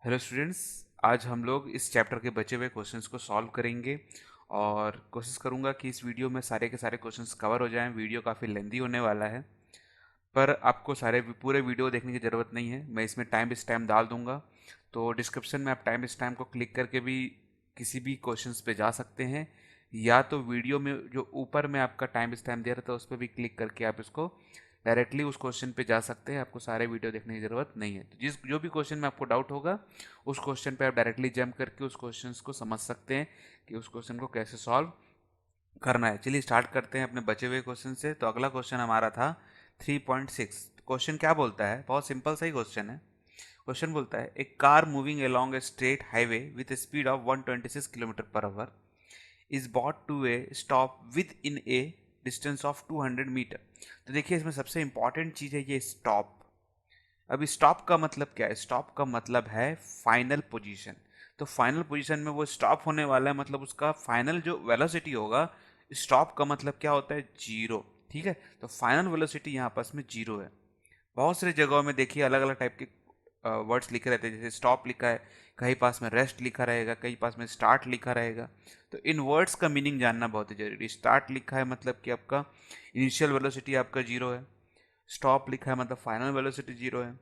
Hello students. आज हम लोग इस चैप्टर के बचे हुए क्वेश्चंस को सॉल्व करेंगे और कोशिश करूंगा कि इस वीडियो में सारे के सारे क्वेश्चंस कवर हो जाएं। वीडियो काफ़ी लेंदी होने वाला है, पर आपको सारे पूरे वीडियो देखने की ज़रूरत नहीं है। मैं इसमें टाइम स्टैम्प डाल दूंगा, तो डिस्क्रिप्शन में आप टाइम स्टैम्प को क्लिक करके भी किसी भी क्वेश्चंस पे जा सकते हैं, या तो वीडियो में जो ऊपर में आपका टाइम स्टैम्प दे रहा था उस पर भी क्लिक करके आप इसको डायरेक्टली उस क्वेश्चन पे जा सकते हैं। आपको सारे वीडियो देखने की ज़रूरत नहीं है। तो जिस जो भी क्वेश्चन में आपको डाउट होगा उस क्वेश्चन पे आप डायरेक्टली जंप करके उस क्वेश्चन को समझ सकते हैं कि उस क्वेश्चन को कैसे सॉल्व करना है। चलिए स्टार्ट करते हैं अपने बचे हुए क्वेश्चन से। तो अगला क्वेश्चन हमारा था 3.6। क्वेश्चन क्या बोलता है? बहुत सिंपल सा ही क्वेश्चन है। क्वेश्चन बोलता है, a car moving along a straight highway with a speed of 126 kilometre per hour is brought to a stop within a distance of 200 metre. तो देखिए, इसमें सबसे इंपॉर्टेंट चीज़ है ये स्टॉप। अब स्टॉप का मतलब क्या है? स्टॉप का मतलब है फाइनल पोजीशन। तो फाइनल पोजीशन में वो स्टॉप होने वाला है, मतलब उसका फाइनल जो वेलोसिटी होगा। स्टॉप का मतलब क्या होता है? जीरो। ठीक है, तो फाइनल वेलोसिटी यहाँ पास में जीरो है। बहुत सारी जगहों में देखिए अलग अलग टाइप के वर्ड्स लिखे रहते हैं, जैसे स्टॉप लिखा है, कहीं पास में रेस्ट लिखा रहेगा, कहीं पास में स्टार्ट लिखा रहेगा। तो इन वर्ड्स का मीनिंग जानना बहुत ही जरूरी। स्टार्ट लिखा है मतलब कि आपका इनिशियल वेलोसिटी आपका जीरो है। स्टॉप लिखा है मतलब फाइनल वेलोसिटी जीरो है।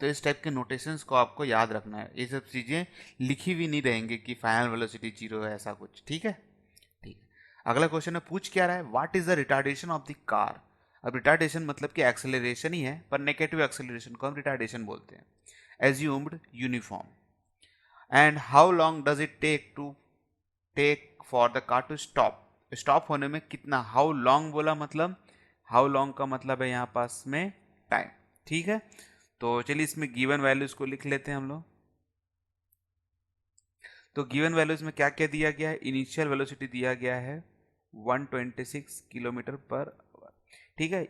तो इस टाइप के नोटेशंस को आपको याद रखना है। ये सब चीज़ें लिखी भी नहीं रहेंगी कि फाइनल वेलोसिटी जीरो है, ऐसा कुछ। ठीक है, ठीक है। अगला क्वेश्चन में पूछ क्या रहा है? What is the retardation of the car. अब रिटार्डेशन मतलब कि एक्सेलरेशन ही है, पर नेगेटिव एक्सेलरेशन को हम रिटार्डेशन बोलते हैं। Assumed uniform and how long does it take for the car to stop. Stop होने में कितना, हाउ लॉन्ग बोला, मतलब हाउ लॉन्ग का मतलब है यहाँ पास में टाइम। ठीक है, तो चलिए इसमें गिवन वैल्यूज को लिख लेते हैं हम लोग। तो गिवन वैल्यूज में क्या क्या दिया गया है? इनिशियल वेलोसिटी दिया गया है 126 किलोमीटर पर आवर। ठीक है,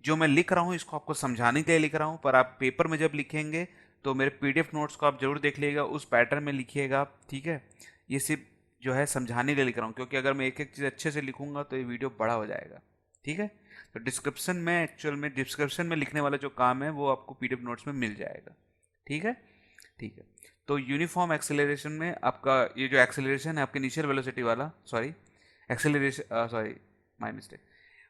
जो मैं लिख रहा हूँ इसको आपको समझाने के लिए लिख रहा हूँ, पर आप पेपर में जब लिखेंगे तो मेरे पीडीएफ नोट्स को आप जरूर देख लीजिएगा, उस पैटर्न में लिखिएगा आप। ठीक है, ये सिर्फ जो है समझाने के लिए लिख रहा हूँ, क्योंकि अगर मैं एक एक चीज़ अच्छे से लिखूंगा तो ये वीडियो बड़ा हो जाएगा। ठीक है, तो डिस्क्रिप्शन में, एक्चुअल में डिस्क्रिप्शन में लिखने वाला जो काम है वो आपको पीडीएफ नोट्स में मिल जाएगा। ठीक है, ठीक है। तो यूनिफॉर्म एक्सेलरेशन में आपका ये जो एक्सेलरेशन है आपके इनिशियल वेलोसिटी वाला, sorry acceleration, sorry my mistake,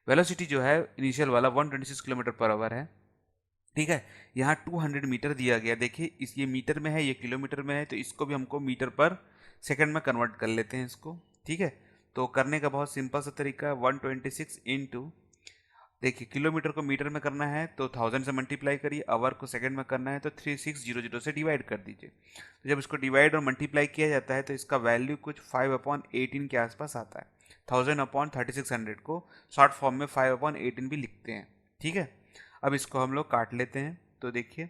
velocity जो है इनिशियल वाला 126 किलोमीटर पर आवर है। ठीक है, यहाँ 200 मीटर दिया गया। देखिए इस ये मीटर में है, ये किलोमीटर में है, तो इसको भी हमको मीटर पर सेकंड में कन्वर्ट कर लेते हैं इसको। ठीक है, तो करने का बहुत सिंपल सा तरीका है, 126 इंटू, देखिए किलोमीटर को मीटर में करना है तो 1000 से मल्टीप्लाई करिए, आवर को सेकंड में करना है तो 3600 से डिवाइड कर दीजिए। तो जब इसको डिवाइड और मल्टीप्लाई किया जाता है तो इसका वैल्यू कुछ 5/18 के आसपास आता है। 1000/3600 को शॉर्ट फॉर्म में 5/18 भी लिखते हैं। ठीक है, अब इसको हम लोग काट लेते हैं। तो देखिए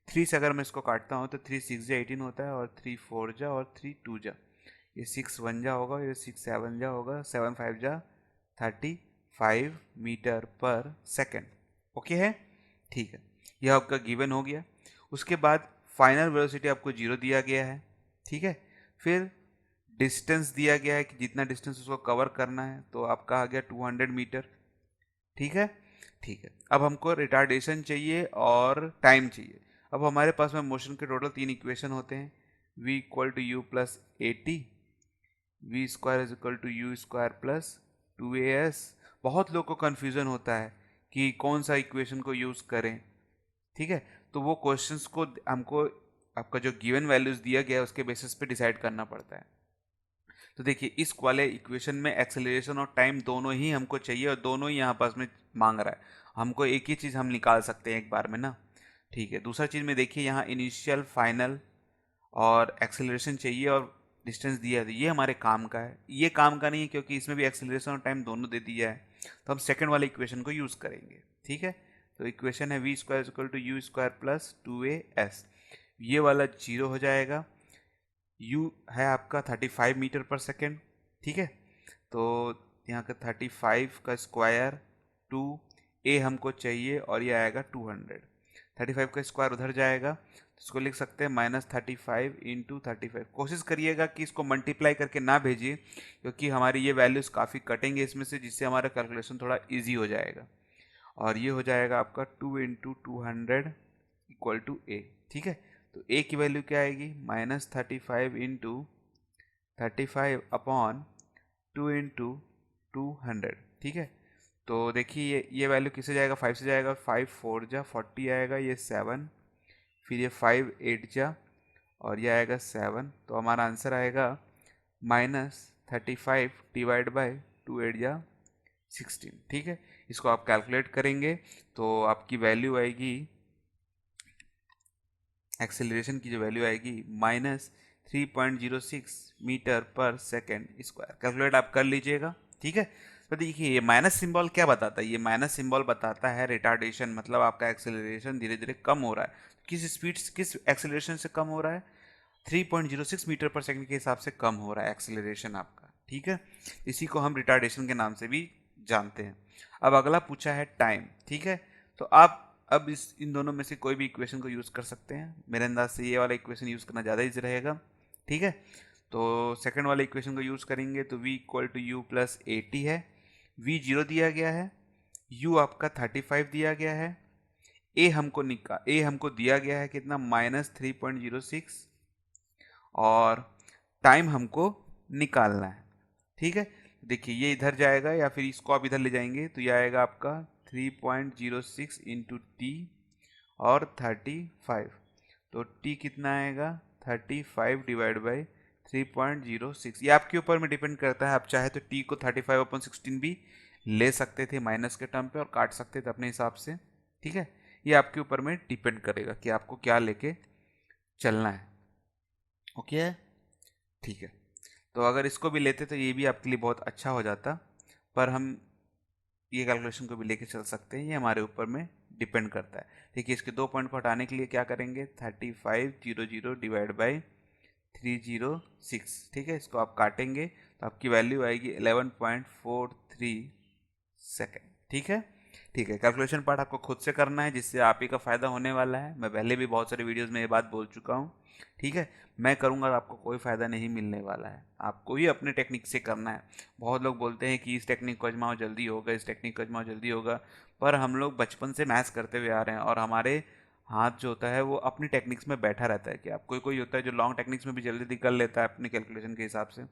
3 से अगर मैं इसको काटता हूँ तो 3 6 जा 18 होता है, और 3 4 जा और 3 2 जा, ये 6 1 जा होगा, ये 6 7 जा होगा, 7 5 जा 35 मीटर पर सेकेंड। ओके है, ठीक है, यह आपका गिवन हो गया। उसके बाद फाइनल वेलोसिटी आपको जीरो दिया गया है। ठीक है, फिर डिस्टेंस दिया गया है कि जितना डिस्टेंस उसको कवर करना है, तो आपका आ गया 200 मीटर। ठीक है, ठीक है। अब हमको रिटार्डेशन चाहिए और टाइम चाहिए। अब हमारे पास में मोशन के टोटल 3 इक्वेशन होते हैं, v equal to u plus a t, v square is equal to u square plus 2as। बहुत लोग को कन्फ्यूज़न होता है कि कौन सा इक्वेशन को यूज़ करें। ठीक है, तो वो क्वेश्चंस को हमको आपका जो गिवन वैल्यूज दिया गया है उसके बेसिस पे डिसाइड करना पड़ता है। तो देखिए इस वाले इक्वेशन में एक्सेलरेशन और टाइम दोनों ही हमको चाहिए, और दोनों ही यहाँ पास में मांग रहा है। हमको एक ही चीज़ हम निकाल सकते हैं एक बार में ना। ठीक है, दूसरा चीज़ में देखिए यहाँ इनिशियल, फाइनल और एक्सेलरेशन चाहिए, और डिस्टेंस दिया है, तो ये हमारे काम का है। ये काम का नहीं है क्योंकि इसमें भी एक्सेलरेशन और टाइम दोनों दे दिया है, तो हम सेकंड वाले इक्वेशन को यूज़ करेंगे। ठीक है, तो इक्वेशन है v square equal to u square plus 2as। ये वाला जीरो हो जाएगा। यू है आपका 35 मीटर पर सेकेंड। ठीक है, तो यहाँ का 35 का स्क्वायर, 2 ए हमको चाहिए, और ये आएगा 200। 35 का स्क्वायर उधर जाएगा, तो इसको लिख सकते हैं -35 इंटू 35। कोशिश करिएगा कि इसको मल्टीप्लाई करके ना भेजिए, क्योंकि हमारी ये वैल्यूज़ काफ़ी कटेंगे इसमें से, जिससे हमारा कैलकुलेशन थोड़ा ईजी हो जाएगा। और ये हो जाएगा आपका 2 इंटू 200 इक्वल टू ए। ठीक है, तो ए की वैल्यू क्या आएगी, -35 इंटू 35/2 इंटू 200, ठीक है। तो देखिए ये वैल्यू किससे जाएगा, 5 से जाएगा, 5 4 जा 40 आएगा, ये 7, फिर ये 5 8 जा और ये आएगा 7, तो हमारा आंसर आएगा -35 डिवाइड बाय 2 8 जा 16, ठीक है। इसको आप कैलकुलेट करेंगे तो आपकी वैल्यू आएगी, एक्सेलरेशन की जो वैल्यू आएगी -3.06 metre per second square. Calculate आप कर लीजिएगा, ठीक है। तो देखिए ये माइनस सिंबल क्या बताता है, ये माइनस सिंबल बताता है रिटार्डेशन, मतलब आपका एक्सेलरेशन धीरे धीरे कम हो रहा है। किस स्पीड, किस एक्सेलरेशन से कम हो रहा है, 3.06 मीटर पर सेकंड के हिसाब से कम हो रहा है एक्सेलरेशन आपका, ठीक है। इसी को हम रिटार्डेशन के नाम से भी जानते हैं। अब अगला पूछा है टाइम, ठीक है। तो आप अब इन दोनों में से कोई भी इक्वेशन को यूज़ कर सकते हैं। मेरे अंदाज से ये वाला इक्वेशन यूज़ करना ज़्यादा इजी रहेगा, ठीक है। तो सेकंड वाले इक्वेशन को यूज़ करेंगे तो v equal to u plus 80 है, v 0 दिया गया है, u आपका 35 दिया गया है, a हमको दिया गया है कितना, -3.06, और टाइम हमको निकालना है, ठीक है। देखिए ये इधर जाएगा या फिर इसको आप इधर ले जाएंगे तो ये आएगा आपका 3.06 इंटू टी और 35, तो t कितना आएगा 35 डिवाइड बाई 3.06। ये आपके ऊपर में डिपेंड करता है, आप चाहे तो t को 35/16 भी ले सकते थे माइनस के टर्म पे और काट सकते थे अपने हिसाब से, ठीक है। ये आपके ऊपर में डिपेंड करेगा कि आपको क्या लेके चलना है, ओके, ठीक है। तो अगर इसको भी लेते तो ये भी आपके लिए बहुत अच्छा हो जाता, पर हम ये कैलकुलेशन को भी लेके चल सकते हैं, ये हमारे ऊपर में डिपेंड करता है। देखिए इसके 2 पॉइंट को हटाने के लिए क्या करेंगे, 3500 डिवाइड बाई 306, ठीक है। इसको आप काटेंगे तो आपकी वैल्यू आएगी 11.43 सेकेंड, ठीक है। ठीक है, कैलकुलेशन पार्ट आपको खुद से करना है, जिससे आप ही का फ़ायदा होने वाला है। मैं पहले भी बहुत सारे वीडियोज़ में ये बात बोल चुका हूँ, ठीक है। मैं करूँगा तो आपको कोई फ़ायदा नहीं मिलने वाला है, आपको ही अपने टेक्निक से करना है। बहुत लोग बोलते हैं कि इस टेक्निक को आजमाओ जल्दी होगा, इस टेक्निक को आजमाओ जल्दी होगा, पर हम लोग बचपन से मैथ्स करते हुए आ रहे हैं और हमारे हाथ जो होता है वो अपनी टेक्निक्स में बैठा रहता है। कि आप कोई कोई होता है जो लॉन्ग टेक्निक्स में भी जल्दी जल्दी कर लेता है अपने कैलकुलेशन के हिसाब से।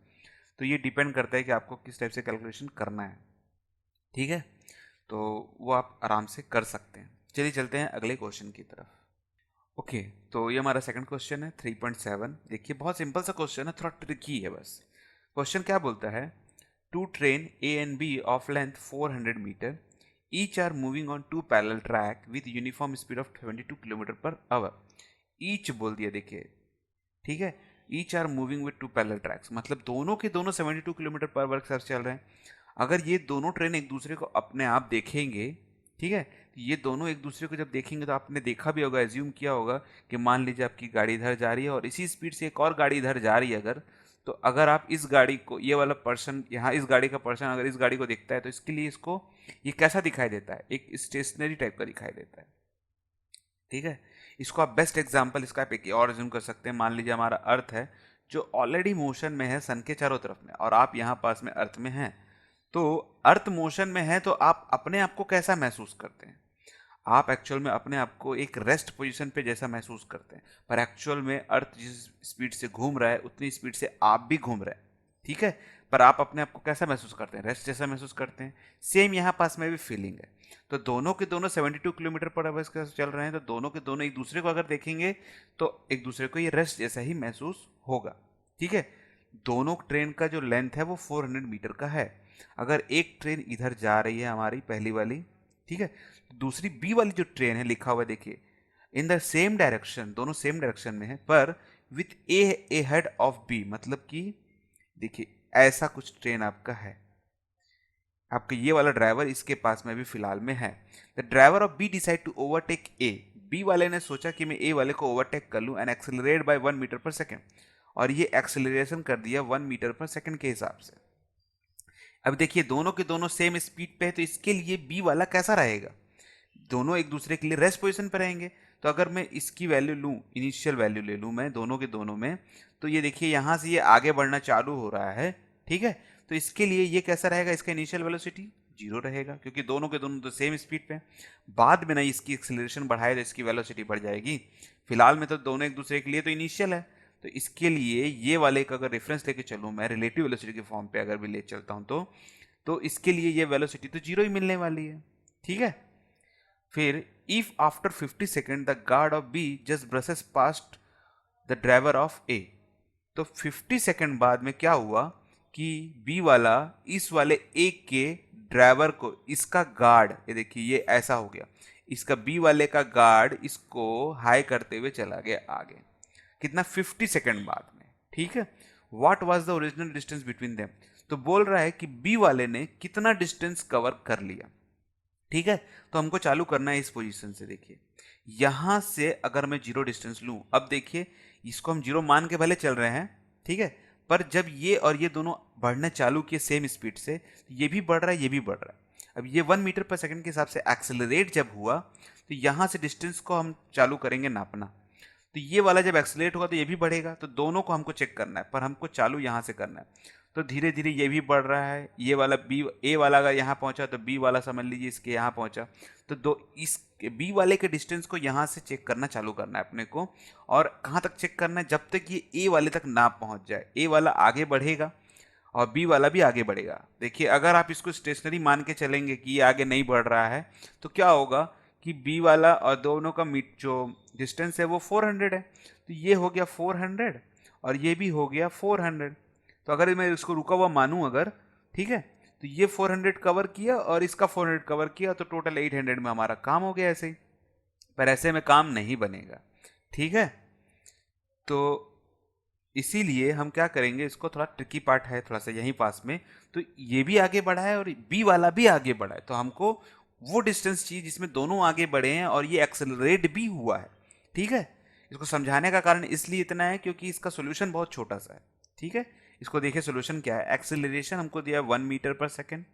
तो ये डिपेंड करता है कि आपको किस टाइप से कैलकुलेशन करना है, ठीक है। तो वो आप आराम से कर सकते हैं। चलिए चलते हैं अगले क्वेश्चन की तरफ। ओके, तो ये हमारा सेकंड क्वेश्चन है 3.7। देखिए बहुत सिंपल सा क्वेश्चन है, थोड़ा ट्रिकी है बस। क्वेश्चन क्या बोलता है, two train A and B of length 400 metre, each are moving on two parallel track with uniform speed of 22 kilometre per hour. Each बोल दिया, देखिए ठीक है, each are moving with two parallel tracks, मतलब दोनों के दोनों 72 किलोमीटर पर आवर से चल रहे हैं। अगर ये दोनों ट्रेन एक दूसरे को अपने आप देखेंगे, ठीक है, ये दोनों एक दूसरे को जब देखेंगे तो आपने देखा भी होगा, एज्यूम किया होगा कि मान लीजिए आपकी गाड़ी इधर जा रही है और इसी स्पीड से एक और गाड़ी इधर जा रही है अगर, तो अगर आप इस गाड़ी को, ये वाला पर्सन यहाँ इस गाड़ी का पर्सन अगर इस गाड़ी को देखता है तो इसके लिए इसको ये कैसा दिखाई देता है, एक स्टेशनरी टाइप का दिखाई देता है, ठीक है। इसको आप बेस्ट एग्जांपल इसका आप एक और एज्यूम कर सकते हैं। मान लीजिए हमारा अर्थ है जो ऑलरेडी मोशन में है सन के चारों तरफ में, और आप यहाँ पास में अर्थ में हैं। तो अर्थ मोशन में है तो आप अपने आप को कैसा महसूस करते हैं, आप एक्चुअल में अपने आप को एक रेस्ट पोजीशन पे जैसा महसूस करते हैं, पर एक्चुअल में अर्थ जिस स्पीड से घूम रहा है उतनी स्पीड से आप भी घूम रहे हैं, ठीक है। पर आप अपने आप को कैसा महसूस करते हैं, रेस्ट जैसा महसूस करते हैं। सेम यहाँ पास में भी फीलिंग है। तो दोनों के दोनों 72 किलोमीटर पर आवर के साथ चल रहे हैं, तो दोनों के दोनों एक दूसरे को अगर देखेंगे तो एक दूसरे को ये रेस्ट जैसा ही महसूस होगा, ठीक है। दोनों ट्रेन का जो लेंथ है वो 400 मीटर का है। अगर एक ट्रेन इधर जा रही है हमारी पहली वाली, ठीक है, दूसरी बी वाली जो ट्रेन है लिखा हुआ देखिए इन द सेम डायरेक्शन, दोनों सेम डायरेक्शन में है, पर with a head of B, मतलब कि देखिए ऐसा कुछ ट्रेन आपका है, आपका ये वाला ड्राइवर इसके पास में भी फिलहाल में है। The driver of B decide to overtake A, B वाले ने सोचा कि मैं ए वाले को ओवरटेक कर लूं and accelerate bye 1 metre per second, और ये एक्सेलरेशन कर दिया 1 मीटर पर सेकेंड के हिसाब से। अब देखिए दोनों के दोनों सेम स्पीड पे है, तो इसके लिए बी वाला कैसा रहेगा, दोनों एक दूसरे के लिए रेस्ट पोजीशन पर रहेंगे। तो अगर मैं इसकी वैल्यू लूँ, इनिशियल वैल्यू ले लूँ मैं दोनों के दोनों में, तो ये देखिए यहाँ से ये आगे बढ़ना चालू हो रहा है, ठीक है। तो इसके लिए ये कैसा रहेगा, इसका इनिशियल वेलोसिटी जीरो रहेगा, क्योंकि दोनों के दोनों तो सेम स्पीड पे हैं। बाद में ना इसकी एक्सेलरेशन बढ़ाए तो इसकी वेलोसिटी बढ़ जाएगी। फिलहाल में तो दोनों एक दूसरे के लिए तो इनिशियल है, तो इसके लिए ये वाले का अगर रेफरेंस लेके चलूँ मैं, रिलेटिव वेलोसिटी के फॉर्म पे अगर भी ले चलता हूँ तो इसके लिए ये वेलोसिटी तो जीरो ही मिलने वाली है। ठीक है, फिर if after 50 second the guard of B just brushes past the driver of A, तो 50 सेकेंड बाद में क्या हुआ कि बी वाला इस वाले ए के ड्राइवर को, इसका गार्ड, ये देखिए ये ऐसा हो गया, इसका बी वाले का गार्ड इसको हाई करते हुए चला गया आगे। कितना? 50 सेकेंड बाद में। ठीक है, what was the original distance between them, तो बोल रहा है कि बी वाले ने कितना डिस्टेंस कवर कर लिया। ठीक है, तो हमको चालू करना है इस पोजीशन से। देखिए यहां से अगर मैं जीरो डिस्टेंस लूं, अब देखिए इसको हम जीरो मान के भले चल रहे हैं, ठीक है, पर जब ये और ये दोनों बढ़ने चालू किए सेम स्पीड से, ये भी बढ़ रहा है ये भी बढ़ रहा है। अब ये 1 मीटर पर सेकंड के हिसाब से एक्सेलरेट जब हुआ, तो यहां से डिस्टेंस को हम चालू करेंगे नापना। तो ये वाला जब एक्सेलरेट होगा तो ये भी बढ़ेगा, तो दोनों को हमको चेक करना है, पर हमको चालू यहाँ से करना है। तो धीरे धीरे ये भी बढ़ रहा है, ये वाला बी ए वाला अगर यहाँ पहुँचा तो बी वाला समझ लीजिए इसके यहाँ पहुँचा, तो दो इस बी वाले के डिस्टेंस को यहाँ से चेक करना चालू करना है अपने को। और कहाँ तक चेक करना है? जब तक ये ए वाले तक ना पहुँच जाए। ए वाला आगे बढ़ेगा और बी वाला भी आगे बढ़ेगा। देखिए अगर आप इसको स्टेशनरी मान के चलेंगे कि ये आगे नहीं बढ़ रहा है, तो क्या होगा कि बी वाला और दोनों का जो डिस्टेंस है वो 400 है, तो ये हो गया 400 और ये भी हो गया 400। तो अगर मैं इसको रुका हुआ मानूं अगर, ठीक है, तो ये 400 कवर किया और इसका 400 कवर किया, तो टोटल 800 में हमारा काम हो गया ऐसे ही। पर ऐसे में काम नहीं बनेगा, ठीक है। तो इसीलिए हम क्या करेंगे, इसको थोड़ा ट्रिकी पार्ट है थोड़ा सा यहीं पास में, तो ये भी आगे बढ़ा है और बी वाला भी आगे बढ़ा है, तो हमको वो डिस्टेंस चाहिए जिसमें दोनों आगे बढ़े हैं और ये एक्सेलरेट भी हुआ है। ठीक है, इसको समझाने का कारण इसलिए इतना है क्योंकि इसका सोल्यूशन बहुत छोटा सा है। ठीक है, इसको देखिए सोल्यूशन क्या है। एक्सेलरेशन हमको दिया 1 मीटर पर सेकेंड,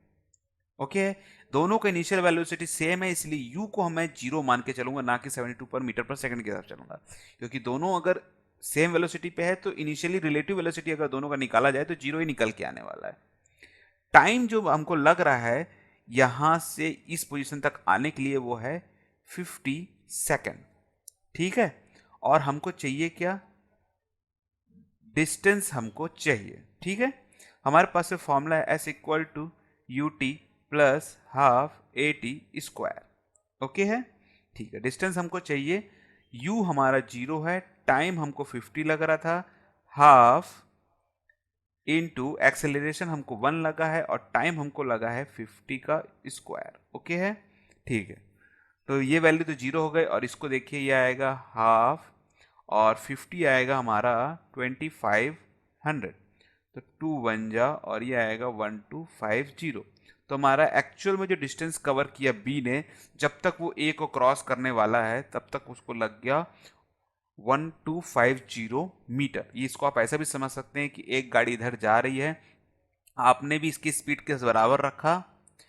ओके। दोनों का इनिशियल वेलोसिटी सेम है, इसलिए यू को मैं जीरो मान के चलूंगा, ना कि 72 पर मीटर पर सेकंड के साथ चलूंगा, क्योंकि दोनों अगर सेम वेलोसिटी पे है तो इनिशियली रिलेटिव वेलोसिटी अगर दोनों का निकाला जाए तो जीरो ही निकल के आने वाला है। टाइम जो हमको लग रहा है यहां से इस पोजीशन तक आने के लिए वो है 50 सेकेंड। ठीक है, और हमको चाहिए क्या? डिस्टेंस हमको चाहिए। ठीक है, हमारे पास फॉर्मूला है s equal to u t plus half a t square. Okay है, ठीक है। डिस्टेंस हमको चाहिए, u हमारा 0 है, टाइम हमको 50 लग रहा था, हाफ इनटू एक्सेलरेशन हमको 1 लगा है और टाइम हमको लगा है 50 का स्क्वायर। ओके है, ठीक है। तो ये वैल्यू तो 0 हो गए और इसको देखिए ये आएगा हाफ और 50 आएगा हमारा 2500, तो 2 1 जा और ये आएगा 1250। तो हमारा एक्चुअल में जो डिस्टेंस कवर किया बी ने, जब तक वो ए को क्रॉस करने वाला है तब तक उसको लग गया 1250 मीटर। ये इसको आप ऐसा भी समझ सकते हैं कि एक गाड़ी इधर जा रही है, आपने भी इसकी स्पीड के बराबर रखा,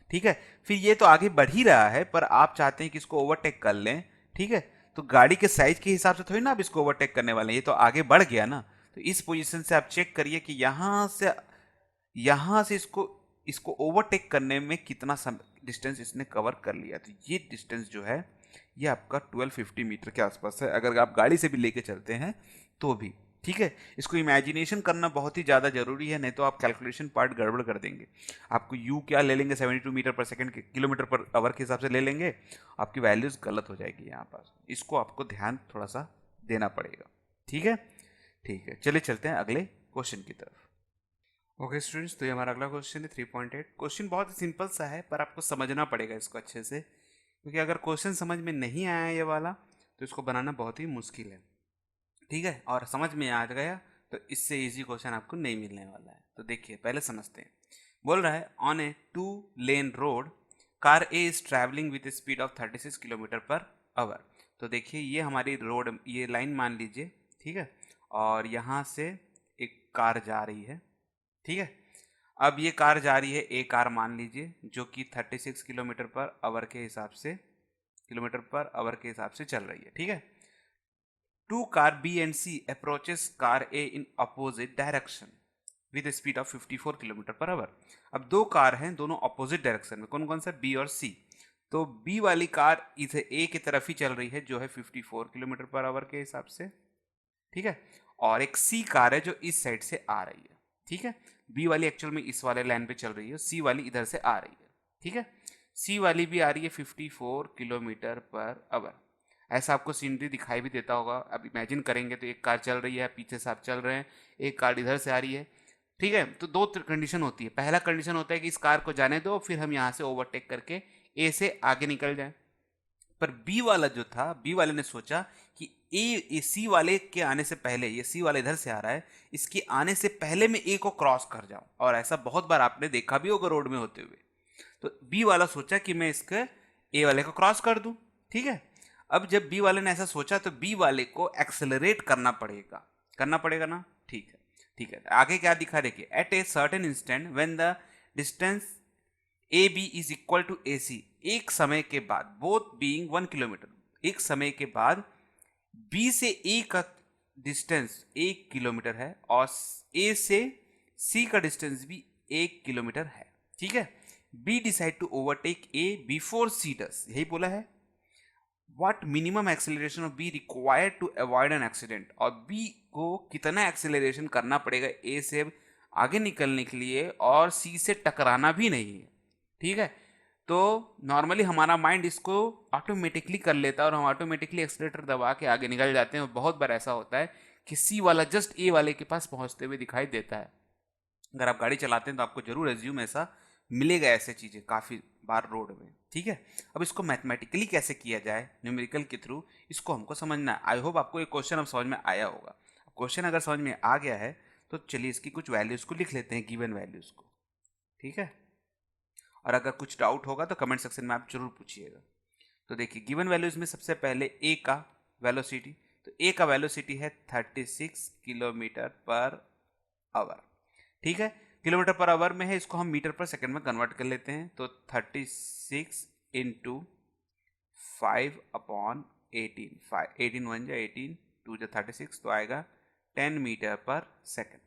ठीक है, फिर ये तो आगे बढ़ ही रहा है पर आप चाहते हैं कि इसको ओवरटेक कर लें। ठीक है, तो गाड़ी के साइज के हिसाब से थोड़ी ना आप इसको ओवरटेक करने वाले हैं, ये तो आगे बढ़ गया ना। तो इस पोजीशन से आप चेक करिए कि यहां से इसको इसको ओवरटेक करने में कितना डिस्टेंस इसने कवर कर लिया। तो ये डिस्टेंस जो है ये आपका 1250 मीटर के आसपास है, अगर आप गाड़ी से भी लेके चलते हैं तो भी। ठीक है, इसको इमेजिनेशन करना बहुत ही ज़्यादा जरूरी है, नहीं तो आप कैलकुलेशन पार्ट गड़बड़ कर देंगे। आपको यू क्या ले लेंगे 72 मीटर पर सेकंड के किलोमीटर पर आवर के हिसाब से ले लेंगे, आपकी वैल्यूज गलत हो जाएगी यहाँ पर। इसको आपको ध्यान थोड़ा सा देना पड़ेगा। ठीक है, ठीक है, चलिए चलते हैं अगले क्वेश्चन की तरफ। ओके स्टूडेंट्स, तो ये हमारा अगला क्वेश्चन है 3.8। क्वेश्चन बहुत ही सिंपल सा है पर आपको समझना पड़ेगा इसको अच्छे से, क्योंकि अगर क्वेश्चन समझ में नहीं आया ये वाला तो इसको बनाना बहुत ही मुश्किल है। ठीक है, और समझ में आ गया तो इससे इजी क्वेश्चन आपको नहीं मिलने वाला है। तो देखिए पहले समझते हैं। बोल रहा है on A 2 lane road car A is travelling with speed of 36 kilometre per our. तो देखिए ये हमारी रोड, ये लाइन मान लीजिए, ठीक है, और यहाँ से एक कार जा रही है। ठीक है, अब ये कार जा रही है, ए कार मान लीजिए, जो कि 36 किलोमीटर पर आवर के हिसाब से चल रही है। ठीक है, 2 car B and C approaches car A in opposite direction. With speed of 54 kilometre per hour. अब दो कार हैं, दोनों ऑपोजिट डायरेक्शन में, कौन कौन सा, बी और सी। तो बी वाली कार इसे ए की तरफ ही चल रही है जो है 54 किलोमीटर पर आवर के हिसाब से, ठीक है। और एक सी कार है जो इस साइड से आ रही है, ठीक है। बी वाली एक्चुअल में इस वाले लाइन पे चल रही है, सी वाली इधर से आ रही है, ठीक है। सी वाली भी आ रही है 54 किलोमीटर पर आवर। ऐसा आपको सीनरी दिखाई भी देता होगा। अब इमेजिन करेंगे तो एक कार चल रही है, पीछे से आप चल रहे हैं, एक कार इधर से आ रही है, ठीक है। तो दो कंडीशन होती है। पहला कंडीशन होता है कि इस कार को जाने दो, फिर हम यहाँ से ओवरटेक करके ए से आगे निकल जाए। पर बी वाला जो था, बी वाले ने सोचा कि ए सी वाले के आने से पहले, ये सी वाला इधर से आ रहा है, इसके आने से पहले मैं ए को क्रॉस कर जाऊं। और ऐसा बहुत बार आपने देखा भी होगा रोड में होते हुए। तो बी वाला सोचा कि मैं इसके ए वाले को क्रॉस कर दूं, ठीक है। अब जब बी वाले ने ऐसा सोचा तो बी वाले को एक्सेलरेट करना पड़ेगा ना, ठीक है। ठीक है, आगे क्या दिखा, देखिए, at a certain instant when the distance A B is equal to A C, एक समय के बाद, बोथ बीइंग 1 किलोमीटर, एक समय के बाद बी से ए का डिस्टेंस 1 किलोमीटर है और ए से सी का डिस्टेंस भी 1 किलोमीटर है, ठीक है। B decide to overtake A before C does, यही बोला है। What minimum acceleration of B required to avoid an accident, और बी को कितना एक्सेलरेशन करना पड़ेगा ए से आगे निकलने के लिए और सी से टकराना भी नहीं है, ठीक है। तो नॉर्मली हमारा माइंड इसको ऑटोमेटिकली कर लेता है और हम ऑटोमेटिकली एक्सीलरेटर दबा के आगे निकल जाते हैं। और बहुत बार ऐसा होता है कि सी वाला जस्ट ए वाले के पास पहुंचते हुए दिखाई देता है। अगर आप गाड़ी चलाते हैं तो आपको जरूर एज्यूम ऐसा मिलेगा, ऐसे चीज़ें काफ़ी बार रोड में, ठीक है। अब इसको मैथमेटिकली कैसे किया जाए, न्यूमेरिकल के थ्रू, इसको हमको समझना है। आई होप आपको ये क्वेश्चन अब समझ में आया होगा। क्वेश्चन अगर समझ में आ गया है तो चलिए इसकी कुछ वैल्यूज़ को लिख लेते हैं, गिवन वैल्यूज़ को, ठीक है। और अगर कुछ डाउट होगा तो कमेंट सेक्शन में आप जरूर पूछिएगा। तो देखिए, गिवन वैल्यूज में सबसे पहले ए का वेलोसिटी, तो ए का वेलोसिटी है 36 किलोमीटर पर आवर, ठीक है। किलोमीटर पर आवर में है, इसको हम मीटर पर सेकंड में कन्वर्ट कर लेते हैं। तो 36 इंटू 5/18, 18 1 जा 18, 2 जा 36, तो आएगा 10 मीटर पर सेकंड।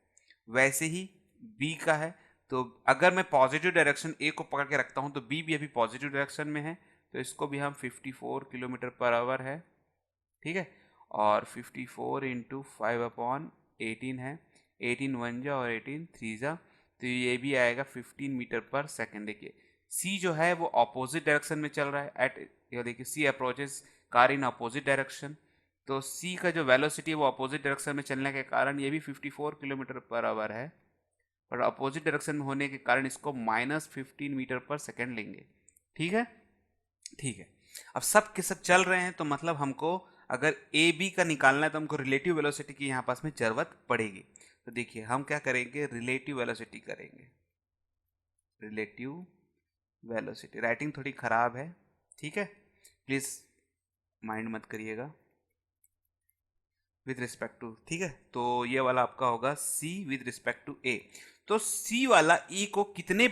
वैसे ही बी का है, तो अगर मैं पॉजिटिव डायरेक्शन ए को पकड़ के रखता हूं तो बी भी अभी पॉजिटिव डायरेक्शन में है, तो इसको भी हम 54 किलोमीटर पर आवर है, ठीक है। और 54 इंटू 5/18 है, 18 1 जा और 18 3 जा, तो ये भी आएगा 15 मीटर पर सेकेंड। देखिए, सी जो है वो अपोजिट डायरेक्शन में चल रहा है, ये देखिए, C approaches car in opposite direction. तो सी का जो वेलोसिटी है वो अपोजिट डायरेक्शन में चलने के कारण ये भी 54 किलोमीटर पर आवर है, और अपोजिट डायरेक्शन में होने के कारण इसको -15 मीटर पर सेकेंड लेंगे, ठीक है। ठीक है, अब सब के सब चल रहे हैं, तो मतलब हमको अगर ए बी का निकालना है तो हमको रिलेटिव वेलोसिटी की यहाँ पास में जरूरत पड़ेगी। तो देखिए, हम क्या करेंगे, रिलेटिव वेलोसिटी करेंगे। रिलेटिव वेलोसिटी, राइटिंग थोड़ी खराब है, ठीक है, प्लीज माइंड मत करिएगा, विद रिस्पेक्ट टू, ठीक है। तो ये वाला आपका होगा सी विद रिस्पेक्ट टू ए। तो सी वाला ई को कितने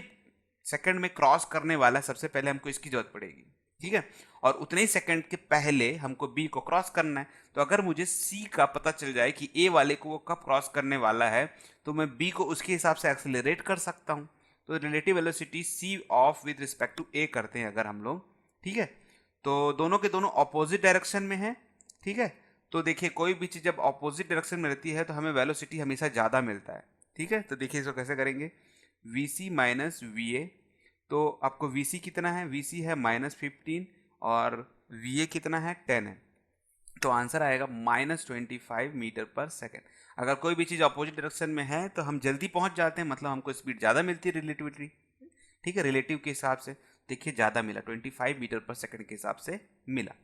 सेकंड में क्रॉस करने वाला है, सबसे पहले हमको इसकी जरूरत पड़ेगी, ठीक है। और उतने ही सेकंड के पहले हमको बी को क्रॉस करना है। तो अगर मुझे सी का पता चल जाए कि ए वाले को वो कब क्रॉस करने वाला है, तो मैं बी को उसके हिसाब से एक्सेलरेट कर सकता हूँ। तो relative velocity C of with respect to A करते हैं अगर हम लोग, ठीक है। तो दोनों के दोनों ऑपोजिट डायरेक्शन में है, ठीक है। तो देखिए, कोई भी चीज़ जब ऑपोजिट डायरेक्शन में रहती है तो हमें वेलोसिटी हमेशा ज़्यादा मिलता है, ठीक है। तो देखिए इसको कैसे करेंगे, v C minus v A. तो आपको वी सी कितना है, वी सी है -15 और वी ए कितना है 10 है। तो आंसर आएगा -25 मीटर पर सेकेंड। अगर कोई भी चीज़ अपोजिट डायरेक्शन में है तो हम जल्दी पहुंच जाते हैं, मतलब हमको स्पीड ज़्यादा मिलती है रिलेटिविटी, ठीक है, रिलेटिव के हिसाब से। देखिए ज़्यादा मिला, 25 मीटर पर सेकेंड के हिसाब से मिला।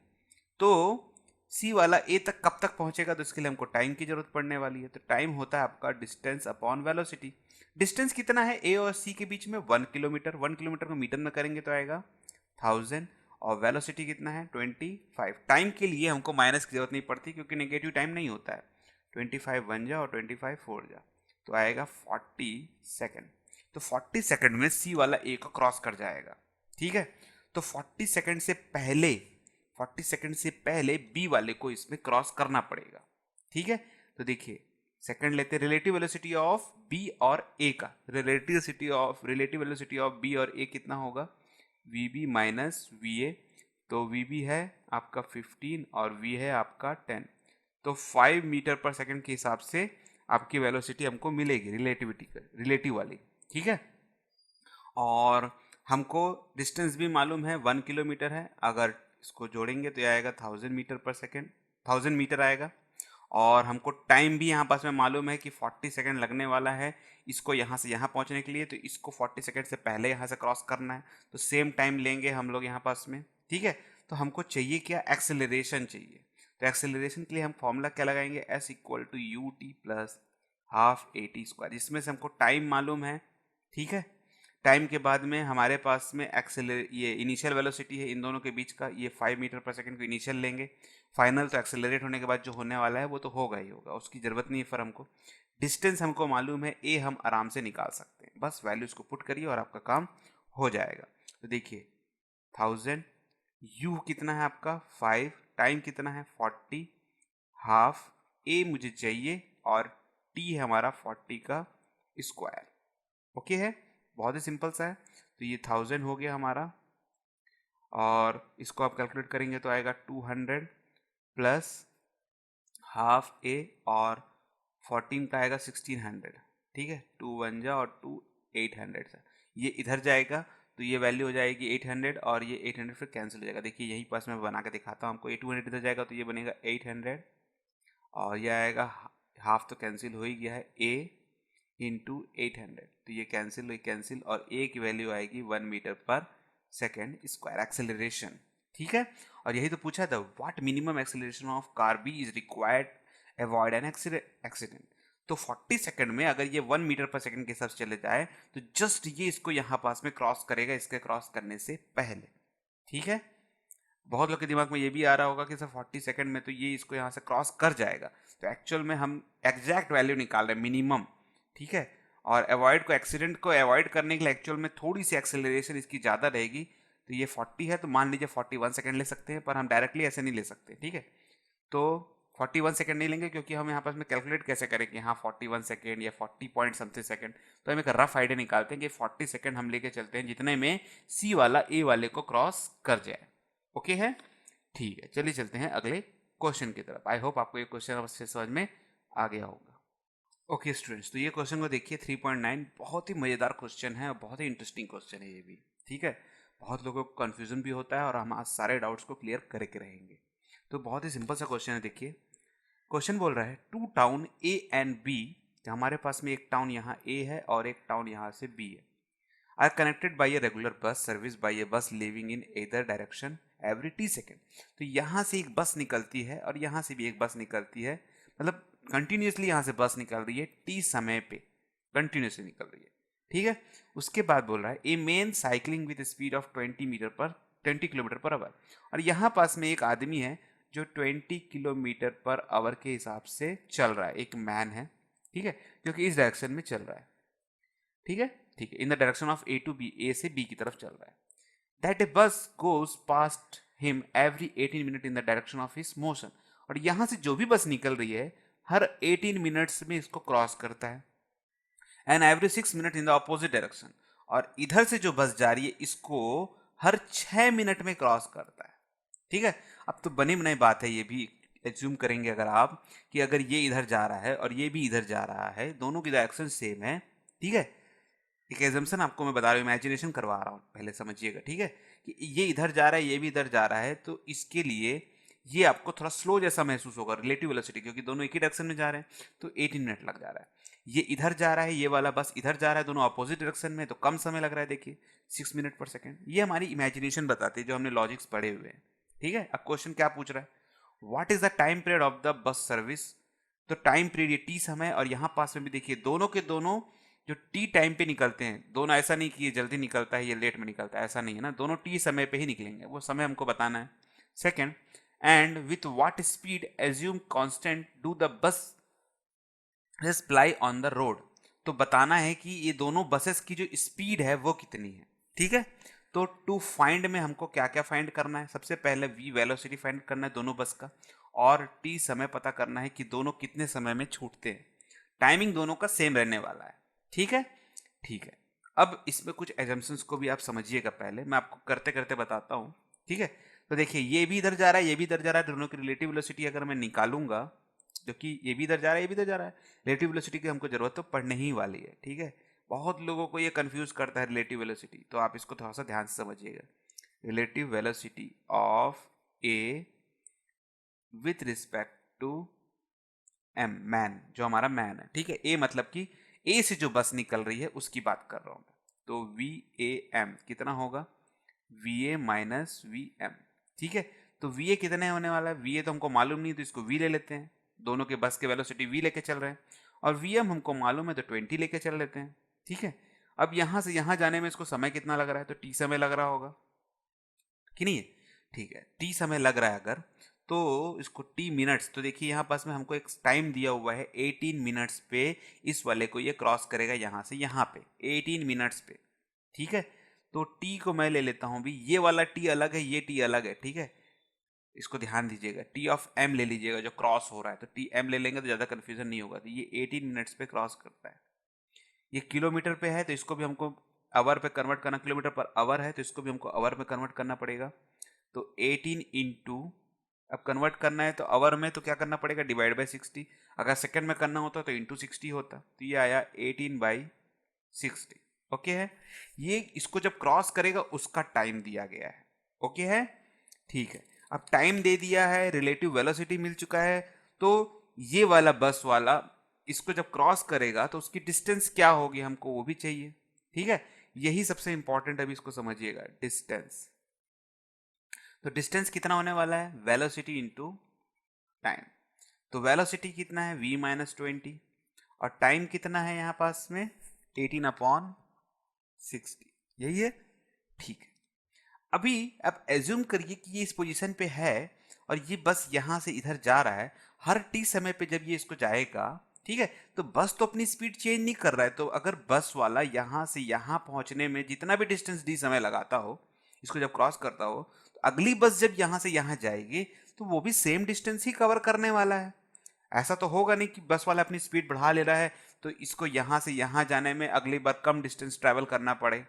तो सी वाला ए तक कब तक पहुंचेगा, तो इसके लिए हमको टाइम की जरूरत पड़ने वाली है। तो टाइम होता है आपका डिस्टेंस अपॉन वेलोसिटी। डिस्टेंस कितना है ए और सी के बीच में, 1 किलोमीटर। 1 किलोमीटर को मीटर में करेंगे तो आएगा 1000, और वेलोसिटी कितना है 25। टाइम के लिए हमको माइनस की जरूरत नहीं पड़ती क्योंकि नेगेटिव टाइम नहीं होता है। 25 1 जा और 25 4 जा, तो आएगा 40 सेकेंड। तो 40 सेकेंड में सी वाला ए को क्रॉस कर जाएगा, ठीक है। तो 40 सेकेंड से पहले बी वाले को इसमें क्रॉस करना पड़ेगा, ठीक है। तो देखिए, सेकंड लेते हैं रिलेटिव वेलोसिटी ऑफ बी और ए का। रिलेटिव वेलोसिटी ऑफ बी और ए कितना होगा, v B minus v A. तो वी बी है आपका 15 और वी है आपका 10। तो 5 मीटर पर सेकंड के हिसाब से आपकी वेलोसिटी हमको मिलेगी रिलेटिव वाली, ठीक है। और हमको डिस्टेंस भी मालूम है 1 किलोमीटर है, अगर इसको जोड़ेंगे तो ये आएगा 1000 मीटर पर सेकेंड, 1000 मीटर आएगा। और हमको टाइम भी यहाँ पास में मालूम है कि 40 सेकेंड लगने वाला है इसको यहाँ से यहाँ पहुँचने के लिए, तो इसको 40 सेकेंड से पहले यहाँ से क्रॉस करना है, तो सेम टाइम लेंगे हम लोग यहाँ पास में, ठीक है। तो हमको चाहिए क्या, एक्सेलरेशन चाहिए। तो एक्सेलरेशन के लिए हम फॉर्मूला क्या लगाएंगे, s equal to u t plus half a t square, जिसमें से हमको टाइम मालूम है, ठीक है। टाइम के बाद में हमारे पास में ये इनिशियल वेलोसिटी है इन दोनों के बीच का, ये 5 मीटर पर सेकंड को इनिशियल लेंगे, फाइनल तो एक्सेलरेट होने के बाद जो होने वाला है वो तो होगा ही होगा, उसकी ज़रूरत नहीं है फिर हमको। डिस्टेंस हमको मालूम है, ए हम आराम से निकाल सकते हैं, बस वैल्यूज़ को पुट करिए और आपका काम हो जाएगा। तो देखिए 1000, यू कितना है आपका 5, टाइम कितना है 40, हाफ ए मुझे चाहिए और टी है हमारा 40 का स्क्वायर। ओके है, बहुत ही सिंपल सा है। तो ये 1000 हो गया हमारा, और इसको आप कैलकुलेट करेंगे तो आएगा 200 प्लस हाफ ए और 14 का आएगा 1600, ठीक है। 2 1 जा और 2 800 सा, ये इधर जाएगा तो ये वैल्यू हो जाएगी 800 और ये 800 फिर कैंसिल हो जाएगा। देखिए यहीं पास मैं बना के दिखाता हूँ आपको, ये 200 इधर जाएगा तो ये बनेगा 800 और ये आएगा हाफ तो कैंसिल हो ही गया है, ए इंटू 800, तो ये कैंसिल और ए की वैल्यू आएगी 1 metre per second square acceleration, ठीक है। और यही तो पूछा था, what minimum acceleration of car B is required avoid an accident. तो 40 सेकंड में अगर ये 1 मीटर पर सेकंड के हिसाब से चले जाए तो जस्ट ये इसको यहाँ पास में क्रॉस करेगा इसके क्रॉस करने से पहले, ठीक है। बहुत लोग के दिमाग में ये भी आ रहा होगा कि सर 40 सेकंड में तो ये इसको यहाँ से क्रॉस कर जाएगा, तो एक्चुअल में हम एग्जैक्ट वैल्यू निकाल रहे हैं मिनिमम, ठीक है। और एक्सीडेंट को अवॉइड करने के लिए एक्चुअल में थोड़ी सी एक्सेलरेशन इसकी ज़्यादा रहेगी। तो ये 40 है तो मान लीजिए 41 सेकंड ले सकते हैं, पर हम डायरेक्टली ऐसे नहीं ले सकते, ठीक है। तो 41 सेकंड नहीं लेंगे क्योंकि हम यहाँ पास में कैलकुलेट कैसे करेंगे, हाँ 41 सेकंड या 40 पॉइंट समथिंग सेकंड। तो हम एक रफ आइडिया निकालते हैं कि 40 सेकंड हम लेके चलते हैं जितने में सी वाला ए वाले को क्रॉस कर जाए। ओके है, ठीक है। चलिए चलते हैं अगले क्वेश्चन की तरफ। आई होप आपको ये क्वेश्चन अवश्य समझ में आ गया होगा। ओके स्टूडेंट्स, तो ये क्वेश्चन को देखिए 3.9, बहुत ही मज़ेदार क्वेश्चन है और बहुत ही इंटरेस्टिंग क्वेश्चन है ये भी, ठीक है। बहुत लोगों को कन्फ्यूजन भी होता है और हम आज सारे डाउट्स को क्लियर करके रहेंगे। तो बहुत ही सिंपल सा क्वेश्चन है, देखिए क्वेश्चन बोल रहा है 2 टाउन ए एंड बी, हमारे पास में एक टाउन यहाँ ए है और एक टाउन यहाँ से बी है, are connected by a regular bus service by a bus leaving in either direction every T second. तो यहाँ से एक बस निकलती है और यहाँ से भी एक बस निकलती है, मतलब कंटिन्यूसली यहाँ से बस निकल रही है टी समय पे, कंटिन्यूसली निकल रही है, ठीक है। उसके बाद बोल रहा है a man cycling with speed of 20 kilometre per hour, और यहाँ पास में एक आदमी है जो 20 किलोमीटर पर आवर के हिसाब से चल रहा है, एक मैन है, ठीक है, क्योंकि इस डायरेक्शन में चल रहा है, ठीक है, ठीक है, in the direction of A to B, A से बी की तरफ चल रहा है। दैट ए बस goes past him every 18 minute in the direction of his motion, और यहाँ से जो भी बस निकल रही है हर 18 मिनट्स में इसको क्रॉस करता है, and every 6 minute in the opposite direction, और इधर से जो बस जा रही है इसको हर 6 मिनट में क्रॉस करता है, ठीक है। अब तो बनी बनाई बात है, ये भी एज्यूम करेंगे अगर आप कि अगर ये इधर जा रहा है और ये भी इधर जा रहा है, दोनों की डायरेक्शन सेम है, ठीक है। एक एजम्पशन आपको मैं बता रहा हूँ, इमेजिनेशन करवा रहा हूँ, पहले समझिएगा, ठीक है, कि ये इधर जा रहा है ये भी इधर जा रहा है, तो इसके लिए ये आपको थोड़ा स्लो जैसा महसूस होगा रिलेटिव वेलोसिटी, क्योंकि दोनों एक ही डायरेक्शन में जा रहे हैं, तो 18 मिनट लग जा रहा है। ये इधर जा रहा है, ये वाला बस इधर जा रहा है, दोनों अपोजिट डायरेक्शन में, तो कम समय लग रहा है, देखिए 6 मिनट पर सेकेंड। ये हमारी इमेजिनेशन बताती है जो हमने लॉजिक्स पढ़े हुए हैं, ठीक है। अब क्वेश्चन क्या पूछ रहा है, what is the time period of the bus service. तो टाइम पीरियड ये टी समय, और यहाँ पास में भी देखिए दोनों के दोनों जो टी टाइम पे निकलते हैं, दोनों ऐसा नहीं कि ये जल्दी निकलता है ये लेट में निकलता है, ऐसा नहीं है ना, दोनों टी समय पे ही निकलेंगे, वो समय हमको बताना है। Second, and with what speed assume constant do the bus ply on the road. तो बताना है कि ये दोनों बसेस की जो स्पीड है वो कितनी है, ठीक है। तो टू फाइंड में हमको क्या क्या फाइंड करना है, सबसे पहले वी वेलोसिटी फाइंड करना है दोनों बस का, और टी समय पता करना है कि दोनों कितने समय में छूटते हैं। टाइमिंग दोनों का सेम रहने वाला है। ठीक है, ठीक है। अब इसमें कुछ एजम्पशंस को भी आप समझिएगा, पहले मैं आपको करते करते बताता हूँ। ठीक है, तो देखिए ये भी इधर जा रहा है, ये भी इधर जा रहा है, दोनों की रिलेटिव वेलोसिटी अगर मैं निकालूंगा, जो कि ये भी इधर जा रहा है, ये भी इधर जा रहा है, रिलेटिव वेलोसिटी की हमको जरूरत तो पड़ने ही वाली है। ठीक है, बहुत लोगों को ये कंफ्यूज करता है रिलेटिव वेलोसिटी, तो आप इसको थोड़ा सा ध्यान से समझिएगा। Relative velocity of A with respect to M, man, जो हमारा मैन है। ठीक है, ए मतलब कि ए से जो बस निकल रही है उसकी बात कर रहा हूं मैं। तो वी ए एम कितना होगा, v A minus v M. ठीक है, तो वी ए कितने होने वाला है, वी ए तो हमको मालूम नहीं, तो इसको वी ले लेते हैं, दोनों के बस के वेलोसिटी वी लेके चल रहे हैं, और वी एम हमको मालूम है तो 20 लेके चल लेते हैं। ठीक है, अब यहां से यहां जाने में इसको समय कितना लग रहा है, तो टी समय लग रहा होगा कि नहीं है। ठीक है, टी समय लग रहा है अगर, तो इसको टी मिनट्स, तो देखिए यहाँ पास में हमको एक टाइम दिया हुआ है 18 मिनट्स पे, इस वाले को ये क्रॉस करेगा यहाँ से यहाँ पे 18 मिनट्स पे। ठीक है, तो टी को मैं ले लेता हूँ भी, ये वाला टी अलग है, ये टी अलग है। ठीक है, इसको ध्यान दीजिएगा, टी ऑफ एम ले लीजिएगा जो क्रॉस हो रहा है, तो टी एम ले लेंगे तो ज़्यादा कन्फ्यूजन नहीं होगा। तो ये 18 मिनट्स पे क्रॉस करता है, ये किलोमीटर पे है तो इसको भी हमको आवर पे कन्वर्ट करना, किलोमीटर पर आवर है तो इसको भी हमको आवर में कन्वर्ट करना पड़ेगा। तो 18 इंटू, अब कन्वर्ट करना है तो आवर में तो क्या करना पड़ेगा, डिवाइड बाई 60। अगर सेकंड में करना होता तो इंटू 60 होता, तो ये आया 18/60। ओके है, ये इसको जब क्रॉस करेगा उसका टाइम दिया गया है। ओके है, ठीक है। अब टाइम दे दिया है, रिलेटिव वेलोसिटी मिल चुका है, तो ये वाला बस वाला इसको जब क्रॉस करेगा तो उसकी डिस्टेंस क्या होगी हमको वो भी चाहिए। ठीक है, यही सबसे इंपॉर्टेंट, अभी इसको समझिएगा, डिस्टेंस। तो डिस्टेंस कितना होने वाला है, वेलोसिटी इंटू टाइम। तो वेलोसिटी कितना है, v-20, और टाइम कितना है यहाँ पास में 18/60, यही है। ठीक है, अभी आप एज्यूम करिए कि ये इस पोजीशन पे है और ये बस यहां से इधर जा रहा है, हर टी समय पे जब ये इसको जाएगा, ठीक है, तो बस तो अपनी स्पीड चेंज नहीं कर रहा है, तो अगर बस वाला यहां से यहां पहुंचने में जितना भी डिस्टेंस डी समय लगाता हो, इसको जब क्रॉस करता हो, तो अगली बस जब यहां से यहां जाएगी तो वो भी सेम डिस्टेंस ही कवर करने वाला है। ऐसा तो होगा नहीं कि बस वाला अपनी स्पीड बढ़ा ले रहा है तो इसको यहां से यहां जाने में अगली बार कम डिस्टेंस ट्रैवल करना पड़े,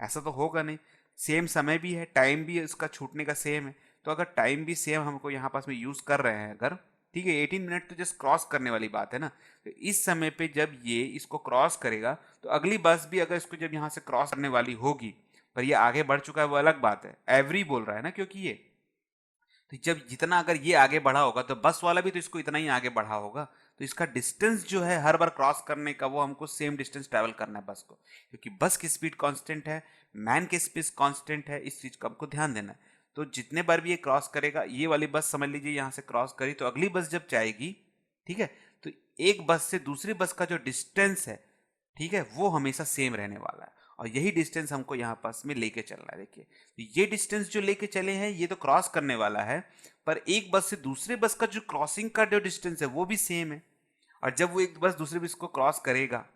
ऐसा तो होगा नहीं। सेम समय भी है, टाइम भी इसका छूटने का सेम है, तो अगर टाइम भी सेम हमको यहाँ पास में यूज कर रहे हैं अगर, ठीक है, 18 मिनट तो जस्ट क्रॉस करने वाली बात है ना, तो इस समय पे जब ये इसको क्रॉस करेगा तो अगली बस भी अगर इसको जब यहाँ से क्रॉस करने वाली होगी, पर ये आगे बढ़ चुका है वो अलग बात है, एवरी बोल रहा है ना, क्योंकि ये, तो जब जितना अगर ये आगे बढ़ा होगा तो बस वाला भी तो इसको इतना ही आगे बढ़ा होगा, तो इसका डिस्टेंस जो है हर बार क्रॉस करने का वो हमको सेम डिस्टेंस ट्रैवल करना है बस को, क्योंकि बस की स्पीड कांस्टेंट है, मैन की स्पीड कांस्टेंट है, इस चीज का हमको ध्यान देना है। तो जितने बार भी ये क्रॉस करेगा, ये वाली बस समझ लीजिए यहाँ से क्रॉस करी तो अगली बस जब जाएगी, ठीक है, तो एक बस से दूसरी बस का जो डिस्टेंस है, ठीक है, वो हमेशा सेम रहने वाला है, और यही डिस्टेंस हमको यहाँ पास में लेके चलना है। देखिए, तो ये डिस्टेंस जो लेके चले हैं ये तो क्रॉस करने वाला है, पर एक बस से दूसरे बस का जो क्रॉसिंग का जो डिस्टेंस है वो भी सेम है, और जब वो एक बस दूसरे बस को क्रॉस करेगा,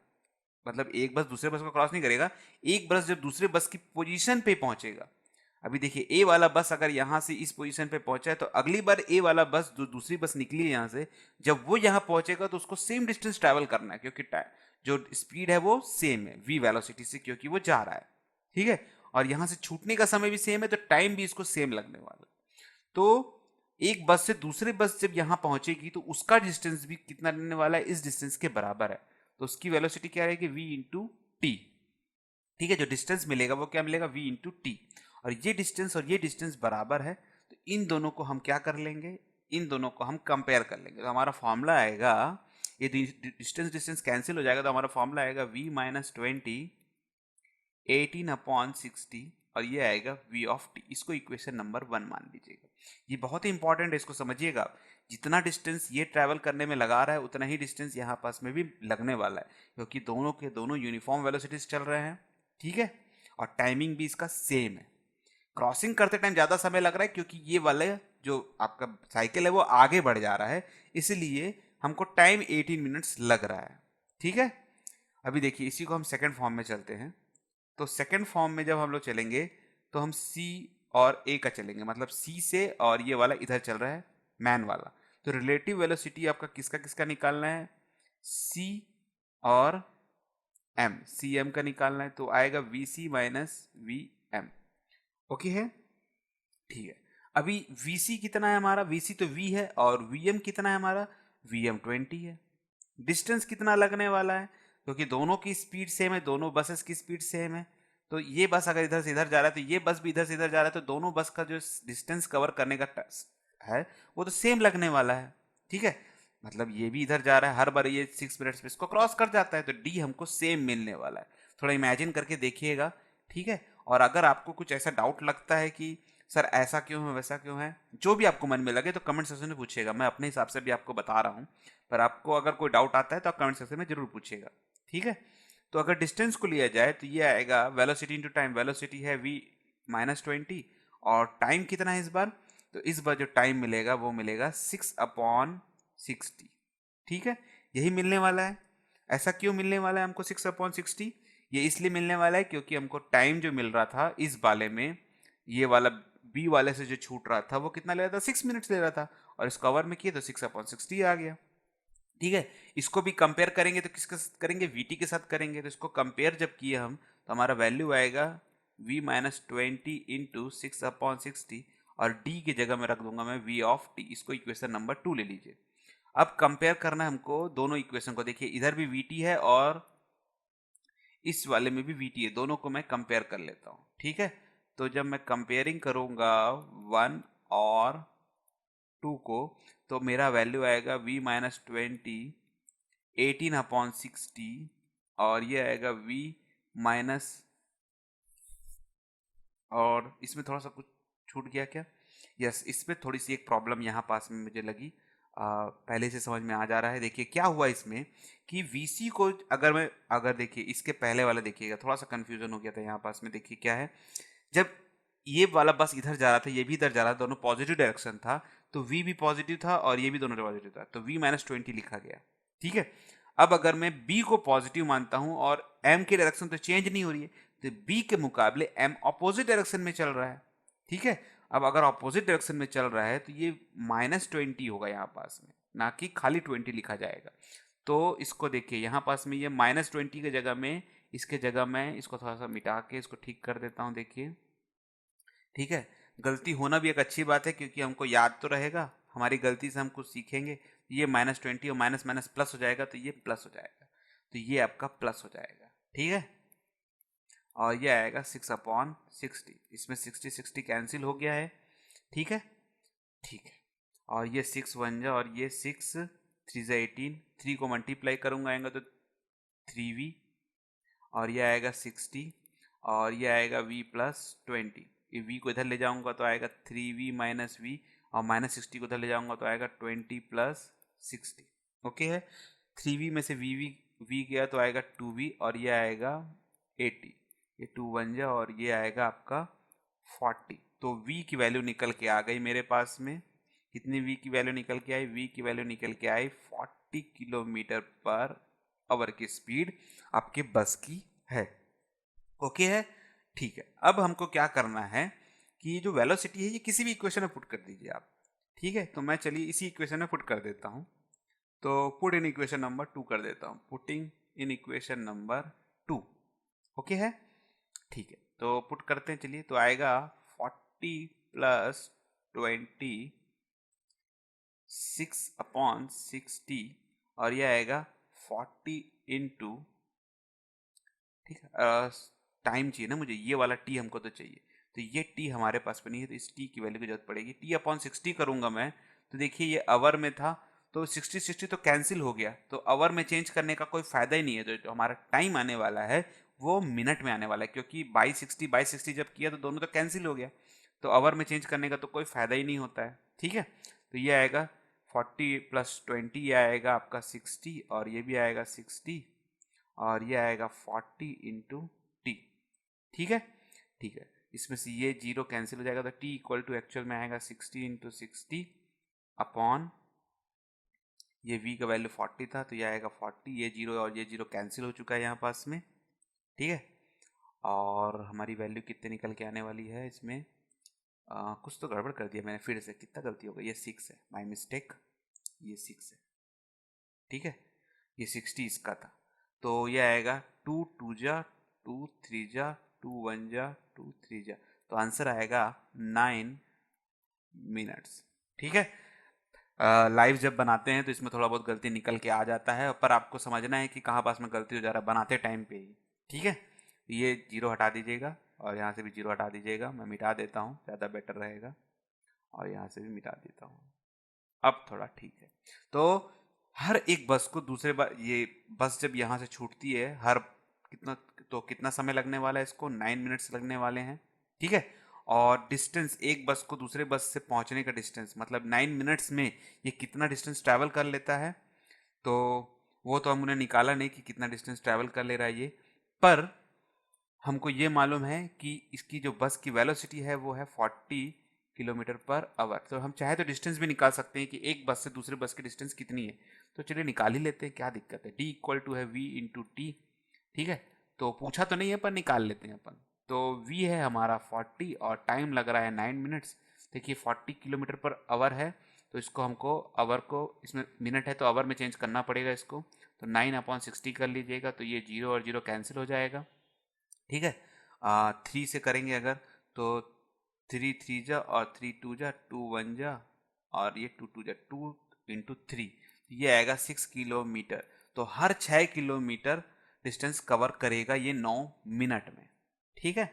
मतलब एक बस दूसरे बस को क्रॉस नहीं करेगा, एक बस जब दूसरे बस की पोजीशन पे पहुंचेगा, अभी देखिए ए वाला बस अगर यहाँ से इस पोजीशन पे पहुंचा है तो अगली बार ए वाला बस जो दूसरी बस निकली है यहाँ से, जब वो यहाँ पहुंचेगा तो उसको सेम डिस्टेंस ट्रैवल करना है, क्योंकि जो स्पीड है वो सेम है वी वेलोसिटी से, क्योंकि वो जा रहा है। ठीक है, और यहाँ से छूटने का समय भी सेम है, तो टाइम भी इसको सेम लगने वाला है। तो एक बस से दूसरे बस जब यहाँ पहुंचेगी तो उसका डिस्टेंस भी कितना रहने वाला है, इस डिस्टेंस के बराबर है, तो उसकी वेलोसिटी क्या रहेगी, v इंटू टी। ठीक है, जो डिस्टेंस मिलेगा वो क्या मिलेगा, v इंटू टी, और ये डिस्टेंस और ये डिस्टेंस बराबर है, तो इन दोनों को हम क्या कर लेंगे, इन दोनों को हम कंपेयर कर लेंगे, तो हमारा फॉर्मूला आएगा, ये डिस्टेंस डिस्टेंस कैंसिल हो जाएगा, तो हमारा फॉर्मूला आएगा v-20 18/60, और ये आएगा v ऑफ t। इसको इक्वेशन नंबर 1 मान लीजिएगा। ये बहुत ही इंपॉर्टेंट है, इसको समझिएगा, जितना डिस्टेंस ये ट्रैवल करने में लगा रहा है उतना ही डिस्टेंस यहाँ पास में भी लगने वाला है, क्योंकि दोनों के दोनों यूनिफॉर्म वेलोसिटीज चल रहे हैं। ठीक है, और टाइमिंग भी इसका सेम है। क्रॉसिंग करते टाइम ज़्यादा समय लग रहा है क्योंकि ये वाला जो आपका साइकिल है वो आगे बढ़ जा रहा है, इसलिए हमको टाइम 18 मिनट्स लग रहा है। ठीक है, अभी देखिए इसी को हम सेकेंड फॉर्म में चलते हैं। तो सेकेंड फॉर्म में जब हम लोग चलेंगे तो हम सी और ए का चलेंगे, मतलब सी से, और ये वाला इधर चल रहा है मैन वाला, तो रिलेटिव वेलोसिटी आपका किसका किसका निकालना है, सी और एम, सी एम का निकालना है, तो आएगा v C minus v M. Okay है, ठीक है। अभी वी सी कितना है हमारा, वी सी तो वी है, और वी एम कितना है हमारा, वी एम 20 है। डिस्टेंस कितना लगने वाला है, क्योंकि दोनों की स्पीड सेम है, दोनों बसेस की स्पीड सेम है, तो ये बस अगर इधर से इधर जा रहा है तो ये बस भी इधर से इधर जा रहा है, तो दोनों बस का जो डिस्टेंस कवर करने का है वो तो सेम लगने वाला है। ठीक है, मतलब ये भी इधर जा रहा है, हर बार ये 6 मिनट्स पे इसको क्रॉस कर जाता है, तो डी हमको सेम मिलने वाला है। थोड़ा इमेजिन करके देखिएगा, ठीक है। और अगर आपको कुछ ऐसा डाउट लगता है कि सर ऐसा क्यों है वैसा क्यों है, जो भी आपको मन में लगे तो कमेंट सेक्शन में पूछिएगा, मैं अपने हिसाब से भी आपको बता रहा हूँ। पर आपको अगर कोई डाउट आता है तो आप कमेंट सेक्शन में जरूर पूछिएगा, ठीक है। तो अगर डिस्टेंस को लिया जाए तो ये आएगा वेलोसिटी इंटू टाइम, वेलोसिटी है v -20, और टाइम कितना है इस बार, तो इस बार जो टाइम मिलेगा वो मिलेगा 6/60। ठीक है, यही मिलने वाला है। ऐसा क्यों मिलने वाला है हमको 6/60, ये इसलिए मिलने वाला है क्योंकि हमको टाइम जो मिल रहा था इस वाले में, ये वाला बी वाले से जो छूट रहा था वो कितना ले रहा था, 6 मिनट्स ले रहा था, और इस कवर में किए तो 6/60 आ गया। ठीक है, इसको भी कंपेयर करेंगे तो किसके साथ करेंगे, वीटी के साथ करेंगे, तो इसको कंपेयर जब किए हम तो हमारा वैल्यू आएगा v-20 इंटू 6/60, और d की जगह में रख दूंगा मैं v ऑफ t। इसको इक्वेशन नंबर 2 ले लीजिए। अब कंपेयर करना है हमको दोनों इक्वेशन को, देखिए इधर भी vt है और इस वाले में भी vt है, दोनों को मैं कंपेयर कर लेता हूँ। ठीक है, तो जब मैं कंपेयरिंग करूंगा 1 और 2 को, तो मेरा वैल्यू आएगा v-20 18/60, और ये आएगा v माइनस, और इसमें थोड़ा सा कुछ छूट गया क्या, यस, इसमें थोड़ी सी एक प्रॉब्लम यहाँ पास में मुझे लगी, पहले से समझ में आ जा रहा है। देखिए क्या हुआ इसमें कि VC को अगर देखिए इसके पहले वाला देखिएगा, थोड़ा सा कन्फ्यूजन हो गया था यहाँ पास में। देखिए क्या है, जब ये वाला बस इधर जा रहा था, ये भी इधर जा रहा था, दोनों पॉजिटिव डायरेक्शन था, तो v भी पॉजिटिव था और ये भी दोनों पॉजिटिव था, तो v-20 लिखा गया। ठीक है, अब अगर मैं b को पॉजिटिव मानता हूं और m की डायरेक्शन तो चेंज नहीं हो रही है, तो b के मुकाबले m अपोजिट डायरेक्शन में चल रहा है। ठीक है, अब अगर अपोजिट डायरेक्शन में चल रहा है तो ये -20 होगा यहाँ पास में, ना कि खाली 20 लिखा जाएगा। तो इसको देखिए यहाँ पास में ये -20 की जगह में, इसके जगह मैं इसको थोड़ा सा मिटा के इसको ठीक कर देता हूँ। देखिए ठीक है, गलती होना भी एक अच्छी बात है, क्योंकि हमको याद तो रहेगा, हमारी गलती से हम कुछ सीखेंगे। ये -20 और माइनस माइनस प्लस हो जाएगा, तो ये प्लस हो जाएगा, तो ये आपका प्लस हो जाएगा। ठीक है, और ये आएगा 6/60, इसमें 60 कैंसिल हो गया है। ठीक है, ठीक है, और ये 6 बन जाए, और ये 6 3 18, 3 को मल्टीप्लाई करूंगा आएगा तो 3v, और ये आएगा 60, और ये आएगा v+20। ये v को इधर ले जाऊंगा तो आएगा 3v-v, और -60 को इधर ले जाऊंगा तो आएगा 20+60। ओके है, 3v में से v गया तो आएगा 2v, और ये आएगा 80, ये 2 बन जाए, और ये आएगा आपका 40। तो v की वैल्यू निकल के आ गई मेरे पास में। कितनी v की वैल्यू निकल के आई, v की वैल्यू निकल के आई 40 किलोमीटर पर आवर की स्पीड आपके बस की है। ओके है, ठीक है। अब हमको क्या करना है कि ये जो वेलोसिटी है ये किसी भी इक्वेशन में पुट कर दीजिए आप। ठीक है, तो मैं चलिए इसी इक्वेशन में पुट कर देता हूँ। तो पुट इन इक्वेशन नंबर 2 कर देता हूँ, putting in equation number 2। Okay है, ठीक है, तो पुट करते हैं चलिए। तो आएगा 40 + 20 6/60, और ये आएगा 40 इंटू, ठीक है, टाइम चाहिए ना मुझे, ये वाला टी हमको तो चाहिए, तो ये टी हमारे पास में नहीं है, तो इस टी की वैल्यू की जरूरत पड़ेगी। t/60 करूंगा मैं, तो देखिए ये आवर में था, तो 60 तो कैंसिल हो गया, तो आवर में चेंज करने का कोई फायदा ही नहीं है। तो जो हमारा टाइम आने वाला है वो मिनट में आने वाला है, क्योंकि बाई 60 जब किया तो दोनों तो कैंसिल हो गया, तो आवर में चेंज करने का तो कोई फायदा ही नहीं होता है। ठीक है, तो ये आएगा 40 + 20, ये आएगा आपका 60, और ये भी आएगा 60, और ये आएगा 40 इंटू टी। ठीक है, ठीक है, इसमें से ये जीरो कैंसिल हो जाएगा, तो टी इक्वल टू एक्चुअल में आएगा 60 इंटू 60 अपॉन, ये v का वैल्यू 40 था तो ये आएगा 40, ये जीरो और ये जीरो कैंसिल हो चुका है यहाँ पास में। ठीक है, और हमारी वैल्यू कितने निकल के आने वाली है इसमें, कुछ तो गड़बड़ कर दिया मैंने फिर से, कितना गलती हो गई, ये 6 है, माई मिस्टेक, ये 6 है। ठीक है, ये 60 इसका था, तो ये आएगा 2 2 जा 2 3 जा 2 1 जा 2 3 जा, तो आंसर आएगा 9 मिनट्स। ठीक है, लाइव जब बनाते हैं तो इसमें थोड़ा बहुत गलती निकल के आ जाता है, पर आपको समझना है कि कहाँ पास में गलती हो जा रहा है बनाते टाइम पे ही। ठीक है, ये जीरो हटा दीजिएगा और यहाँ से भी जीरो हटा दीजिएगा, मैं मिटा देता हूँ, ज़्यादा बेटर रहेगा, और यहाँ से भी मिटा देता हूँ। अब थोड़ा ठीक है। तो हर एक बस को दूसरे बार, ये बस जब यहाँ से छूटती है हर कितना, तो कितना समय लगने वाला है इसको, 9 मिनट्स लगने वाले हैं। ठीक है, और डिस्टेंस एक बस को दूसरे बस से पहुंचने का डिस्टेंस, मतलब 9 मिनट्स में ये कितना डिस्टेंस ट्रैवल कर लेता है, तो वो तो हमने निकाला नहीं कि कितना डिस्टेंस ट्रैवल कर ले रहा है ये, पर हमको ये मालूम है कि इसकी जो बस की वेलोसिटी है वो है 40 किलोमीटर पर आवर। तो हम चाहे तो डिस्टेंस भी निकाल सकते हैं कि एक बस से दूसरे बस की डिस्टेंस कितनी है, तो चलिए निकाल ही लेते हैं, क्या दिक्कत है। D इक्वल टू है V इंटू टी। ठीक है, तो पूछा तो नहीं है पर निकाल लेते हैं अपन। तो V है हमारा 40 और टाइम लग रहा है 9 मिनट्स। देखिए 40 किलोमीटर पर आवर है, तो इसको हमको आवर को, इसमें मिनट है तो आवर में चेंज करना पड़ेगा इसको, तो 9/60 कर लीजिएगा, तो ये जीरो और जीरो कैंसिल हो जाएगा। ठीक है, 3 से करेंगे अगर, तो 3 3 जा और 3 2 जा 2 1 जा, और ये 2 2 जा 2 इंटू 3, ये आएगा 6 किलोमीटर। तो हर 6 किलोमीटर डिस्टेंस कवर करेगा ये 9 मिनट में। ठीक है,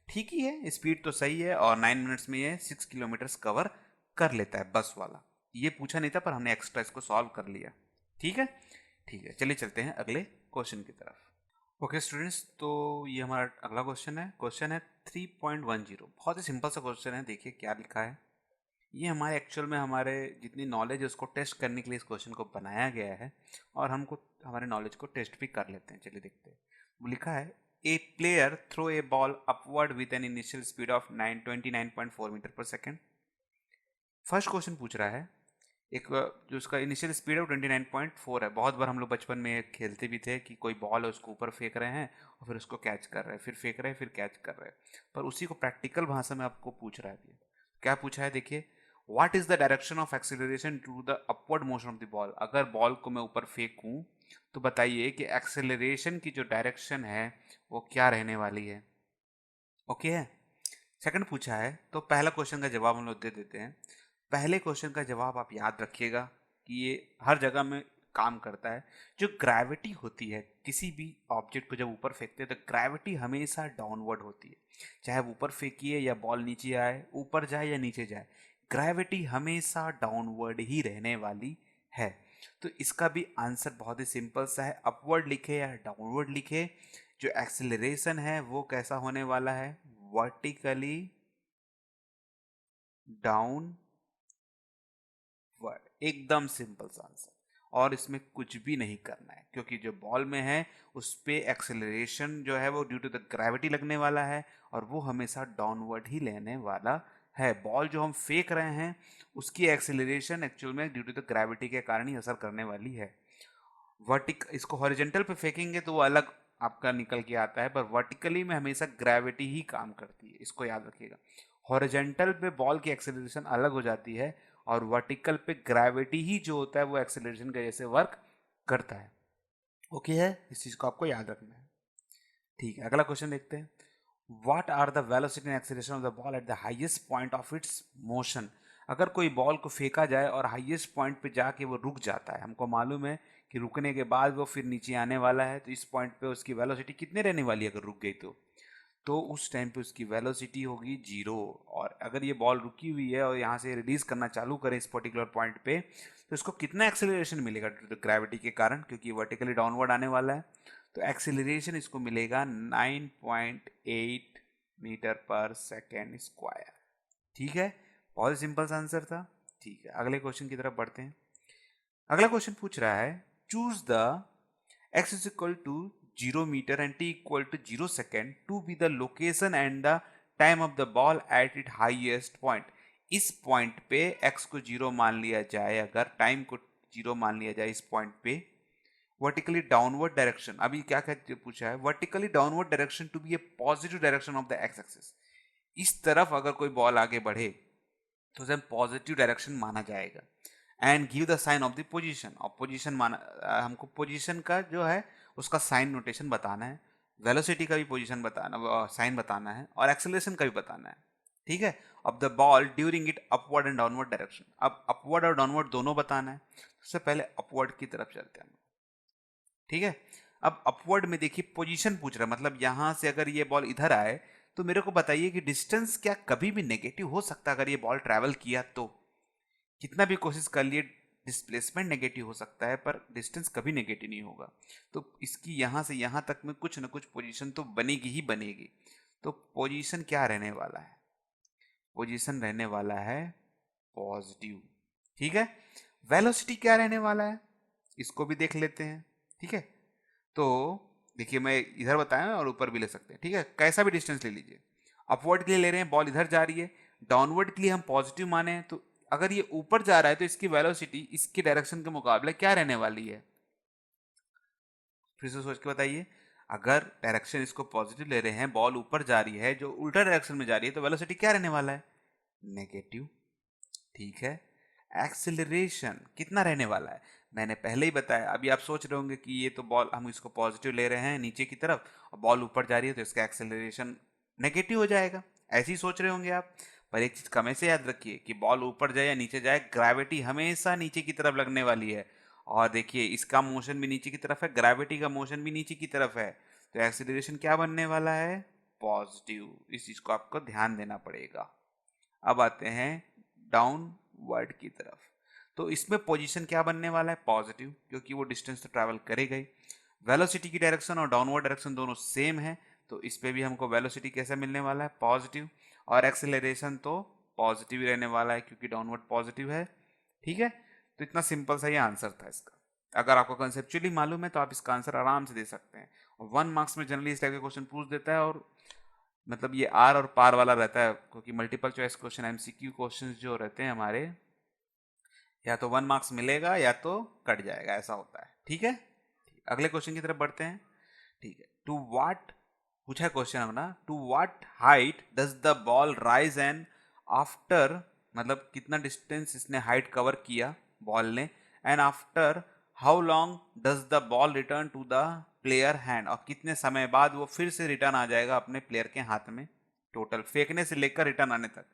ठीक ही है, स्पीड तो सही है, और 9 मिनट्स में ये 6 किलोमीटर कवर कर लेता है बस वाला। ये पूछा नहीं था पर हमने एक्स्ट्रा इसको सॉल्व कर लिया। ठीक है, ठीक है, चलिए चलते हैं अगले क्वेश्चन की तरफ। ओके स्टूडेंट्स, तो ये हमारा अगला क्वेश्चन है 3.10। बहुत ही सिंपल सा क्वेश्चन है, देखिए क्या लिखा है। ये हमारे एक्चुअल में हमारे जितनी नॉलेज है उसको टेस्ट करने के लिए इस क्वेश्चन को बनाया गया है, और हमको हमारे नॉलेज को टेस्ट भी कर लेते हैं। चलिए देखते हैं। वो लिखा है, a player throw a ball upward with an initial speed of 29.4 metre per second. First question पूछ रहा है, एक जो उसका इनिशियल स्पीड है वो 29.4 है। बहुत बार हम लोग बचपन में खेलते भी थे कि कोई बॉल है उसको ऊपर फेंक रहे हैं और फिर उसको कैच कर रहे हैं, फिर फेंक रहे हैं, फिर कैच कर रहे हैं, पर उसी को प्रैक्टिकल भाषा में आपको पूछ रहा है अभी। क्या पूछा है देखिए, what is the direction of acceleration to the upward motion of the ball. अगर बॉल को मैं ऊपर फेंकूं तो बताइए कि एक्सेलरेशन की जो डायरेक्शन है वो क्या रहने वाली है। ओके है, सेकंड पूछा है, तो पहला क्वेश्चन का जवाब हम लोग दे देते हैं। पहले क्वेश्चन का जवाब आप याद रखिएगा कि ये हर जगह में काम करता है। जो ग्रेविटी होती है किसी भी ऑब्जेक्ट को जब ऊपर फेंकते हैं तो ग्रेविटी हमेशा डाउनवर्ड होती है, चाहे वो ऊपर फेंकिए या बॉल नीचे आए, ऊपर जाए या नीचे जाए, ग्रेविटी हमेशा डाउनवर्ड ही रहने वाली है। तो इसका भी आंसर बहुत ही सिंपल सा है, अपवर्ड लिखे या डाउनवर्ड लिखे। जो एक्सेलरेशन है वो कैसा होने वाला है, वर्टिकली डाउन वर्ड, एकदम सिंपल सा आंसर। और इसमें कुछ भी नहीं करना है, क्योंकि जो बॉल में है उस पे एक्सेलरेशन जो है वो ड्यू टू द ग्रेविटी लगने वाला है, और वो हमेशा डाउनवर्ड ही लेने वाला है। बॉल जो हम फेंक रहे हैं उसकी एक्सेलरेशन एक्चुअल में ड्यू टू द ग्रेविटी के कारण ही असर करने वाली है। इसको हॉरिजेंटल पे फेंकेंगे तो वो अलग आपका निकल के आता है, पर वर्टिकली में हमेशा ग्रेविटी ही काम करती है, इसको याद रखिएगा। हॉरिजेंटल पे बॉल की एक्सेलरेशन अलग हो जाती है, और वर्टिकल पे ग्रेविटी ही जो होता है वो एक्सेलरेशन के जैसे वर्क करता है। ओके है, इस चीज को आपको याद रखना है। ठीक है, अगला क्वेश्चन देखते हैं। What are the velocity and acceleration of the ball at the highest point of its motion. अगर कोई बॉल को फेंका जाए और हाईएस्ट पॉइंट पे जाके वो रुक जाता है, हमको मालूम है कि रुकने के बाद वो फिर नीचे आने वाला है, तो इस पॉइंट पे उसकी वेलोसिटी कितने रहने वाली है अगर रुक गई तो उस टाइम पे उसकी वेलोसिटी होगी 0। और अगर ये बॉल रुकी हुई है और यहाँ से रिलीज करना चालू करें इस पर्टिकुलर पॉइंट पे, तो इसको कितना एक्सेलरेशन मिलेगा ड्यू टू ग्रेविटी के कारण, क्योंकि वर्टिकली डाउनवर्ड आने वाला है। तो एक्सेलरेशन इसको मिलेगा 9.8 मीटर पर सेकेंड स्क्वायर। ठीक है, बहुत ही सिंपल सा आंसर था। ठीक है, अगले क्वेश्चन की तरफ बढ़ते हैं। अगला क्वेश्चन पूछ रहा है, choose the x is equal to 0 meter and t equal to 0 second to be the location and the time of the ball at its highest point। इस पॉइंट पे x को 0 मान लिया जाए, अगर टाइम को 0 मान लिया जाए इस पॉइंट पे, वर्टिकली डाउनवर्ड डायरेक्शन, अभी क्या क्या पूछा है, vertically downward direction to B a positive direction of the x axis. इस तरफ अगर कोई बॉल आगे बढ़े तो उसे पॉजिटिव डायरेक्शन माना जाएगा। And give the sign of the position, और पोजीशन माना, हमको पोजीशन का जो है उसका साइन नोटेशन बताना है, वेलोसिटी का भी पोजीशन बताना, साइन बताना है, और एक्सेलरेशन का भी बताना है, ठीक है, of the ball during it upward and downward direction. अब अपवर्ड और डाउनवर्ड दोनों बताना है। सबसे पहले अपवर्ड की तरफ चलते हैं, ठीक है। अब अपवर्ड में देखिए पोजीशन पूछ रहा है, मतलब यहां से अगर ये बॉल इधर आए तो मेरे को बताइए कि डिस्टेंस क्या कभी भी नेगेटिव हो सकता है? अगर ये बॉल ट्रैवल किया तो कितना भी कोशिश कर लिए डिस्प्लेसमेंट नेगेटिव हो सकता है, पर डिस्टेंस कभी नेगेटिव नहीं होगा। तो इसकी यहाँ से यहाँ तक में कुछ ना कुछ पोजीशन तो बनेगी ही बनेगी। तो पोजीशन क्या रहने वाला है? पोजीशन रहने वाला है पॉजिटिव, ठीक है। वेलोसिटी क्या रहने वाला है, इसको भी देख लेते हैं, ठीक है। तो देखिए मैं इधर बताया और ऊपर भी ले सकते हैं, ठीक है, कैसा भी डिस्टेंस ले लीजिए। अपवर्ड के लिए ले रहे हैं, बॉल इधर जा रही है, डाउनवर्ड के लिए हम पॉजिटिव माने हैं, तो अगर ये ऊपर जा रहा है तो इसकी वेलोसिटी इसके डायरेक्शन के मुकाबले क्या रहने वाली है? फिर से सोच के बताइए। अगर डायरेक्शन इसको पॉजिटिव ले रहे हैं, बॉल ऊपर जा रही है, जो उल्टा डायरेक्शन में जा रही है, तो वेलोसिटी क्या रहने वाला है? नेगेटिव, ठीक है। एक्सेलरेशन कितना रहने वाला है? मैंने पहले ही बताया। अभी आप सोच रहे होंगे कि ये तो बॉल हम इसको पॉजिटिव ले रहे हैं नीचे की तरफ और बॉल ऊपर जा रही है तो इसका एक्सेलरेशन नेगेटिव हो जाएगा, ऐसे ही सोच रहे होंगे आप। पर एक चीज हमेशा याद रखिए कि बॉल ऊपर जाए या नीचे जाए, ग्रेविटी हमेशा नीचे की तरफ लगने वाली है। और देखिए इसका मोशन भी नीचे की तरफ है, ग्रेविटी का मोशन भी नीचे की तरफ है, तो एक्सेलरेशन क्या बनने वाला है? पॉजिटिव। इस चीज को आपको ध्यान देना पड़ेगा। अब आते हैं डाउनवर्ड की तरफ। तो इसमें पोजीशन क्या बनने वाला है? पॉजिटिव, क्योंकि वो डिस्टेंस तो ट्रैवल करेगा ही। वेलोसिटी की डायरेक्शन और डाउनवर्ड डायरेक्शन दोनों सेम है, तो इस पे भी हमको वेलोसिटी कैसा मिलने वाला है? पॉजिटिव। और एक्सेलरेशन तो पॉजिटिव ही रहने वाला है क्योंकि डाउनवर्ड पॉजिटिव है, ठीक है। तो इतना सिंपल सा ये आंसर था इसका। अगर आपको कंसेप्चुअली मालूम है तो आप इसका आंसर आराम से दे सकते हैं। और 1 मार्क्स में जनरली इस टाइप के क्वेश्चन पूछ देता है, और मतलब ये आर और पार वाला रहता है, क्योंकि multiple choice question MCQ question जो रहते हैं हमारे, या तो 1 मार्क्स मिलेगा या तो कट जाएगा, ऐसा होता है, ठीक है। अगले क्वेश्चन की तरफ बढ़ते हैं, ठीक है। टू वाट पूछा है क्वेश्चन अपना, to what height does the ball rise and after, मतलब कितना डिस्टेंस इसने हाइट कवर किया बॉल ने, and after how long does the ball return to the player hand, और कितने समय बाद वो फिर से रिटर्न आ जाएगा अपने प्लेयर के हाथ में, टोटल फेंकने से लेकर रिटर्न आने तक।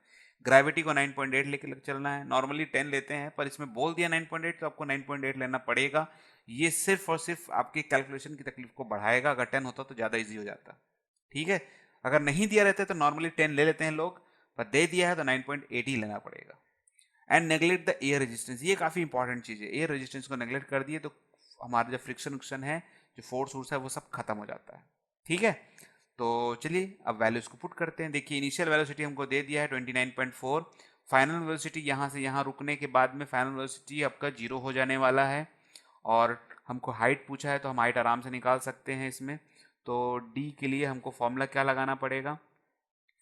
ग्रेविटी को 9.8 लेकर चलना है, नॉर्मली 10 लेते हैं, पर इसमें बोल दिया 9.8 तो आपको 9.8 लेना पड़ेगा। ये सिर्फ और सिर्फ आपकी कैलकुलेशन की तकलीफ को बढ़ाएगा, अगर 10 होता तो ज़्यादा इजी हो जाता, ठीक है। अगर नहीं दिया रहता तो नॉर्मली 10 ले लेते हैं लोग, पर दे दिया है तो 9.8 ही लेना पड़ेगा। And neglect the air resistance, ये काफ़ी इंपॉर्टेंट चीज़ है। एयर रेजिस्टेंस को नेग्लेक्ट कर दिए तो हमारा जो फ्रिक्शन विक्शन है, जो फोर्स वोर्स है, वो सब खत्म हो जाता है, ठीक है। तो चलिए अब वैल्यूज को पुट करते हैं। देखिए इनिशियल वेलोसिटी हमको दे दिया है 29.4, फाइनल वेलोसिटी यहाँ से यहाँ रुकने के बाद में फाइनल वेलोसिटी आपका 0 हो जाने वाला है। और हमको हाइट पूछा है तो हम हाइट आराम से निकाल सकते हैं इसमें। तो डी के लिए हमको फॉर्मूला क्या लगाना पड़ेगा?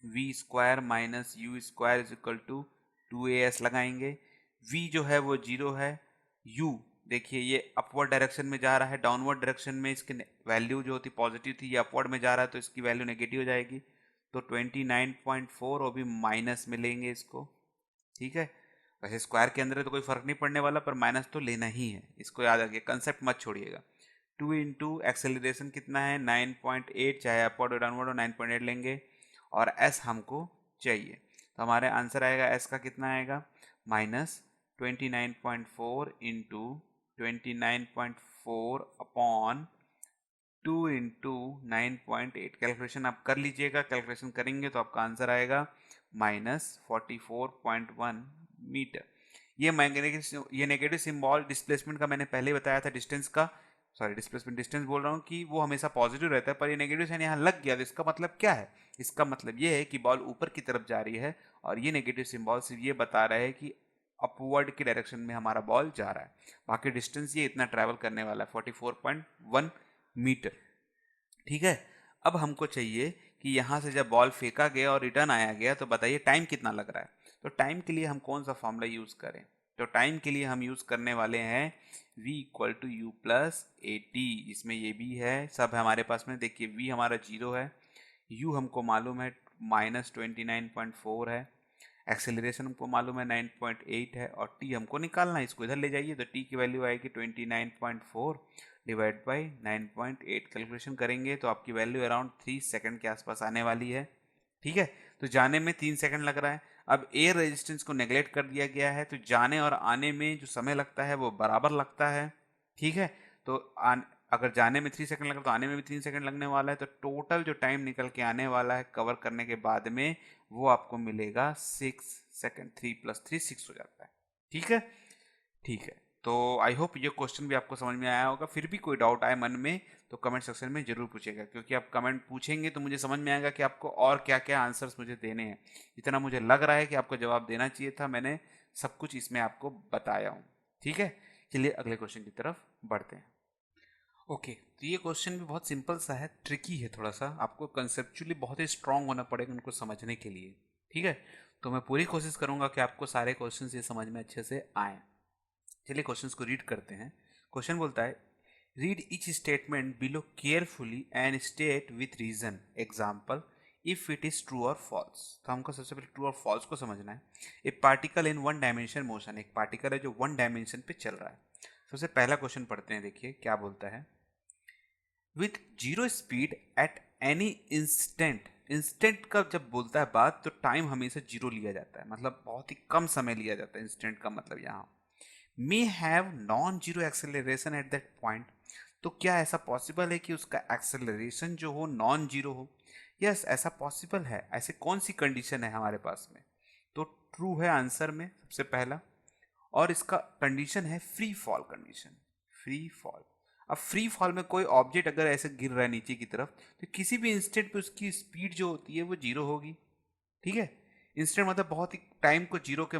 V square minus u square is equal to 2as लगाएंगे। v जो है वो 0 है। u देखिए ये अपवर्ड डायरेक्शन में जा रहा है, डाउनवर्ड डायरेक्शन में इसकी वैल्यू जो होती पॉजिटिव थी, ये अपवर्ड में जा रहा है तो इसकी वैल्यू नेगेटिव हो जाएगी। तो 29.4 और भी माइनस मिलेंगे इसको, ठीक है। वैसे स्क्वायर के अंदर है तो कोई फर्क नहीं पड़ने वाला, पर माइनस तो लेना ही है, इसको याद रखिए, कंसेप्ट मत छोड़िएगा। 2 इंटू एक्सेलरेशन कितना है? 9.8, चाहे अपवर्ड और डाउनवर्ड हो 9.8 लेंगे, और एस हमको चाहिए, तो हमारे आंसर आएगा एस का कितना आएगा? -29.4 इंटू 29.4 अपॉन 2 इंटू 9.8। कैलकुलेशन आप कर लीजिएगा, कैलकुलेशन करेंगे तो आपका आंसर आएगा -44.1 मीटर। ये नेगेटिव सिंबल डिस्प्लेसमेंट का मैंने पहले बताया था, डिस्टेंस का, सॉरी डिस्प्लेसमेंट डिस्टेंस बोल रहा हूँ, कि वो हमेशा पॉजिटिव रहता है, पर ये नेगेटिव साइन यहाँ लग गया तो इसका मतलब क्या है? इसका मतलब ये है कि बॉल ऊपर की तरफ जा रही है, और ये नेगेटिव सिंबल सिर्फ ये बता रहा है कि अपवर्ड की डायरेक्शन में हमारा बॉल जा रहा है। बाकी डिस्टेंस ये इतना ट्रैवल करने वाला है 44.1 मीटर, ठीक है। अब हमको चाहिए कि यहाँ से जब बॉल फेंका गया और रिटर्न आया गया तो बताइए टाइम कितना लग रहा है। तो टाइम के लिए हम कौन सा फॉर्मूला यूज़ करें? तो टाइम के लिए हम यूज़ करने वाले हैं v equal to u plus a t. इसमें ये भी है, सब है हमारे पास में। देखिए v हमारा 0 है, u हमको मालूम है -29.4 है, एक्सेलरेशन हमको मालूम है 9.8 है, और t हमको निकालना है, इसको इधर ले जाइए तो t की वैल्यू आएगी 29.4 डिवाइड बाई 9.8 कैलकुलेशन करेंगे तो आपकी वैल्यू अराउंड 3 सेकंड के आसपास आने वाली है। ठीक है, तो जाने में 3 सेकंड लग रहा है। अब एयर रेजिस्टेंस को नेगलेक्ट कर दिया गया है, तो जाने और आने में जो समय लगता है वो बराबर लगता है। ठीक है, तो अगर जाने में 3 सेकंड लगा तो आने में भी 3 सेकंड लगने वाला है, तो टोटल जो टाइम निकल के आने वाला है कवर करने के बाद में वो आपको मिलेगा 6 सेकंड। 3 + 3 6 हो जाता है। ठीक है, ठीक है, तो आई होप ये क्वेश्चन भी आपको समझ में आया होगा। फिर भी कोई डाउट आए मन में तो कमेंट सेक्शन में जरूर पूछेगा, क्योंकि आप कमेंट पूछेंगे तो मुझे समझ में आएगा कि आपको और क्या क्या आंसर्स मुझे देने हैं। जितना मुझे लग रहा है कि आपको जवाब देना चाहिए था, मैंने सब कुछ इसमें आपको बताया हूँ। ठीक है, चलिए अगले क्वेश्चन की तरफ बढ़ते हैं। ओके, तो ये क्वेश्चन भी बहुत सिंपल सा है, ट्रिकी है थोड़ा सा, आपको कंसेप्चुअली बहुत ही स्ट्रांग होना पड़ेगा उनको समझने के लिए। ठीक है, तो मैं पूरी कोशिश करूंगा कि आपको सारे क्वेश्चन ये समझ में अच्छे से आए। चलिए क्वेश्चंस को रीड करते हैं। क्वेश्चन बोलता है, read each statement below carefully and state with reason. Example, if it is true और फॉल्स। तो हमको सबसे पहले ट्रू और फॉल्स को समझना है। ए particle in one dimension motion, एक पार्टिकल है जो वन डायमेंशन पे चल रहा है। सबसे पहला क्वेश्चन पढ़ते हैं, देखिए क्या बोलता है। With zero speed at any instant. Instant का जब बोलता है बात तो टाइम हमेशा जीरो लिया जाता है, मतलब बहुत ही कम समय लिया जाता है। इंस्टेंट का मतलब यहाँ may have non zero acceleration at that point. तो क्या ऐसा पॉसिबल है कि उसका एक्सेलरेशन जो हो नॉन जीरो हो? यस, ऐसा पॉसिबल है। ऐसे कौन सी कंडीशन है हमारे पास में? तो ट्रू है आंसर में सबसे पहला, और इसका कंडीशन है free fall condition. Free fall, अब फ्री फॉल में कोई ऑब्जेक्ट अगर ऐसे गिर रहा है नीचे की तरफ तो किसी भी इंस्टेंट पे उसकी स्पीड जो होती है वो जीरो होगी। ठीक है, इंस्टेंट मतलब बहुत ही टाइम को जीरो के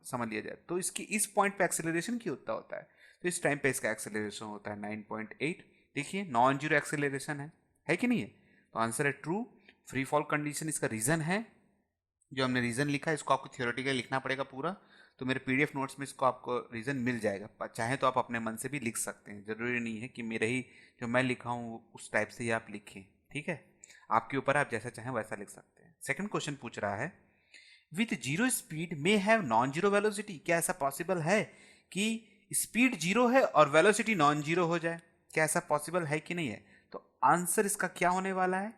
समझ लिया जाए, तो इसकी इस पॉइंट पे एक्सेलरेशन क्या होता है? तो इस टाइम पे इसका एक्सेलरेशन होता है 9.8। देखिए नॉन जीरो एक्सेलरेशन है कि नहीं है? तो आंसर है ट्रू, फ्री फॉल कंडीशन इसका रीजन है। जो हमने रीजन लिखा है इसको आपको थियोरेटिकली लिखना पड़ेगा पूरा, तो मेरे पीडीएफ नोट्स में इसको आपको रीजन मिल जाएगा। चाहे तो आप अपने मन से भी लिख सकते हैं, जरूरी नहीं है कि मेरे ही जो मैं लिखा हूँ उस टाइप से ही आप लिखें। ठीक है, आपके ऊपर, आप जैसा चाहें वैसा लिख सकते हैं। सेकंड क्वेश्चन पूछ रहा है, with zero speed may have non zero velocity. क्या ऐसा पॉसिबल है कि स्पीड जीरो है और वेलोसिटी नॉन जीरो हो जाए? क्या ऐसा पॉसिबल है कि नहीं है? तो आंसर इसका क्या होने वाला है?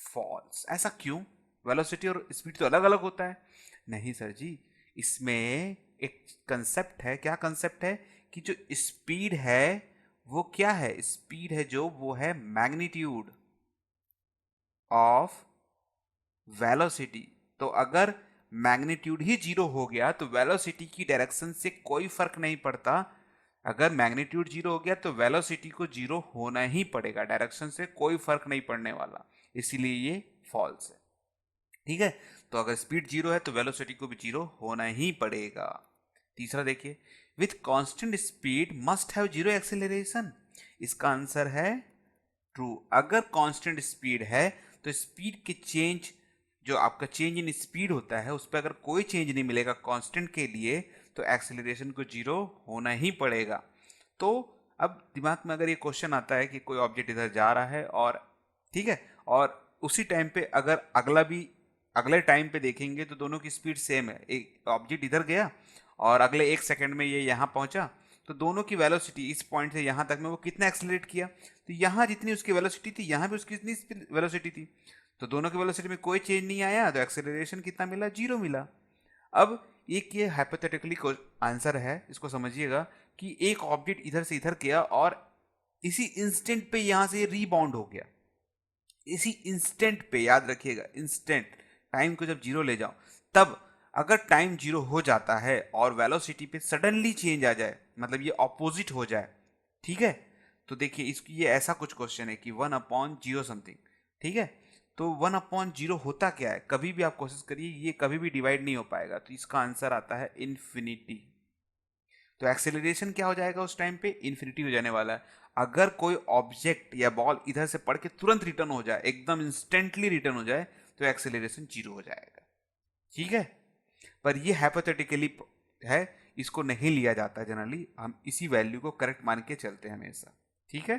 फॉल्स। ऐसा क्यों? वेलोसिटी और स्पीड तो अलग अलग होता है। नहीं सर जी, इसमें एक कंसेप्ट है। क्या कंसेप्ट है? कि जो स्पीड है वो क्या है? स्पीड है जो वो है मैग्नीट्यूड ऑफ वेलोसिटी। तो अगर मैग्नीट्यूड ही जीरो हो गया तो वेलोसिटी की डायरेक्शन से कोई फर्क नहीं पड़ता। अगर मैग्नीट्यूड जीरो हो गया तो वेलोसिटी को जीरो होना ही पड़ेगा, डायरेक्शन से कोई फर्क नहीं पड़ने वाला, इसीलिए ये फॉल्स है। ठीक है, तो अगर स्पीड जीरो है तो वेलोसिटी को भी जीरो होना ही पड़ेगा। तीसरा देखिए, with constant speed must have zero acceleration. इसका आंसर है ट्रू। अगर कांस्टेंट स्पीड है तो स्पीड के चेंज, जो आपका चेंज इन स्पीड होता है उस पर अगर कोई चेंज नहीं मिलेगा कांस्टेंट के लिए, तो एक्सेलरेशन को जीरो होना ही पड़ेगा। तो अब दिमाग में अगर ये क्वेश्चन आता है कि कोई ऑब्जेक्ट इधर जा रहा है और ठीक है, और उसी टाइम पे अगर अगले टाइम पे देखेंगे तो दोनों की स्पीड सेम है। एक ऑब्जेक्ट इधर गया और अगले 1 सेकंड में ये यहाँ पहुंचा, तो दोनों की वेलोसिटी इस पॉइंट से यहाँ तक में वो कितना एक्सेलरेट किया? तो यहाँ जितनी उसकी वेलोसिटी थी यहाँ भी उसकी इतनी वेलोसिटी थी, तो दोनों की वेलोसिटी में कोई चेंज नहीं आया, तो एक्सेलरेशन कितना मिला? जीरो मिला। अब एक ये हाइपोथेटिकली आंसर है, इसको समझिएगा कि एक ऑब्जेक्ट इधर से इधर गया और इसी इंस्टेंट पे यहां से रीबाउंड हो गया। इसी इंस्टेंट पे, याद रखिएगा इंस्टेंट, टाइम को जब जीरो ले जाओ तब अगर टाइम जीरो हो जाता है और वेलोसिटी पे सडनली चेंज आ जाए, मतलब ये ऑपोजिट हो जाए, ठीक है, तो देखिए इसकी ये ऐसा कुछ क्वेश्चन है कि 1/0 समथिंग। ठीक है, तो 1/0 होता क्या है? कभी भी आप कोशिश करिए, ये कभी भी डिवाइड नहीं हो पाएगा, तो इसका आंसर आता है इन्फिनिटी। तो एक्सेलरेशन क्या हो जाएगा उस टाइम पे? इन्फिनिटी हो जाने वाला है। अगर कोई ऑब्जेक्ट या बॉल इधर से पढ़ के तुरंत रिटर्न हो जाए, एकदम इंस्टेंटली रिटर्न हो जाए, तो एक्सेलरेशन जीरो हो जाएगा। ठीक है, पर ये हाइपोथेटिकली है, इसको नहीं लिया जाता जनरली, हम इसी वैल्यू को करेक्ट मान के चलते हैं हमेशा। ठीक है,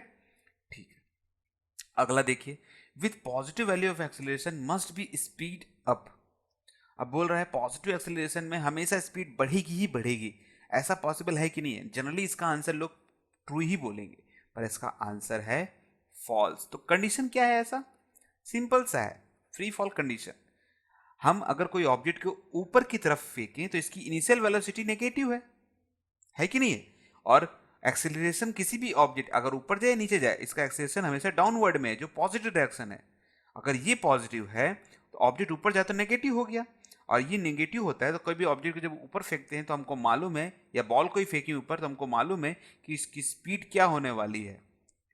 ठीक है, अगला देखिए, with positive value of acceleration must be speed up. अब बोल रहा है पॉजिटिव एक्सेलरेशन में हमेशा स्पीड बढ़ेगी ही बढ़ेगी। ऐसा पॉसिबल है कि नहीं है? जनरली इसका आंसर लोग ट्रू ही बोलेंगे, पर इसका आंसर है फॉल्स। तो कंडीशन क्या है? ऐसा सिंपल सा है, फ्री फॉल कंडीशन। हम अगर कोई ऑब्जेक्ट को ऊपर की तरफ फेंकें तो इसकी इनिशियल वेलोसिटी नेगेटिव है कि नहीं है? और एक्सेलरेशन किसी भी ऑब्जेक्ट अगर ऊपर जाए नीचे जाए, इसका एक्सेलरेशन हमेशा डाउनवर्ड में है, जो पॉजिटिव डायरेक्शन है। अगर ये पॉजिटिव है तो ऑब्जेक्ट ऊपर जाए तो नेगेटिव हो गया, और ये नेगेटिव होता है तो कोई भी ऑब्जेक्ट को जब ऊपर फेंकते हैं तो हमको मालूम है, या बॉल को ही फेंकें ऊपर तो हमको मालूम है कि इसकी स्पीड क्या होने वाली है।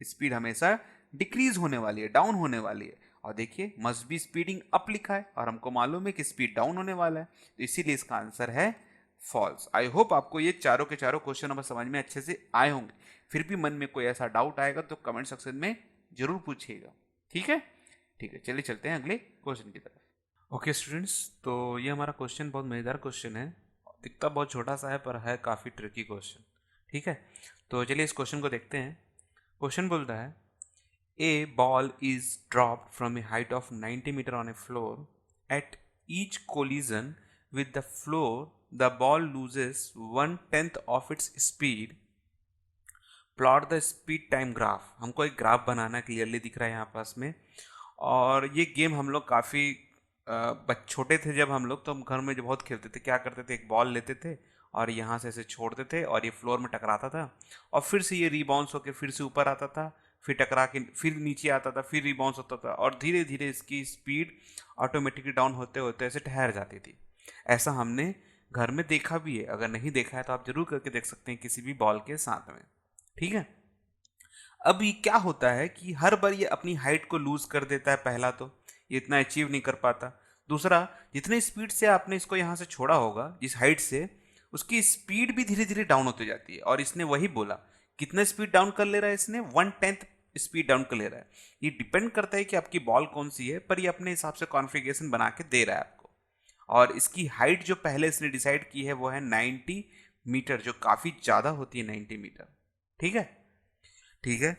स्पीड हमेशा डिक्रीज होने वाली है, डाउन होने वाली है। और देखिए मस्ट बी स्पीडिंग अप लिखा है और हमको मालूम है कि स्पीड डाउन होने वाला है, तो इसीलिए इसका आंसर है फॉल्स। आई होप आपको ये चारों के चारों क्वेश्चन अब समझ में अच्छे से आए होंगे। फिर भी मन में कोई ऐसा डाउट आएगा तो कमेंट सेक्शन में जरूर पूछिएगा। ठीक है, ठीक है, चलिए चलते हैं अगले क्वेश्चन की तरफ। ओके स्टूडेंट्स, तो ये हमारा क्वेश्चन बहुत मज़ेदार क्वेश्चन है। दिखता बहुत छोटा सा है पर है काफ़ी ट्रिकी क्वेश्चन। ठीक है, तो चलिए इस क्वेश्चन को देखते हैं। क्वेश्चन बोलता है, A ball is dropped from a height of 90 meter on a floor. At each collision with the floor, the ball loses 1/10 of its speed. Plot the speed time graph. हमको एक graph बनाना है, clearly दिख रहा है यहाँ पास में। और ये गेम हम लोग काफ़ी छोटे थे जब हम लोग, तो हम घर में जो बहुत खेलते थे। क्या करते थे, एक बॉल लेते थे और यहाँ से ऐसे छोड़ते थे और ये फ्लोर में टकराता था, और फिर से ये रीबाउंस होकर फिर से ऊपर आता था, फिर टकरा के फिर नीचे आता था, फिर रिबाउंस होता था, और धीरे धीरे इसकी स्पीड ऑटोमेटिकली डाउन होते होते ऐसे ठहर जाती थी। ऐसा हमने घर में देखा भी है। अगर नहीं देखा है तो आप जरूर करके देख सकते हैं किसी भी बॉल के साथ में। ठीक है, अब ये क्या होता है कि हर बार ये अपनी हाइट को लूज कर देता है। पहला तो ये इतना अचीव नहीं कर पाता। दूसरा, जितने स्पीड से आपने इसको यहाँ से छोड़ा होगा, जिस हाइट से, उसकी स्पीड भी धीरे धीरे डाउन होती जाती है। और इसने वही बोला, कितना स्पीड डाउन कर ले रहा है इसने, 1/10 स्पीड डाउन कर ले रहा है। ये डिपेंड करता है कि आपकी बॉल कौन सी है, पर ये अपने हिसाब से कॉन्फ़िगरेशन बना के दे रहा है आपको। और इसकी हाइट जो पहले इसने डिसाइड की है वो है 90 मीटर, जो काफ़ी ज़्यादा होती है 90 मीटर। ठीक है, ठीक है।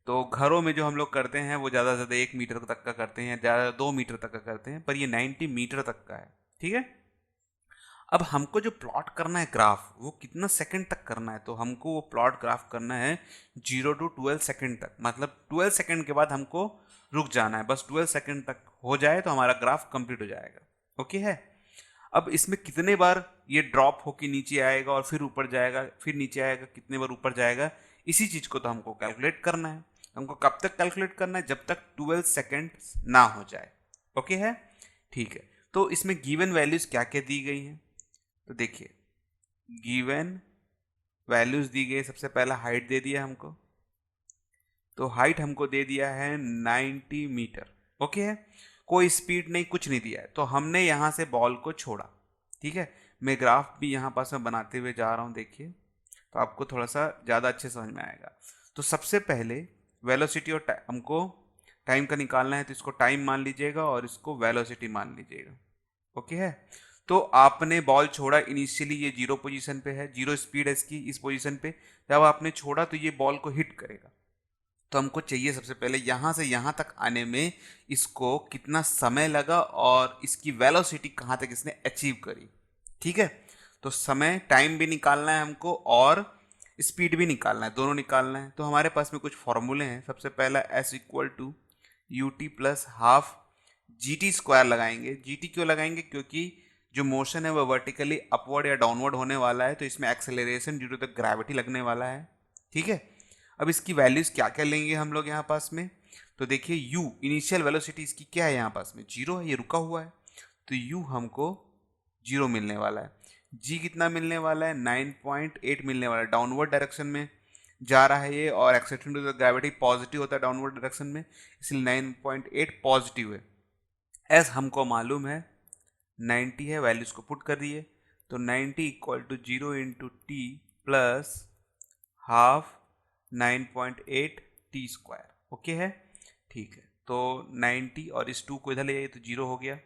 तो घरों में जो हम लोग करते हैं वो ज़्यादा से ज़्यादा 1 मीटर तक का करते हैं, ज़्यादा 2 मीटर तक का करते हैं, पर ये 90 मीटर तक का है। ठीक है, अब हमको जो प्लॉट करना है ग्राफ, वो कितना सेकंड तक करना है, तो हमको वो प्लॉट ग्राफ करना है 0 to 12 सेकंड तक। मतलब 12 सेकंड के बाद हमको रुक जाना है, बस 12 सेकंड तक हो जाए तो हमारा ग्राफ कंप्लीट हो जाएगा। ओके है। अब इसमें कितने बार ये ड्रॉप होके नीचे आएगा और फिर ऊपर जाएगा, फिर नीचे आएगा, कितने बार ऊपर जाएगा, इसी चीज़ को तो हमको कैलकुलेट करना है। हमको कब तक कैलकुलेट करना है, जब तक 12 सेकंड ना हो जाए। ओके है, ठीक है। तो इसमें गिवन वैल्यूज क्या क्या दी गई हैं, तो देखिए गिवन वैल्यूज दी गई। सबसे पहला हाइट दे दिया हमको, तो हाइट हमको दे दिया है 90 मीटर। ओके है, कोई स्पीड नहीं, कुछ नहीं दिया है, तो हमने यहाँ से बॉल को छोड़ा। ठीक है, मैं ग्राफ भी यहाँ पास में बनाते हुए जा रहा हूँ, देखिए तो आपको थोड़ा सा ज़्यादा अच्छे समझ में आएगा। तो सबसे पहले वेलोसिटी और हमको टाइम का निकालना है, तो इसको टाइम मान लीजिएगा और इसको वेलोसिटी मान लीजिएगा। ओके है, तो आपने बॉल छोड़ा, इनिशियली ये 0 पोजीशन पे है, 0 स्पीड है इसकी इस पोजीशन पे। जब आपने छोड़ा तो ये बॉल को हिट करेगा, तो हमको चाहिए सबसे पहले यहाँ से यहाँ तक आने में इसको कितना समय लगा और इसकी वेलोसिटी कहाँ तक इसने अचीव करी। ठीक है, तो समय टाइम भी निकालना है हमको और स्पीड भी निकालना है, दोनों निकालना है। तो हमारे पास में कुछ फॉर्मूले हैं। सबसे पहला S=UT प्लस हाफ GT² लगाएंगे। GT क्यों लगाएंगे, क्योंकि जो मोशन है वो वर्टिकली अपवर्ड या डाउनवर्ड होने वाला है, तो इसमें acceleration due to the gravity लगने वाला है। ठीक है, अब इसकी वैल्यूज क्या क्या लेंगे हम लोग यहाँ पास में, तो देखिए u इनिशियल वेलोसिटी इसकी क्या है, यहाँ पास में 0 है, ये रुका हुआ है, तो u हमको 0 मिलने वाला है। g कितना मिलने वाला है, 9.8 मिलने वाला है। डाउनवर्ड डायरेक्शन में जा रहा है ये, और acceleration due to the gravity positive होता है डाउनवर्ड डायरेक्शन में, इसलिए 9.8 पॉजिटिव है। एस हमको मालूम है 90 है, वैल्यूज को पुट कर दिए, तो 90 = 0 × t plus half 9.8 t²। Okay है, ठीक है। तो 90 और इस 2 को इधर ले जाइए तो 0 हो गया,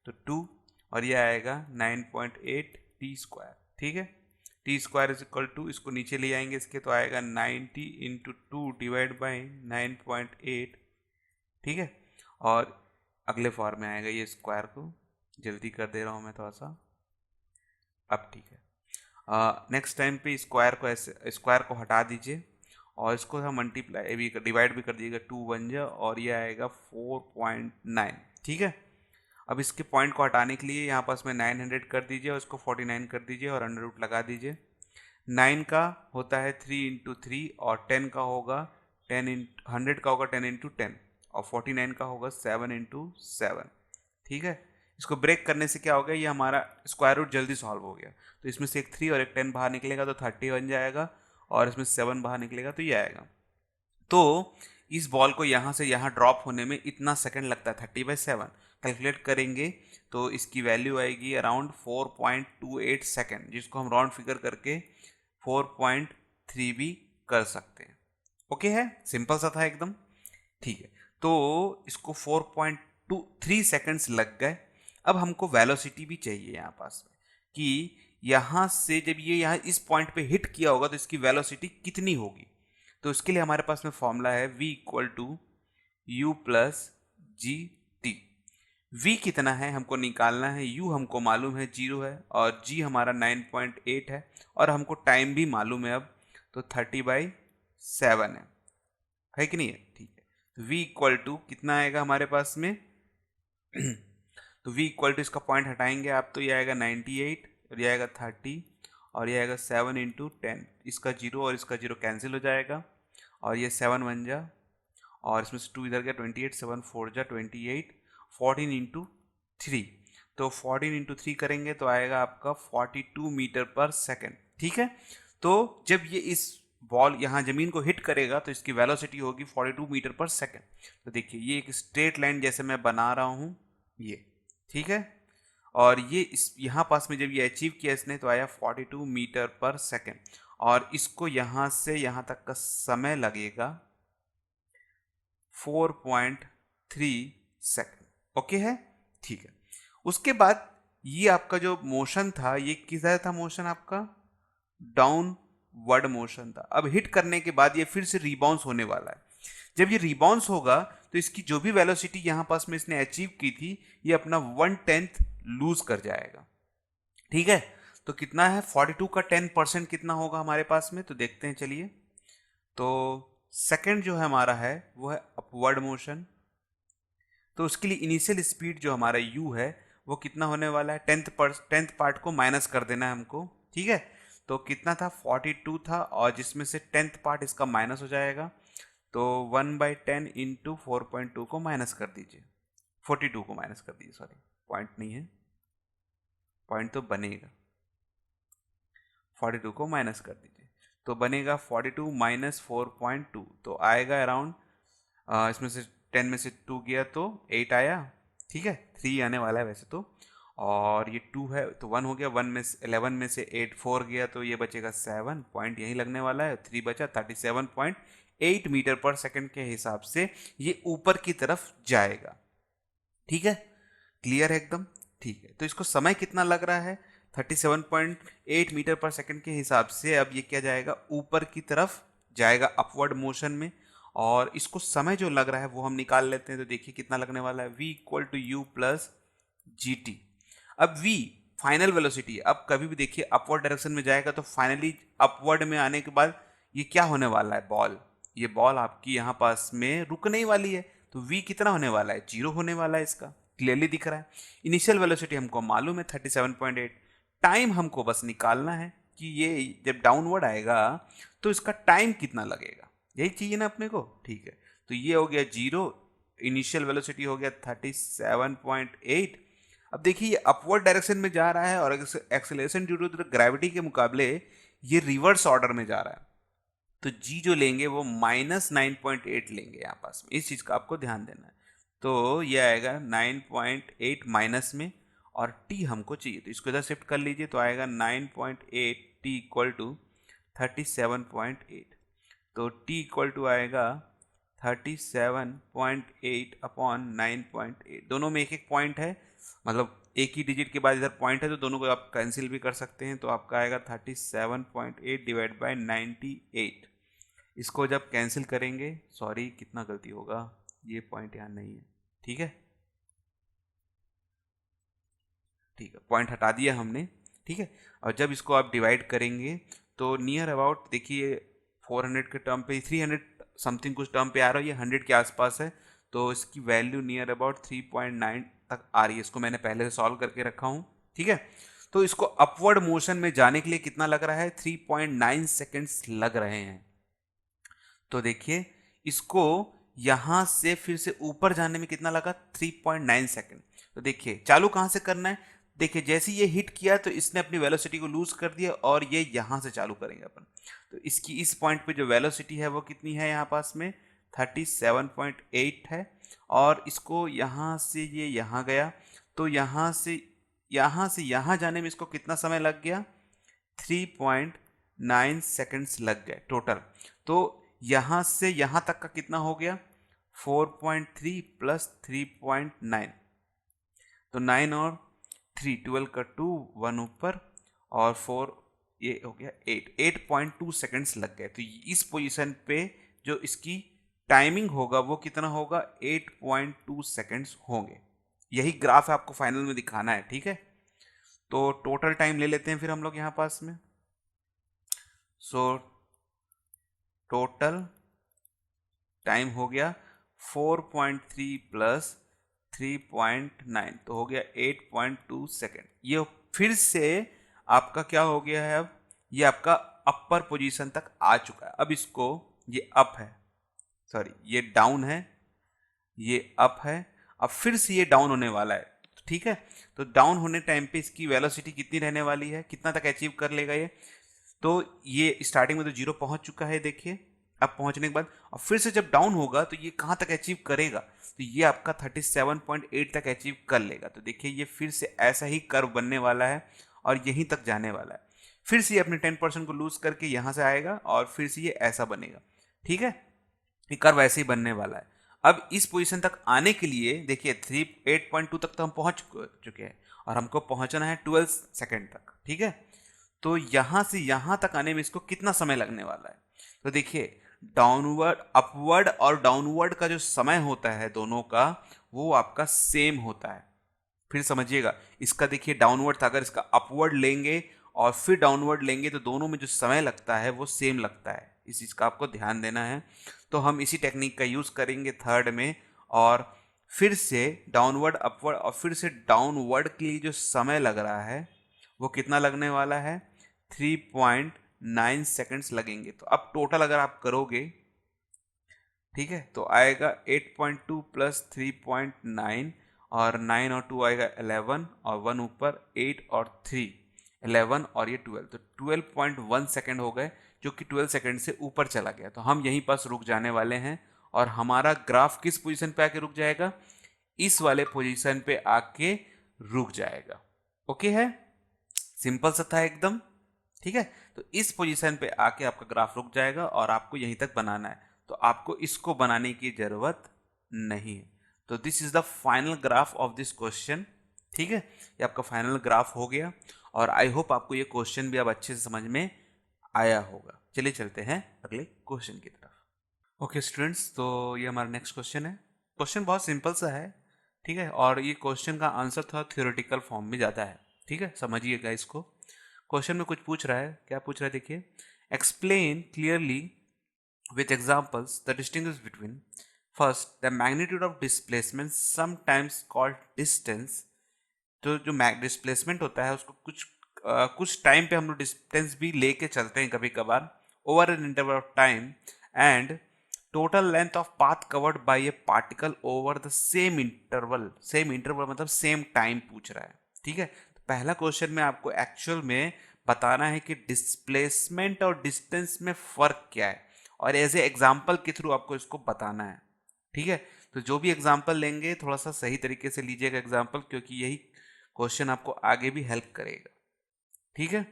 तो 2 और ये आएगा 9.8 t²। ठीक है, t² इसको नीचे ले जाएंगे इसके, तो आएगा 90 × 2 डिवाइड बाई 9.8। ठीक है, और अगले फॉर्म में आएगा ये स्क्वायर को, जल्दी कर दे रहा हूँ मैं थोड़ा सा। अब ठीक है, नेक्स्ट टाइम पे स्क्वायर को ऐसे, स्क्वायर को हटा दीजिए और इसको हम मल्टीप्लाई भी डिवाइड भी कर दीजिएगा, 2 1 जा और ये आएगा 4.9। ठीक है, अब इसके पॉइंट को हटाने के लिए यहाँ पास में 900 कर दीजिए और इसको 49 कर दीजिए और अंडर रूट लगा दीजिए। 9 का होता है 3 इंटू 3 और 10 का होगा 10 इंटू 100 का होगा 10 इंटू 10 और 49 का होगा 7 इंटू 7। ठीक है, इसको ब्रेक करने से क्या हो गया, ये हमारा स्क्वायर रूट जल्दी सॉल्व हो गया। तो इसमें से एक 3 और एक 10 बाहर निकलेगा तो 30 बन जाएगा और इसमें 7 बाहर निकलेगा तो ये आएगा। तो इस बॉल को यहाँ से यहाँ ड्रॉप होने में इतना सेकंड लगता है, 30/7 कैलकुलेट करेंगे तो इसकी वैल्यू आएगी अराउंड 4.28 सेकंड, जिसको हम राउंड फिगर करके 4.3 भी कर सकते हैं। ओके है, सिंपल सा था एकदम। ठीक है, तो इसको 4.23 सेकंड्स लग गए। अब हमको वेलोसिटी भी चाहिए यहाँ पास में कि यहाँ से जब ये यहाँ इस पॉइंट पे हिट किया होगा तो इसकी वेलोसिटी कितनी होगी। तो इसके लिए हमारे पास में फॉर्मूला है v equal to u plus g t. v कितना है हमको निकालना है, u हमको मालूम है 0 है और g हमारा 9.8 है और हमको टाइम भी मालूम है अब, तो 30/7 है कि नहीं है। ठीक है, तो v इक्वल टू कितना आएगा हमारे पास में तो v इक्वल टू इसका पॉइंट हटाएंगे आप तो ये आएगा 98 और ये आएगा 30 और ये आएगा 7 इंटू 10, इसका 0 और इसका 0 कैंसिल हो जाएगा और ये 7 बन जा और इसमें से 2 इधर गया 28, 7 4 जा 28, 14 इंटू 3, तो 14 इंटू 3 करेंगे तो आएगा आपका 42 मीटर पर सेकेंड। ठीक है, तो जब ये इस बॉल यहाँ ज़मीन को हिट करेगा तो इसकी वेलोसिटी होगी 42 मीटर पर सेकेंड। तो देखिए ये एक स्ट्रेट लाइन जैसे मैं बना रहा हूँ ये, ठीक है, और ये इस यहाँ पास में जब ये अचीव किया इसने तो आया 42 मीटर पर सेकेंड और इसको यहाँ से यहाँ तक का समय लगेगा 4.3 सेकेंड। ओके है, ठीक है। उसके बाद ये आपका जो मोशन था ये किधर था, मोशन आपका डाउनवर्ड मोशन था। अब हिट करने के बाद ये फिर से रिबाउंस होने वाला है। जब ये रिबाउंस होगा तो इसकी जो भी वेलोसिटी यहां पास में इसने अचीव की थी ये अपना 1/10 लूज कर जाएगा। ठीक है, तो कितना है 42 का 10% कितना होगा हमारे पास में, तो देखते हैं चलिए। तो सेकंड जो है हमारा है वो है अपवर्ड मोशन, तो उसके लिए इनिशियल स्पीड जो हमारा u है वो कितना होने वाला है, 10th पार्ट को माइनस कर देना है हमको। ठीक है, तो कितना था 42 था और जिसमें से 10th पार्ट इसका माइनस हो जाएगा तो 1/10 इंटू 4.2 को माइनस कर दीजिए, 42 को माइनस कर दीजिए, सॉरी पॉइंट नहीं है, पॉइंट तो बनेगा, 42 को माइनस कर दीजिए तो बनेगा 42 माइनस 4.2 तो आएगा अराउंड, इसमें से 10 में से 2 गया तो 8 आया। ठीक है, 3 आने वाला है वैसे तो, और ये 2 है तो 1 हो गया, 11 में से 8 4 गया तो ये बचेगा 7, पॉइंट यही लगने वाला है, 3 बचा, 37.8 मीटर पर सेकंड के हिसाब से ये ऊपर की तरफ जाएगा। ठीक है, क्लियर है एकदम। ठीक है, तो इसको समय कितना लग रहा है 37.8 मीटर पर सेकंड के हिसाब से, अब ये क्या जाएगा ऊपर की तरफ जाएगा अपवर्ड मोशन में, और इसको समय जो लग रहा है वो हम निकाल लेते हैं। तो देखिए कितना लगने वाला है, v equal to u plus g t. अब v फाइनल वेलोसिटी, अब कभी भी देखिए अपवर्ड डायरेक्शन में जाएगा तो फाइनली अपवर्ड में आने के बाद ये क्या होने वाला है, बॉल, ये बॉल आपकी यहाँ पास में रुकने ही वाली है, तो v कितना होने वाला है, 0 होने वाला है, इसका क्लियरली दिख रहा है। इनिशियल वेलोसिटी हमको मालूम है 37.8, टाइम हमको बस निकालना है कि ये जब डाउनवर्ड आएगा तो इसका टाइम कितना लगेगा, यही चाहिए ना अपने को। ठीक है, तो ये हो गया 0, इनिशियल वेलोसिटी हो गया 37.8। अब देखिए ये अपवर्ड डायरेक्शन में जा रहा है और एक्सेलरेशन ड्यू टू ग्रेविटी के मुकाबले ये रिवर्स ऑर्डर में जा रहा है, तो जी जो लेंगे वो -9.8 लेंगे यहाँ पास में, इस चीज़ का आपको ध्यान देना है। तो ये आएगा 9.8 माइनस में और t हमको चाहिए तो इसको इधर शिफ्ट कर लीजिए तो आएगा 9.8 t इक्वल टू 37.8, तो t इक्वल टू आएगा 37.8 अपॉन 9.8, दोनों में एक एक पॉइंट है, मतलब एक ही डिजिट के बाद इधर पॉइंट है तो दोनों को आप कैंसिल भी कर सकते हैं, तो आपका आएगा 37.8 डिवाइड बाय 98। इसको जब कैंसिल करेंगे, सॉरी कितना गलती होगा, ये पॉइंट यहाँ नहीं है, ठीक है, ठीक है, पॉइंट हटा दिया हमने। ठीक है, और जब इसको आप डिवाइड करेंगे तो नियर अबाउट देखिए 400 के टर्म पे 300 समथिंग कुछ टर्म पे आ रहा है, ये 100 के आसपास है, तो इसकी वैल्यू नियर अबाउट 3.9 तक आ रही है। इसको मैंने पहले से सॉल्व करके रखा हूँ, ठीक है। तो इसको अपवर्ड मोशन में जाने के लिए कितना लग रहा है, 3.9 सेकेंड्स लग रहे हैं। तो देखिए इसको यहां से फिर से ऊपर जाने में कितना लगा, 3.9 सेकेंड। तो देखिए चालू कहां से करना है, देखिए जैसे ये हिट किया तो इसने अपनी वेलोसिटी को लूज कर दिया और ये यहां से चालू करेंगे अपन। तो इसकी इस पॉइंट पे जो वेलोसिटी है वो कितनी है, यहाँ पास में 37.8 है, और इसको यहां से ये यहां गया, तो यहां से यहां जाने में इसको कितना समय लग गया, 3.9 सेकेंड्स लग गए टोटल। तो यहां से यहां तक का कितना हो गया, 4.3 प्लस 3.9, तो 9 और 3, 12 का 2, 1 ऊपर और 4, ये हो गया 8.2 सेकेंड्स लग गए। तो इस पोजीशन पे जो इसकी टाइमिंग होगा वो कितना होगा, 8.2 सेकेंड्स होंगे। यही ग्राफ आपको फाइनल में दिखाना है, ठीक है। तो टोटल टाइम ले लेते हैं फिर हम लोग यहाँ पास में। सो टोटल टाइम हो गया 4.3 प्लस 3.9, तो हो गया 8.2 सेकेंड। ये फिर से आपका क्या हो गया है, अब ये आपका अपर पोजीशन तक आ चुका है। अब इसको, ये अप है, सॉरी ये डाउन है, ये अप है, अब फिर से ये डाउन होने वाला है, ठीक है। तो डाउन होने टाइम पे इसकी वेलोसिटी कितनी रहने वाली है, कितना तक अचीव कर लेगा ये, तो ये स्टार्टिंग में तो 0 पहुंच चुका है, देखिए अब पहुंचने के बाद और फिर से जब डाउन होगा तो ये कहां तक अचीव करेगा, तो ये आपका 37.8 तक अचीव कर लेगा। तो देखिए ये फिर से ऐसा ही कर्व बनने वाला है और यहीं तक जाने वाला है। फिर से ये अपने 10% को लूज करके यहां से आएगा और फिर से ये ऐसा बनेगा, ठीक है। ये कर्व ऐसे ही बनने वाला है। अब इस पोजीशन तक आने के लिए देखिए 8.2 तक तो हम पहुंच चुके हैं और हमको पहुंचना है 12 सेकेंड तक, ठीक है। तो यहां से यहां तक आने में इसको कितना समय लगने वाला है, तो देखिए डाउनवर्ड, अपवर्ड और डाउनवर्ड का जो समय होता है दोनों का, वो आपका सेम होता है। फिर समझिएगा, इसका देखिए डाउनवर्ड था, अगर इसका अपवर्ड लेंगे और फिर डाउनवर्ड लेंगे तो दोनों में जो समय लगता है वो सेम लगता है। इस चीज़ का आपको ध्यान देना है। तो हम इसी टेक्निक का यूज़ करेंगे थर्ड में, और फिर से डाउनवर्ड, अपवर्ड और फिर से डाउनवर्ड के लिए जो समय लग रहा है वो कितना लगने वाला है, 3.9 सेकेंड्स लगेंगे। तो अब टोटल अगर आप करोगे, ठीक है, तो आएगा 8.2 प्लस 3.9 और 9 और 2 आएगा 11 और 1 ऊपर 8 और 3 11 और ये 12, तो 12.1 सेकेंड हो गए, जो कि 12 सेकेंड से ऊपर चला गया। तो हम यहीं पास रुक जाने वाले हैं और हमारा ग्राफ किस पोजीशन पे आके रुक जाएगा, इस वाले पोजीशन पे आके रुक जाएगा। ओके है, सिंपल सा था एकदम, ठीक है। तो इस पोजीशन पे आके आपका ग्राफ रुक जाएगा और आपको यहीं तक बनाना है, तो आपको इसको बनाने की जरूरत नहीं है। तो this is the final graph of this question, ठीक है। ये आपका फाइनल ग्राफ हो गया और आई होप आपको ये क्वेश्चन भी अब अच्छे से समझ में आया होगा। चलिए चलते हैं अगले क्वेश्चन की तरफ। ओके स्टूडेंट्स, तो ये हमारा नेक्स्ट क्वेश्चन है। क्वेश्चन बहुत सिंपल सा है, ठीक है, और ये क्वेश्चन का आंसर थोड़ा थ्योरेटिकल फॉर्म में जाता है, ठीक है, समझिएगा इसको। क्वेश्चन में कुछ पूछ रहा है, क्या पूछ रहा है देखिए, explain clearly with examples the distinguish between first the magnitude of displacement sometimes called distance. तो जो डिस्प्लेसमेंट होता है उसको कुछ टाइम पे हम लोग डिस्टेंस भी लेके चलते हैं कभी कभार, over an interval of time, and total length of path covered by A particle over the same interval. Same interval मतलब सेम टाइम पूछ रहा है, ठीक है। तो पहला क्वेश्चन में आपको एक्चुअल में बताना है कि डिस्प्लेसमेंट और डिस्टेंस में फर्क क्या है, और एज ए एग्जाम्पल के थ्रू आपको इसको बताना है, ठीक है। तो जो भी एग्जाम्पल लेंगे थोड़ा सा सही तरीके से लीजिएगा एग्जाम्पल, क्योंकि यही क्वेश्चन आपको आगे भी हेल्प करेगा, ठीक है।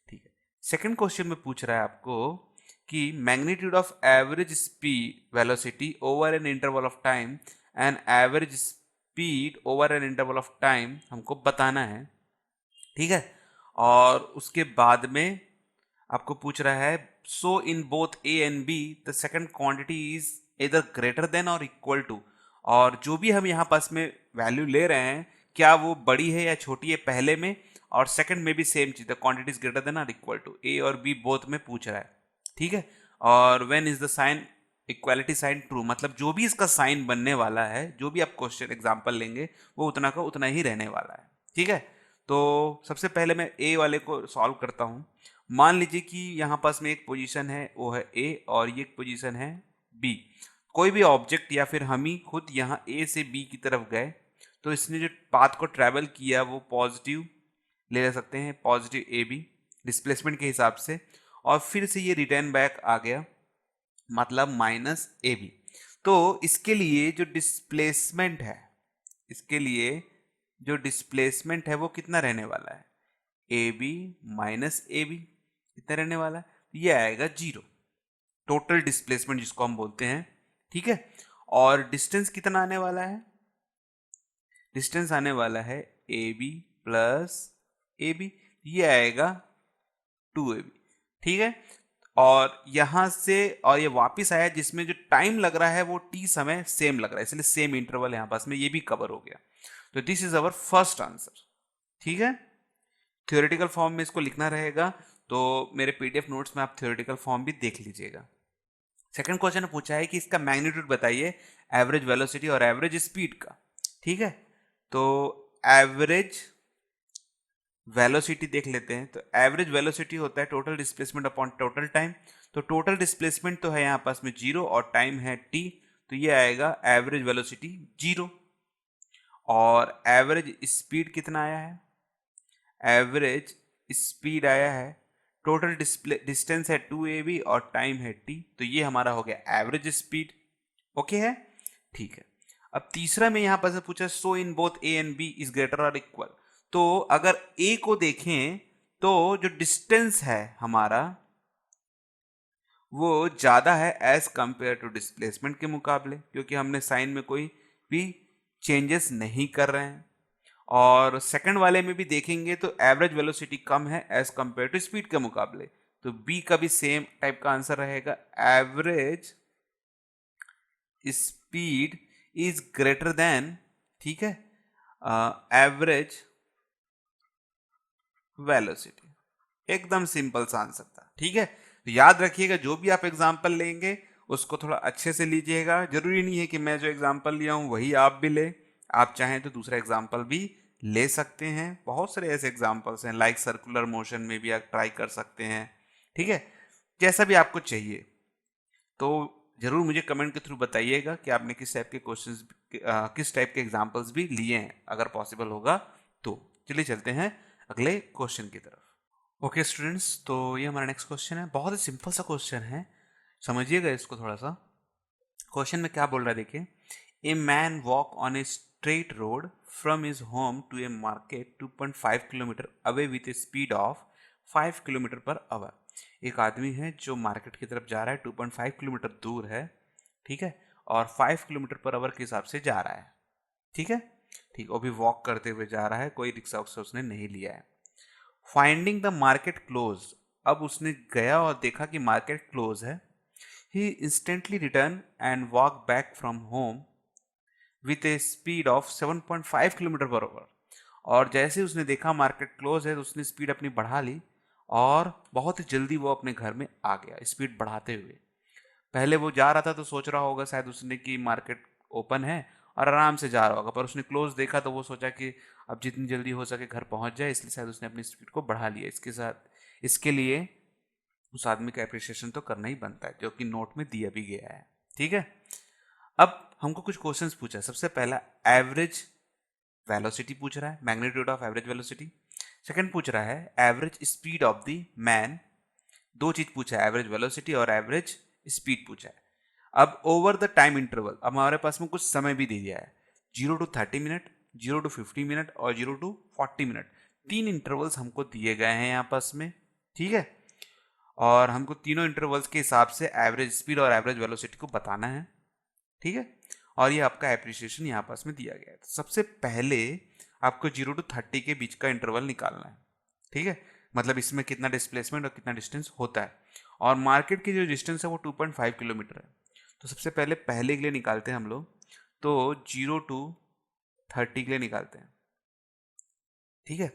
ठीक है, सेकंड क्वेश्चन में पूछ रहा है आपको कि magnitude of average speed velocity over an interval of time and average speed over an interval of time हमको बताना है, ठीक है। और उसके बाद में आपको पूछ रहा है, so in both A and B the second quantity is either greater than और इक्वल टू, और जो भी हम यहाँ पास में वैल्यू ले रहे हैं क्या वो बड़ी है या छोटी है पहले में, और सेकंड में भी सेम चीज है, क्वांटिटी इज ग्रेटर देन और इक्वल टू, ए और बी बोथ में पूछ रहा है, ठीक है। और when is the sign equality sign true, मतलब जो भी इसका साइन बनने वाला है, जो भी आप क्वेश्चन एग्जांपल लेंगे वो उतना का उतना ही रहने वाला है। ठीक है, तो सबसे पहले मैं ए वाले को सॉल्व करता हूँ। मान लीजिए कि यहाँ पास में एक पोजीशन है, वो है ए, और ये एक पोजीशन है बी। कोई भी ऑब्जेक्ट या फिर हम ही खुद यहाँ ए से बी की तरफ गए, तो इसने जो पाथ को ट्रैवल किया वो पॉजिटिव ले सकते हैं, पॉजिटिव ए बी डिस्प्लेसमेंट के हिसाब से, और फिर से ये रिटर्न बैक आ गया, मतलब माइनस ए बी। तो इसके लिए जो डिस्प्लेसमेंट है, इसके लिए जो डिस्प्लेसमेंट है वो कितना रहने वाला है, A B minus A B, कितना रहने वाला है, ये आएगा 0, टोटल डिस्प्लेसमेंट जिसको हम बोलते हैं। ठीक है, और डिस्टेंस कितना आने वाला है, डिस्टेंस आने वाला है A B plus A B, ये आएगा 2ab। ठीक है, और यहां से और ये वापस आया जिसमें जो टाइम लग रहा है वो t समय सेम लग रहा है, इसलिए सेम इंटरवल यहां पास में ये भी कवर हो गया। तो this is our first answer. ठीक है, थ्योरेटिकल फॉर्म में इसको लिखना रहेगा, तो मेरे पीडीएफ नोट्स में आप थ्योरेटिकल फॉर्म भी देख लीजिएगा। सेकंड क्वेश्चन पूछा है कि इसका मैग्नीट्यूड बताइए एवरेज वेलोसिटी और एवरेज स्पीड का। ठीक है, तो एवरेज वेलोसिटी देख लेते हैं। तो एवरेज वेलोसिटी होता है total displacement upon total time. तो टोटल डिस्प्लेसमेंट तो है यहाँ पास में 0 और टाइम है t, तो ये आएगा एवरेज वेलोसिटी 0। और एवरेज स्पीड कितना आया है, एवरेज स्पीड आया है, टोटल डिस्टेंस है 2ab और टाइम है t, तो ये हमारा हो गया एवरेज स्पीड। ओके है, ठीक है। अब तीसरा में यहाँ पर पूछा so in both A and B is greater और इक्वल। तो अगर ए को देखें तो जो डिस्टेंस है हमारा वो ज्यादा है एज कंपेयर टू डिस्प्लेसमेंट के मुकाबले, क्योंकि हमने साइन में कोई भी चेंजेस नहीं कर रहे हैं। और सेकंड वाले में भी देखेंगे तो एवरेज वेलोसिटी कम है एज कंपेयर टू स्पीड के मुकाबले, तो बी का भी सेम टाइप का आंसर रहेगा, average speed is greater than, ठीक है, एवरेज वेलोसिटी। एकदम सिंपल सा आंसर था। ठीक है, तो याद रखिएगा जो भी आप एग्जांपल लेंगे उसको थोड़ा अच्छे से लीजिएगा। जरूरी नहीं है कि मैं जो एग्जांपल लिया हूं वही आप भी ले, आप चाहें तो दूसरा एग्जांपल भी ले सकते हैं। बहुत सारे ऐसे एग्जांपल्स हैं, लाइक सर्कुलर मोशन में भी आप ट्राई कर सकते हैं। ठीक है, जैसा भी आपको चाहिए तो जरूर मुझे कमेंट के थ्रू बताइएगा कि आपने किस टाइप के क्वेश्चंस, किस टाइप के एग्जांपल्स भी लिए हैं, अगर पॉसिबल होगा तो। चलिए चलते हैं अगले क्वेश्चन की तरफ। ओके स्टूडेंट्स, तो ये हमारा नेक्स्ट क्वेश्चन है, बहुत ही सिंपल सा क्वेश्चन है, समझिएगा इसको थोड़ा सा। क्वेश्चन में क्या बोल रहा है देखिए, a man walk on a straight road from his home to a market 2.5 kilometre away with a speed of 5 kilometre per hour. एक आदमी है जो मार्केट की तरफ जा रहा है, 2.5 किलोमीटर दूर है, ठीक है, और 5 किलोमीटर पर आवर के हिसाब से जा रहा है। ठीक है, ठीक, वो भी वॉक करते हुए जा रहा है, कोई रिक्शा उक्सा उसने नहीं लिया है। फाइंडिंग द मार्केट क्लोज, अब उसने गया और देखा कि मार्केट क्लोज है। He instantly return and walk back from home with a speed of 7.5 kilometre per hour. और जैसे उसने देखा मार्केट क्लोज है तो उसने स्पीड अपनी बढ़ा ली और बहुत ही जल्दी वो अपने घर में आ गया स्पीड बढ़ाते हुए। पहले वो जा रहा था तो सोच रहा होगा शायद उसने कि मार्केट ओपन है और आराम से जा रहा होगा, पर उसने क्लोज देखा तो वो सोचा कि अब जितनी जल्दी हो सके घर पहुंच जाए, इसलिए शायद उसने अपनी स्पीड को बढ़ा लिया। इसके साथ इसके लिए उस आदमी का एप्रिसिएशन तो करना ही बनता है, जो कि नोट में दिया भी गया है। ठीक है, अब हमको कुछ क्वेश्चंस पूछा है। सबसे पहला एवरेज वेलोसिटी पूछ रहा है, magnitude of average velocity. Second पूछ रहा है average speed of the man. दो चीज पूछा है, एवरेज वेलोसिटी और एवरेज स्पीड पूछा है। अब ओवर द टाइम इंटरवल, अब हमारे पास में कुछ समय भी दे दिया है, 0 to 30 मिनट, 0 to 50 मिनट और 0 to 40 मिनट। तीन इंटरवल्स हमको दिए गए हैं यहाँ पास में। ठीक है, और हमको तीनों इंटरवल्स के हिसाब से एवरेज स्पीड और एवरेज वेलोसिटी को बताना है। ठीक है, और ये आपका एप्रिसिएशन यहाँ पास में दिया गया है। तो सबसे पहले आपको 0 to 30 के बीच का इंटरवल निकालना है। ठीक है, मतलब इसमें कितना डिस्प्लेसमेंट और कितना डिस्टेंस होता है, और मार्केट की जो डिस्टेंस है वो 2.5 किलोमीटर है। तो सबसे पहले के लिए निकालते हैं हम लोग, तो 0 to 30 के लिए निकालते हैं। ठीक है,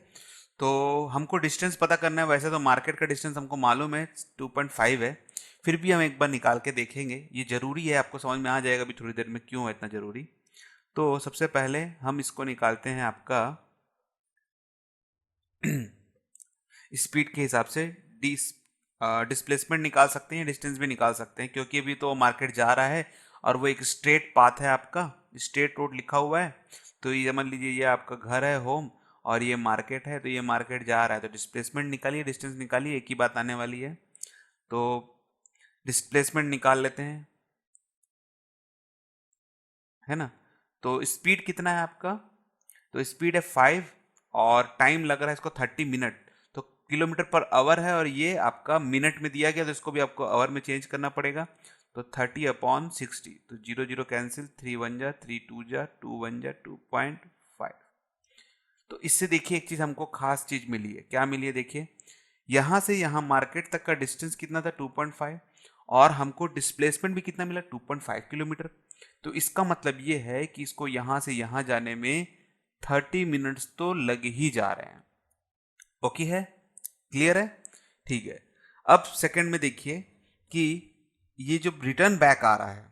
तो हमको डिस्टेंस पता करना है। वैसे तो मार्केट का डिस्टेंस हमको मालूम है 2.5 है, फिर भी हम एक बार निकाल के देखेंगे, ये ज़रूरी है, आपको समझ में आ जाएगा अभी थोड़ी देर में क्यों है इतना ज़रूरी। तो सबसे पहले हम इसको निकालते हैं आपका स्पीड के हिसाब से। डिस्प्लेसमेंट निकाल सकते हैं, डिस्टेंस भी निकाल सकते हैं, क्योंकि अभी तो मार्केट जा रहा है और वो एक स्ट्रेट पाथ है, आपका स्ट्रेट रोड लिखा हुआ है। तो ये समझ लीजिए ये आपका घर है होम और ये मार्केट है, तो ये मार्केट जा रहा है, तो डिस्प्लेसमेंट निकालिए, डिस्टेंस निकालिए, एक ही बात आने वाली है। तो डिस्प्लेसमेंट निकाल लेते हैं, है ना। तो स्पीड कितना है आपका, तो स्पीड है 5 और टाइम लग रहा है इसको 30 मिनट। तो किलोमीटर पर आवर है और ये आपका मिनट में दिया गया, तो इसको भी आपको आवर में चेंज करना पड़ेगा। तो 30/60, तो 0 0 कैंसिल, 3 1 जा 3 2 जा 2 1 जा 2.5। तो इससे देखिए एक चीज़ हमको खास चीज़ मिली है, क्या मिली है देखिए, यहाँ से यहाँ मार्केट तक का डिस्टेंस कितना था 2.5 और हमको डिस्प्लेसमेंट भी कितना मिला 2.5 किलोमीटर। तो इसका मतलब ये है कि इसको यहाँ से यहाँ जाने में 30 मिनट्स तो लग ही जा रहे हैं। ओके है, क्लियर है, ठीक है। अब सेकंड में देखिए कि ये जो रिटर्न बैक आ रहा है,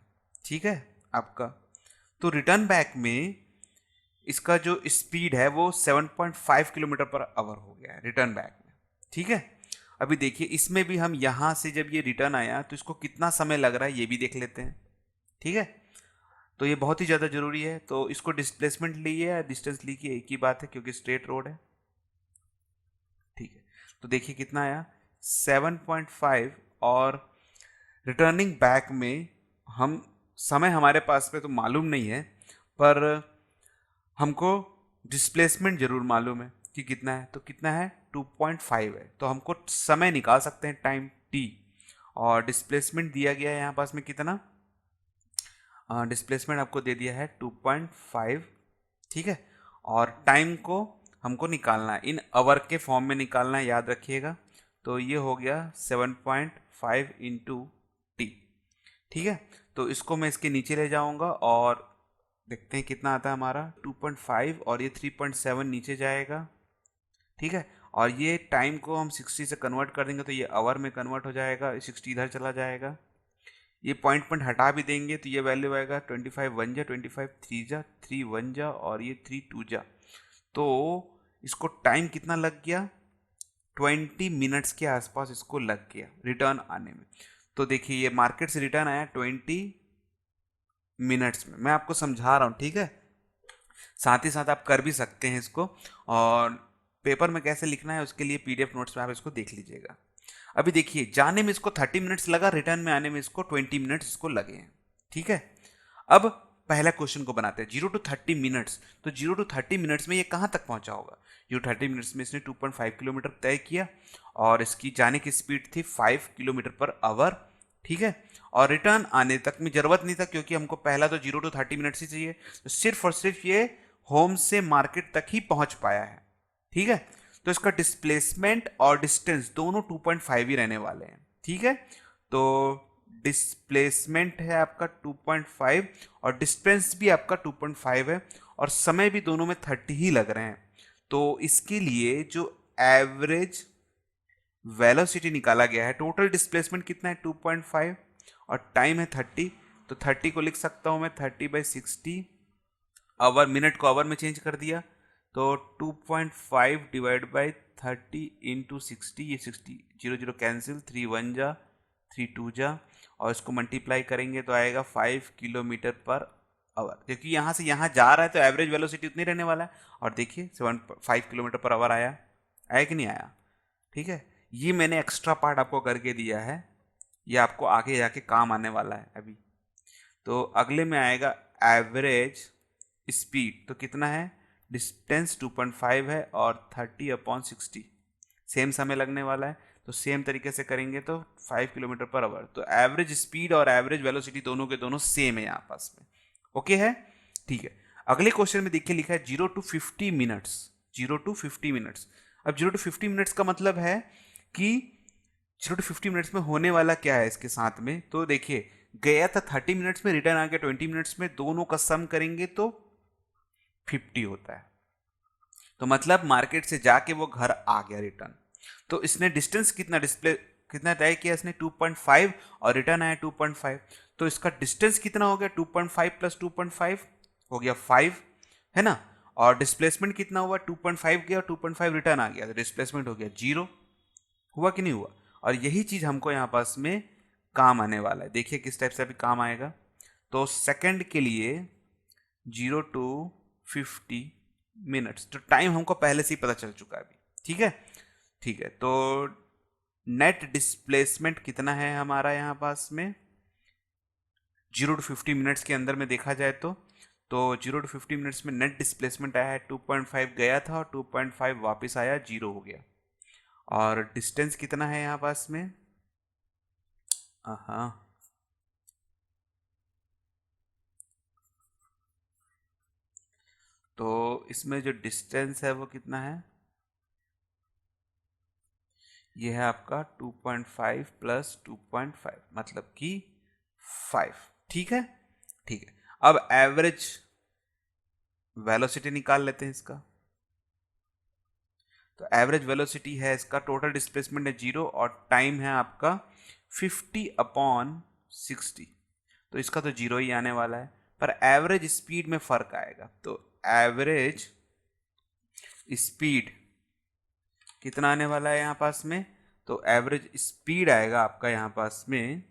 ठीक है आपका, तो रिटर्न बैक में इसका जो स्पीड है वो 7.5 किलोमीटर पर आवर हो गया है रिटर्न बैक में, ठीक है। अभी देखिए इसमें भी हम यहाँ से जब ये रिटर्न आया तो इसको कितना समय लग रहा है ये भी देख लेते हैं, ठीक है। तो ये बहुत ही ज़्यादा जरूरी है, तो इसको डिस्प्लेसमेंट लीजिए या डिस्टेंस लीजिए, एक ही बात है क्योंकि स्ट्रेट रोड है, ठीक है। तो देखिए कितना आया 7.5 और रिटर्निंग बैक में हम समय हमारे पास में तो मालूम नहीं है, पर हमको डिस्प्लेसमेंट जरूर मालूम है कि कितना है, तो कितना है 2.5 है, तो हमको समय निकाल सकते हैं टाइम t, और डिस्प्लेसमेंट दिया गया है यहाँ पास में कितना, डिस्प्लेसमेंट आपको दे दिया है 2.5, ठीक है। और टाइम को हमको निकालना है, इन आवर के फॉर्म में निकालना है, याद रखिएगा। तो ये हो गया 7.5 इंटू टी, ठीक है। तो इसको मैं इसके नीचे ले जाऊंगा और देखते हैं कितना आता है हमारा 2.5 और ये 3.7 नीचे जाएगा, ठीक है। और ये टाइम को हम 60 से कन्वर्ट कर देंगे तो ये आवर में कन्वर्ट हो जाएगा, 60 इधर चला जाएगा, ये पॉइंट हटा भी देंगे तो ये वैल्यू आएगा 25 1 जा 25 3 जा 3 1 जा और ये 3 2 जा। तो इसको टाइम कितना लग गया 20 मिनट्स के आसपास इसको लग गया रिटर्न आने में। तो देखिए ये मार्केट से रिटर्न आया 20 मिनट्स में, मैं आपको समझा रहा हूँ, ठीक है। साथ ही साथ आप कर भी सकते हैं इसको, और पेपर में कैसे लिखना है उसके लिए पीडीएफ नोट्स में आप इसको देख लीजिएगा। अभी देखिए जाने में इसको 30 मिनट्स लगा, रिटर्न में आने में इसको 20 मिनट्स इसको लगे हैं, ठीक है। अब पहला क्वेश्चन को बनाते हैं 0 to 30 मिनट्स। तो 0 to 30 मिनट्स में ये कहाँ तक पहुंचा होगा, 0 to 30 मिनट्स में इसने 2.5 किलोमीटर तय किया और इसकी जाने की स्पीड थी 5 किलोमीटर पर आवर, ठीक है। और रिटर्न आने तक में जरूरत नहीं था क्योंकि हमको पहला तो 0 to 30 मिनट्स ही चाहिए, तो सिर्फ और सिर्फ ये होम से मार्केट तक ही पहुंच पाया है, ठीक है। तो इसका डिस्प्लेसमेंट और डिस्टेंस दोनों 2.5 ही रहने वाले हैं, ठीक है। तो डिस्प्लेसमेंट है आपका 2.5 और डिस्टेंस भी आपका 2.5 है और समय भी दोनों में 30 ही लग रहे हैं। तो इसके लिए जो एवरेज वेलोसिटी निकाला गया है, टोटल डिस्प्लेसमेंट कितना है 2.5 और टाइम है 30, तो 30 को लिख सकता हूं मैं 30/60, आवर मिनट को आवर में चेंज कर दिया, तो 2.5 डिवाइड बाई 30 इंटू 60, ये 60 0 0 कैंसिल, 3 1 जा 3 2 जा, और इसको मल्टीप्लाई करेंगे तो आएगा 5 किलोमीटर पर आवर, क्योंकि यहाँ से यहाँ जा रहा है तो एवरेज वेलोसिटी उतनी रहने वाला है। और देखिए 5 किलोमीटर पर आवर आया, आया कि नहीं आया, ठीक है। ये मैंने एक्स्ट्रा पार्ट आपको करके दिया है, ये आपको आगे जाके काम आने वाला है अभी। तो अगले में आएगा एवरेज स्पीड, तो कितना है, डिस्टेंस 2.5 है और 30/60 सेम समय लगने वाला है, तो सेम तरीके से करेंगे तो 5 किलोमीटर पर आवर। तो एवरेज स्पीड और एवरेज वेलोसिटी दोनों के दोनों सेम है यहाँ पास में, ओके है, ठीक है। अगले क्वेश्चन में देखिए लिखा है 0 to 50 मिनट्स, 0 to 50 मिनट्स। अब 0 to 50 मिनट्स का मतलब है कि 0 to 50 मिनट्स में होने वाला क्या है इसके साथ में, तो देखिए गया था 30 मिनट्स में, रिटर्न आ गया 20 मिनट्स में, दोनों का सम करेंगे तो 50 होता है। तो मतलब मार्केट से जाके वो घर आ गया रिटर्न। तो इसने डिस्टेंस कितना डिस्प्ले कितना तय किया इसने 2.5 और रिटर्न आया 2.5, तो इसका डिस्टेंस कितना हो गया 2.5 प्लस 2.5 हो गया 5, है ना। और डिस्प्लेसमेंट कितना हुआ 2.5 गया और 2.5 रिटर्न आ गया, तो डिस्प्लेसमेंट हो गया 0। हुआ कि नहीं हुआ। और यही चीज हमको यहाँ पास में काम आने वाला है। देखिए किस टाइप से अभी काम आएगा। तो सेकंड के लिए 0 to 50 मिनट्स, तो टाइम हमको पहले से ही पता चल चुका है अभी। ठीक है, ठीक है। तो नेट डिस्प्लेसमेंट कितना है हमारा यहाँ पास में 0 to 50 मिनट्स के अंदर में देखा जाए तो 0 to 50 मिनट्स में नेट डिस्प्लेसमेंट आया है 2.5 गया था और 2.5 वापस आया, 0 हो गया। और डिस्टेंस कितना है यहाँ पास में, हाँ, तो इसमें जो डिस्टेंस है वो कितना है, ये है आपका 2.5 प्लस 2.5 मतलब कि 5। ठीक है, ठीक है। अब एवरेज वेलोसिटी निकाल लेते हैं इसका। तो एवरेज वेलोसिटी है इसका, टोटल डिस्प्लेसमेंट है 0 और टाइम है आपका 50/60, तो इसका तो 0 ही आने वाला है। पर एवरेज स्पीड में फर्क आएगा, तो एवरेज स्पीड कितना आने वाला है यहाँ पास में, तो एवरेज स्पीड आएगा आपका यहाँ पास में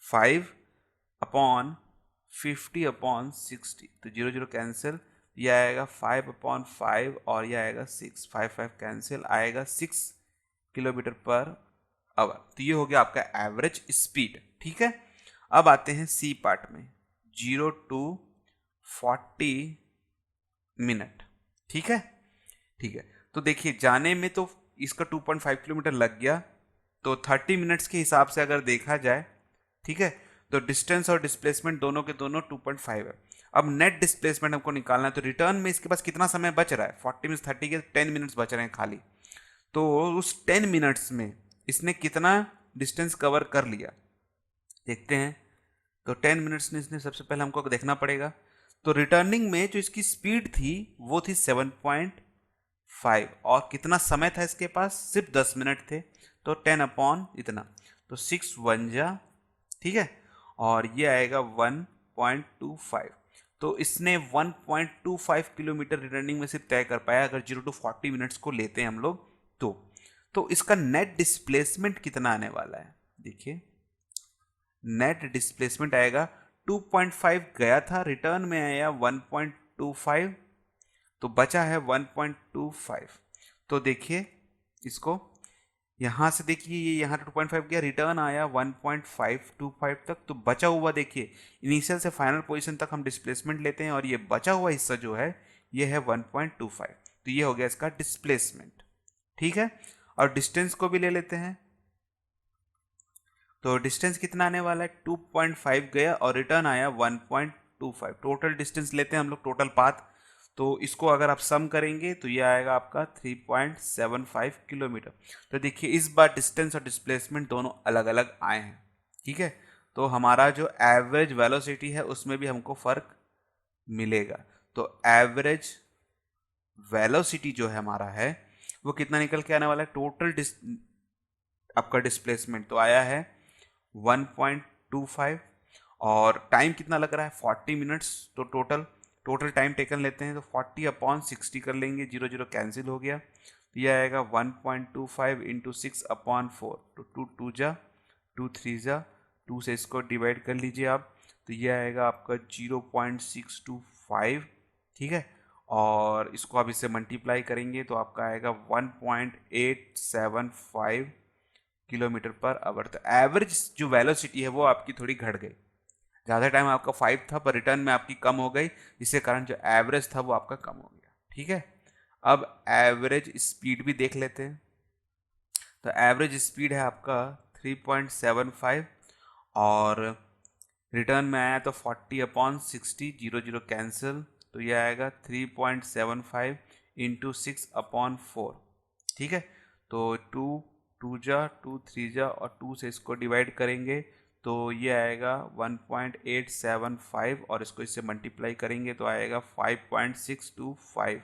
5/50/60, तो 0 0 कैंसिल, ये आएगा 5/5 और ये आएगा 6, 5 5 कैंसिल, आएगा 6 किलोमीटर पर आवर। तो ये हो गया आपका एवरेज स्पीड। ठीक है, अब आते हैं सी पार्ट में, 0 to 40 मिनट। ठीक है, ठीक है। तो देखिए जाने में तो इसका 2.5 किलोमीटर लग गया, तो 30 मिनट्स के हिसाब से अगर देखा जाए, ठीक है, तो डिस्टेंस और डिस्प्लेसमेंट दोनों के दोनों 2.5 है। अब नेट डिस्प्लेसमेंट हमको निकालना है, तो रिटर्न में इसके पास कितना समय बच रहा है, 40 मिनट्स 30 के 10 मिनट्स बच रहे हैं खाली। तो उस 10 मिनट्स में इसने कितना डिस्टेंस कवर कर लिया देखते हैं। तो 10 मिनट्स में इसने सबसे पहले हमको देखना पड़ेगा। तो रिटर्निंग में जो इसकी स्पीड थी वो थी 7.5 और कितना समय था इसके पास, सिर्फ 10 मिनट थे, तो 10 अपॉन इतना, तो 6 1 जा, ठीक है, और ये आएगा 1.25। तो इसने 1.25 किलोमीटर रिटर्निंग में सिर्फ तय कर पाया अगर 0 to 40 मिनट्स को लेते हैं हम लोग तो इसका नेट डिस्प्लेसमेंट कितना आने वाला है, देखिए नेट डिस्प्लेसमेंट आएगा 2.5 गया था, रिटर्न में आया 1.25, तो बचा है 1.25। तो देखिए इसको यहां से देखिए, ये यहाँ 2.5 गया, रिटर्न आया 1.525 तक, तो बचा हुआ देखिए इनिशियल से फाइनल पोजीशन तक हम डिस्प्लेसमेंट लेते हैं और ये बचा हुआ हिस्सा जो है ये है 1.25, तो ये हो गया इसका डिस्प्लेसमेंट। ठीक है, और डिस्टेंस को भी ले लेते हैं। तो डिस्टेंस कितना आने वाला है, 2.5 गया और रिटर्न आया 1.25। टोटल डिस्टेंस लेते हैं हम लोग, टोटल पाथ, तो इसको अगर आप सम करेंगे तो ये आएगा आपका 3.75 किलोमीटर। तो देखिए इस बार डिस्टेंस और डिस्प्लेसमेंट दोनों अलग अलग आए हैं। ठीक है, तो हमारा जो एवरेज वेलोसिटी है उसमें भी हमको फर्क मिलेगा। तो एवरेज वेलोसिटी जो है हमारा है वो कितना निकल के आने वाला है, टोटल आपका डिस्प्लेसमेंट तो आया है 1.25 और टाइम कितना लग रहा है 40 मिनट्स, तो टोटल टाइम टेकन लेते हैं, तो 40/60 कर लेंगे, 0 0 कैंसिल हो गया, तो ये आएगा 1.25 इंटू 6/4, तो 2 2 जा 2 3 जा 2 से इसको डिवाइड कर लीजिए आप, तो ये आएगा आपका 0.625। ठीक है, और इसको आप इससे मल्टीप्लाई करेंगे तो आपका आएगा 1.875 किलोमीटर पर आवर। तो एवरेज जो वेलोसिटी है वो आपकी थोड़ी घट गई, ज़्यादा टाइम आपका 5 था पर रिटर्न में आपकी कम हो गई, जिसके कारण जो एवरेज था वो आपका कम हो गया। ठीक है, अब एवरेज स्पीड भी देख लेते हैं। तो एवरेज स्पीड है आपका 3.75 और रिटर्न में आया तो 40/60, 0 0 कैंसिल, तो ये आएगा 3.75 इंटू 6/4। ठीक है, तो 2 2 जा 2 3 जा और 2 से इसको डिवाइड करेंगे तो ये आएगा 1.875 और इसको इससे मल्टीप्लाई करेंगे तो आएगा 5.625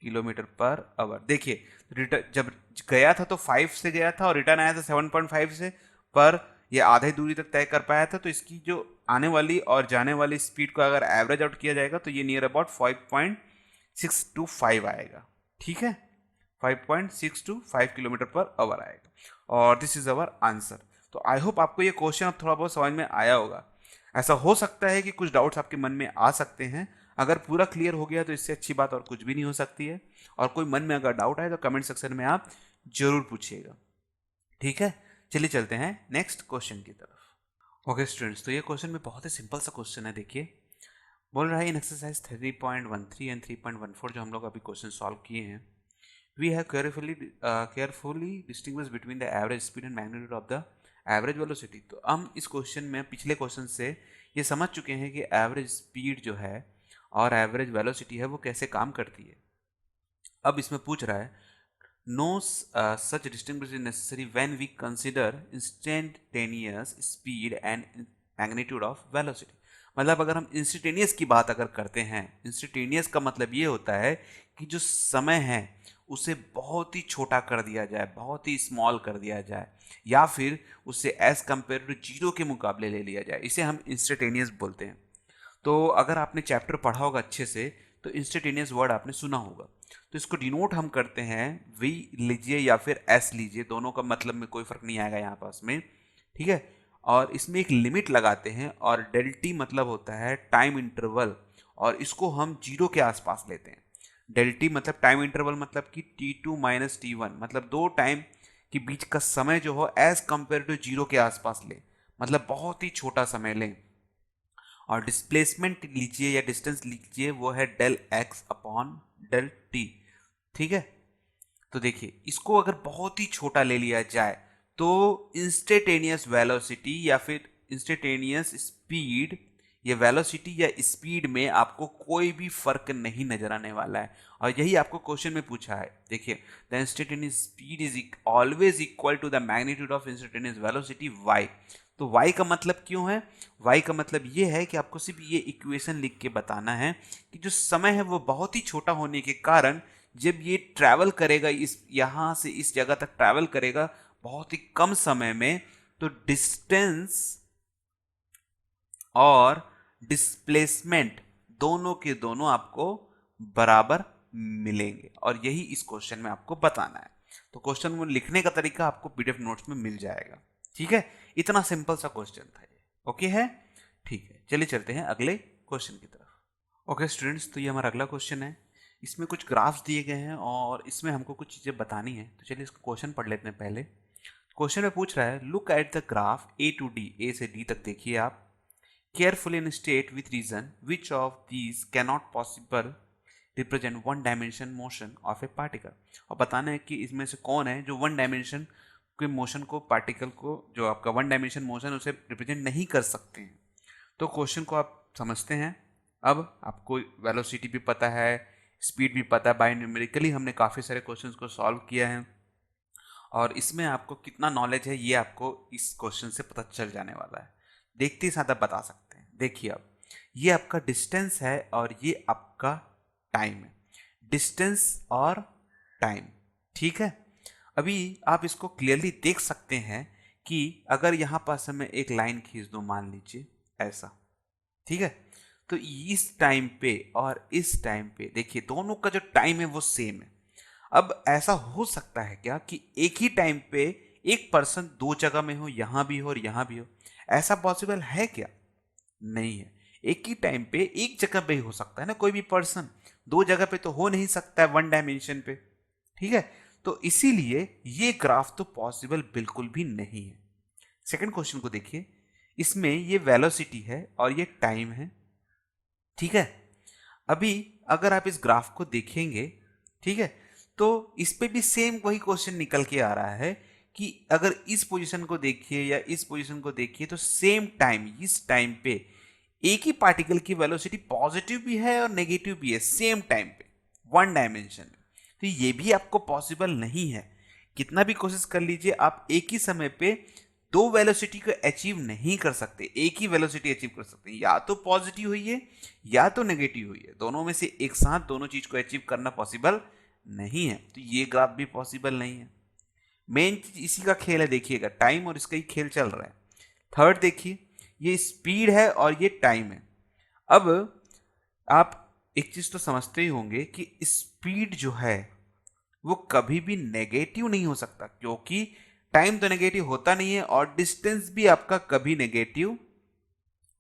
किलोमीटर पर आवर। देखिए रिटर्न जब गया था तो 5 से गया था और रिटर्न आया था 7.5 से, पर ये आधे दूरी तक तय कर पाया था, तो इसकी जो आने वाली और जाने वाली स्पीड को अगर एवरेज आउट किया जाएगा तो ये नियर अबाउट 5.625 आएगा। ठीक है, 5.625 किलोमीटर पर आवर आएगा, और दिस इज अवर आंसर। तो आई होप आपको ये क्वेश्चन अब थोड़ा बहुत समझ में आया होगा। ऐसा हो सकता है कि कुछ डाउट्स आपके मन में आ सकते हैं, अगर पूरा क्लियर हो गया तो इससे अच्छी बात और कुछ भी नहीं हो सकती है। और कोई मन में अगर डाउट आए तो कमेंट सेक्शन में आप जरूर पूछिएगा। ठीक है, चलिए चलते हैं नेक्स्ट क्वेश्चन की तरफ। ओके स्टूडेंट्स, तो ये क्वेश्चन में बहुत ही सिंपल सा क्वेश्चन है। देखिए बोल रहा है इन एक्सरसाइज 3.13 एंड 3.14 जो हम लोग अभी क्वेश्चन सॉल्व किए हैं, we have carefully distinguish between the average speed and magnitude of the average velocity. तो हम इस क्वेश्चन में पिछले क्वेश्चन से ये समझ चुके हैं कि एवरेज स्पीड जो है और एवरेज वेलोसिटी है वो कैसे काम करती है। अब इसमें पूछ रहा है no such distinguish is necessary when we consider instantaneous speed and magnitude of velocity. मतलब अगर हम इंस्टेंटेनियस की बात अगर करते हैं, इंस्टेंटेनियस का मतलब ये होता है कि जो समय है उसे बहुत ही छोटा कर दिया जाए, बहुत ही स्मॉल कर दिया जाए, या फिर उसे एज कंपेयर टू जीरो के मुकाबले ले लिया जाए, इसे हम इंस्टेंटेनियस बोलते हैं। तो अगर आपने चैप्टर पढ़ा होगा अच्छे से तो इंस्टेंटेनियस वर्ड आपने सुना होगा। तो इसको डिनोट हम करते हैं वी लीजिए या फिर एस लीजिए, दोनों का मतलब में कोई फर्क नहीं आएगा यहाँ पास में। ठीक है, और इसमें एक लिमिट लगाते हैं, और डेल टी मतलब होता है टाइम इंटरवल, और इसको हम जीरो के आसपास लेते हैं। डेल टी मतलब टाइम इंटरवल, मतलब कि T2 माइनस T1, मतलब दो टाइम के बीच का समय जो हो एज कंपेयर टू जीरो के आसपास ले, मतलब बहुत ही छोटा समय लें। और डिस्प्लेसमेंट लीजिए या डिस्टेंस लीजिए, वो है del x upon del t. ठीक है, तो देखिए इसको अगर बहुत ही छोटा ले लिया जाए तो इंस्टेंटेनियस वेलोसिटी या फिर इंस्टेंटेनियस स्पीड, ये वेलोसिटी या स्पीड में आपको कोई भी फर्क नहीं नजर आने वाला है। और यही आपको क्वेश्चन में पूछा है। देखिए the instantaneous speed is always equal to the magnitude of instantaneous velocity y। तो y का मतलब क्यों है? y का मतलब ये है कि आपको सिर्फ ये इक्वेशन लिख के बताना है कि जो समय है वो बहुत ही छोटा होने के कारण जब ये ट्रैवल करेगा, इस यहाँ से इस जगह तक ट्रैवल करेगा बहुत ही कम समय में, तो डिस्टेंस और डिस्प्लेसमेंट दोनों के दोनों आपको बराबर मिलेंगे, और यही इस क्वेश्चन में आपको बताना है। तो क्वेश्चन में लिखने का तरीका आपको पीडीएफ नोट्स में मिल जाएगा। ठीक है, इतना सिंपल सा क्वेश्चन था ये। ओके है, ठीक है, चलिए चलते हैं अगले क्वेश्चन की तरफ। ओके स्टूडेंट्स, तो ये हमारा अगला क्वेश्चन है। इसमें कुछ ग्राफ्स दिए गए हैं और इसमें हमको कुछ चीज़ें बतानी है। तो चलिए इसका क्वेश्चन पढ़ लेते हैं। पहले क्वेश्चन में पूछ रहा है look at the graph A to D, A से डी तक देखिए आप, carefully and state with reason which of these cannot possible represent one dimension motion of a particle। और बताना है कि इसमें से कौन है जो वन डायमेंशन के मोशन को, पार्टिकल को, जो आपका वन डायमेंशन मोशन उसे रिप्रेजेंट नहीं कर सकते हैं। तो क्वेश्चन को आप समझते हैं। अब आपको वेलोसिटी भी पता है, स्पीड भी पता है, बाय न्यूमेरिकली हमने काफ़ी सारे क्वेश्चंस को सॉल्व किया है, और इसमें आपको कितना नॉलेज है ये आपको इस क्वेश्चन से पता चल जाने वाला है। देखते ही साथ आप बता सकते हैं। देखिए अब ये आपका डिस्टेंस है और ये आपका टाइम है, डिस्टेंस और टाइम। ठीक है, अभी आप इसको क्लियरली देख सकते हैं कि अगर यहाँ पास मैं एक लाइन खींच दूं, मान लीजिए ऐसा, ठीक है, तो इस टाइम पे और इस टाइम पे देखिए दोनों का जो टाइम है वो सेम है। अब ऐसा हो सकता है क्या कि एक ही टाइम पे एक पर्सन दो जगह में हो, यहां भी हो और यहां भी हो? ऐसा पॉसिबल है क्या? नहीं है। एक ही टाइम पे एक जगह पे ही हो सकता है ना कोई भी पर्सन, दो जगह पे तो हो नहीं सकता है वन डायमेंशन पे। ठीक है, तो इसीलिए ये ग्राफ तो पॉसिबल बिल्कुल भी नहीं है। सेकंड क्वेश्चन को देखिए, इसमें ये वेलोसिटी है और ये टाइम है। ठीक है, अभी अगर आप इस ग्राफ को देखेंगे, ठीक है, तो इस पे भी सेम वही क्वेश्चन निकल के आ रहा है कि अगर इस पोजीशन को देखिए या इस पोजीशन को देखिए तो सेम टाइम, इस टाइम पे एक ही पार्टिकल की वेलोसिटी पॉजिटिव भी है और नेगेटिव भी है सेम टाइम पे, वन डायमेंशन में। तो ये भी आपको पॉसिबल नहीं है। कितना भी कोशिश कर लीजिए, आप एक ही समय पे दो वेलोसिटी को अचीव नहीं कर सकते। एक ही वेलोसिटी अचीव कर सकते हैं, या तो पॉजिटिव हुई है या तो नेगेटिव हुई है, दोनों में से एक साथ दोनों चीज को अचीव करना पॉसिबल नहीं है, तो ये ग्राफ भी पॉसिबल नहीं है। मेन चीज इसी का खेल है, देखिएगा टाइम और इसका ही खेल चल रहा है। थर्ड देखिए, ये स्पीड है और ये टाइम है। अब आप एक चीज तो समझते ही होंगे कि स्पीड जो है वो कभी भी नेगेटिव नहीं हो सकता, क्योंकि टाइम तो नेगेटिव होता नहीं है और डिस्टेंस भी आपका कभी नेगेटिव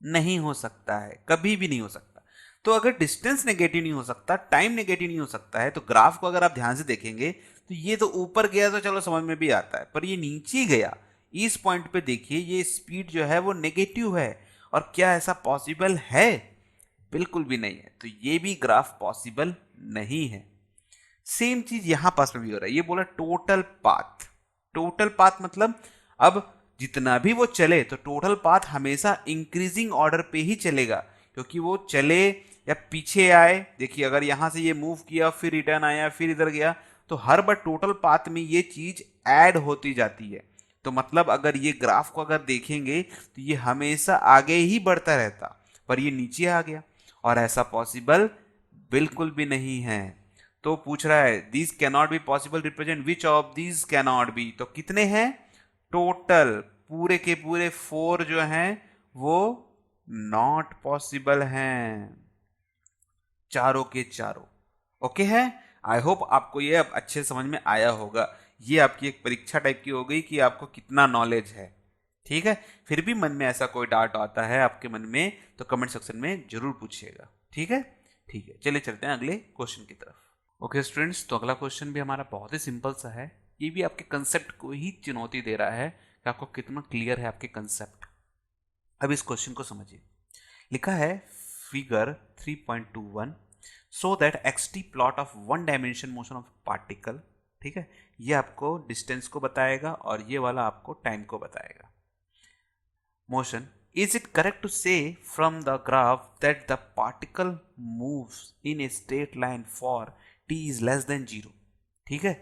नहीं हो सकता है, कभी भी नहीं हो सकता। तो अगर डिस्टेंस नेगेटिव नहीं हो सकता, टाइम नेगेटिव नहीं हो सकता है, तो ग्राफ को अगर आप ध्यान से देखेंगे तो ये तो ऊपर गया तो चलो समझ में भी आता है, पर ये नीचे गया, इस पॉइंट पे देखिए ये स्पीड जो है वो नेगेटिव है। और क्या ऐसा पॉसिबल है? बिल्कुल भी नहीं है, तो ये भी ग्राफ पॉसिबल नहीं है। सेम चीज यहां पास में भी हो रहा है, ये बोला टोटल पाथ। टोटल पाथ मतलब अब जितना भी वो चले तो टोटल पाथ हमेशा इंक्रीजिंग ऑर्डर पे ही चलेगा, क्योंकि वो चले या पीछे आए, देखिए अगर यहां से ये मूव किया फिर रिटर्न आया फिर इधर गया, तो हर बार टोटल पाथ में ये चीज ऐड होती जाती है। तो मतलब अगर ये ग्राफ को अगर देखेंगे तो ये हमेशा आगे ही बढ़ता रहता, पर ये नीचे आ गया, और ऐसा पॉसिबल बिल्कुल भी नहीं है। तो पूछ रहा है these cannot be possible, represent which of these cannot be. तो कितने हैं टोटल? पूरे के पूरे 4 जो हैं वो नॉट पॉसिबल हैं, चारों के चारों। ओके है, आई होप आपको ये अब अच्छे समझ में आया होगा। ये आपकी एक परीक्षा टाइप की हो गई कि आपको कितना नॉलेज है। ठीक है, फिर भी मन में ऐसा कोई डाउट आता है आपके मन में तो कमेंट सेक्शन में जरूर पूछिएगा। ठीक है, ठीक है, चलिए चलते हैं अगले क्वेश्चन की तरफ। ओके स्टूडेंट्स, तो अगला क्वेश्चन भी हमारा बहुत ही सिंपल सा है। ये भी आपके कंसेप्ट को ही चुनौती दे रहा है कि आपको कितना क्लियर है आपके कंसेप्ट। अब इस क्वेश्चन को समझिए। लिखा है figure 3.21 so that x t plot of one dimension motion of particle. ठीक है, ये आपको डिस्टेंस को बताएगा और ये वाला आपको टाइम को बताएगा। Motion, is it correct to say from the graph that the particle moves in a straight line for t is less than 0? ठीक है,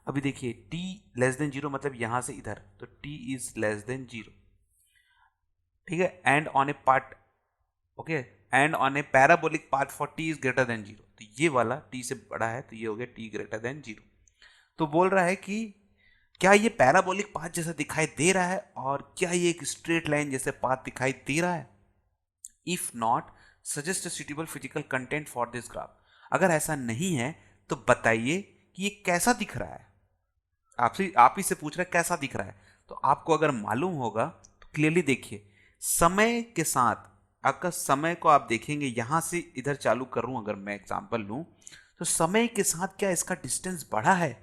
अभी देखिए t लेस देन 0 मतलब यहां से इधर, तो t is less than 0। ठीक है, and on A part, okay, and on A parabolic path for t is greater than 0, तो ये वाला t से बड़ा है तो ये हो गया t greater than 0। तो बोल रहा है कि क्या ये पैराबोलिक पाथ जैसा दिखाई दे रहा है और क्या ये एक स्ट्रेट लाइन जैसे पाथ दिखाई दे रहा है? If not, suggest suitable physical content for this graph. अगर ऐसा नहीं है तो बताइए कि ये कैसा दिख रहा है। आपसे आप ही से पूछ रहे हैं कैसा दिख रहा है, तो आपको अगर मालूम होगा तो क्लियरली देखिए। समय के साथ अगर समय को आप देखेंगे, यहां से इधर चालू करूं अगर मैं एग्जांपल लूं, तो समय के साथ क्या इसका डिस्टेंस बढ़ा है?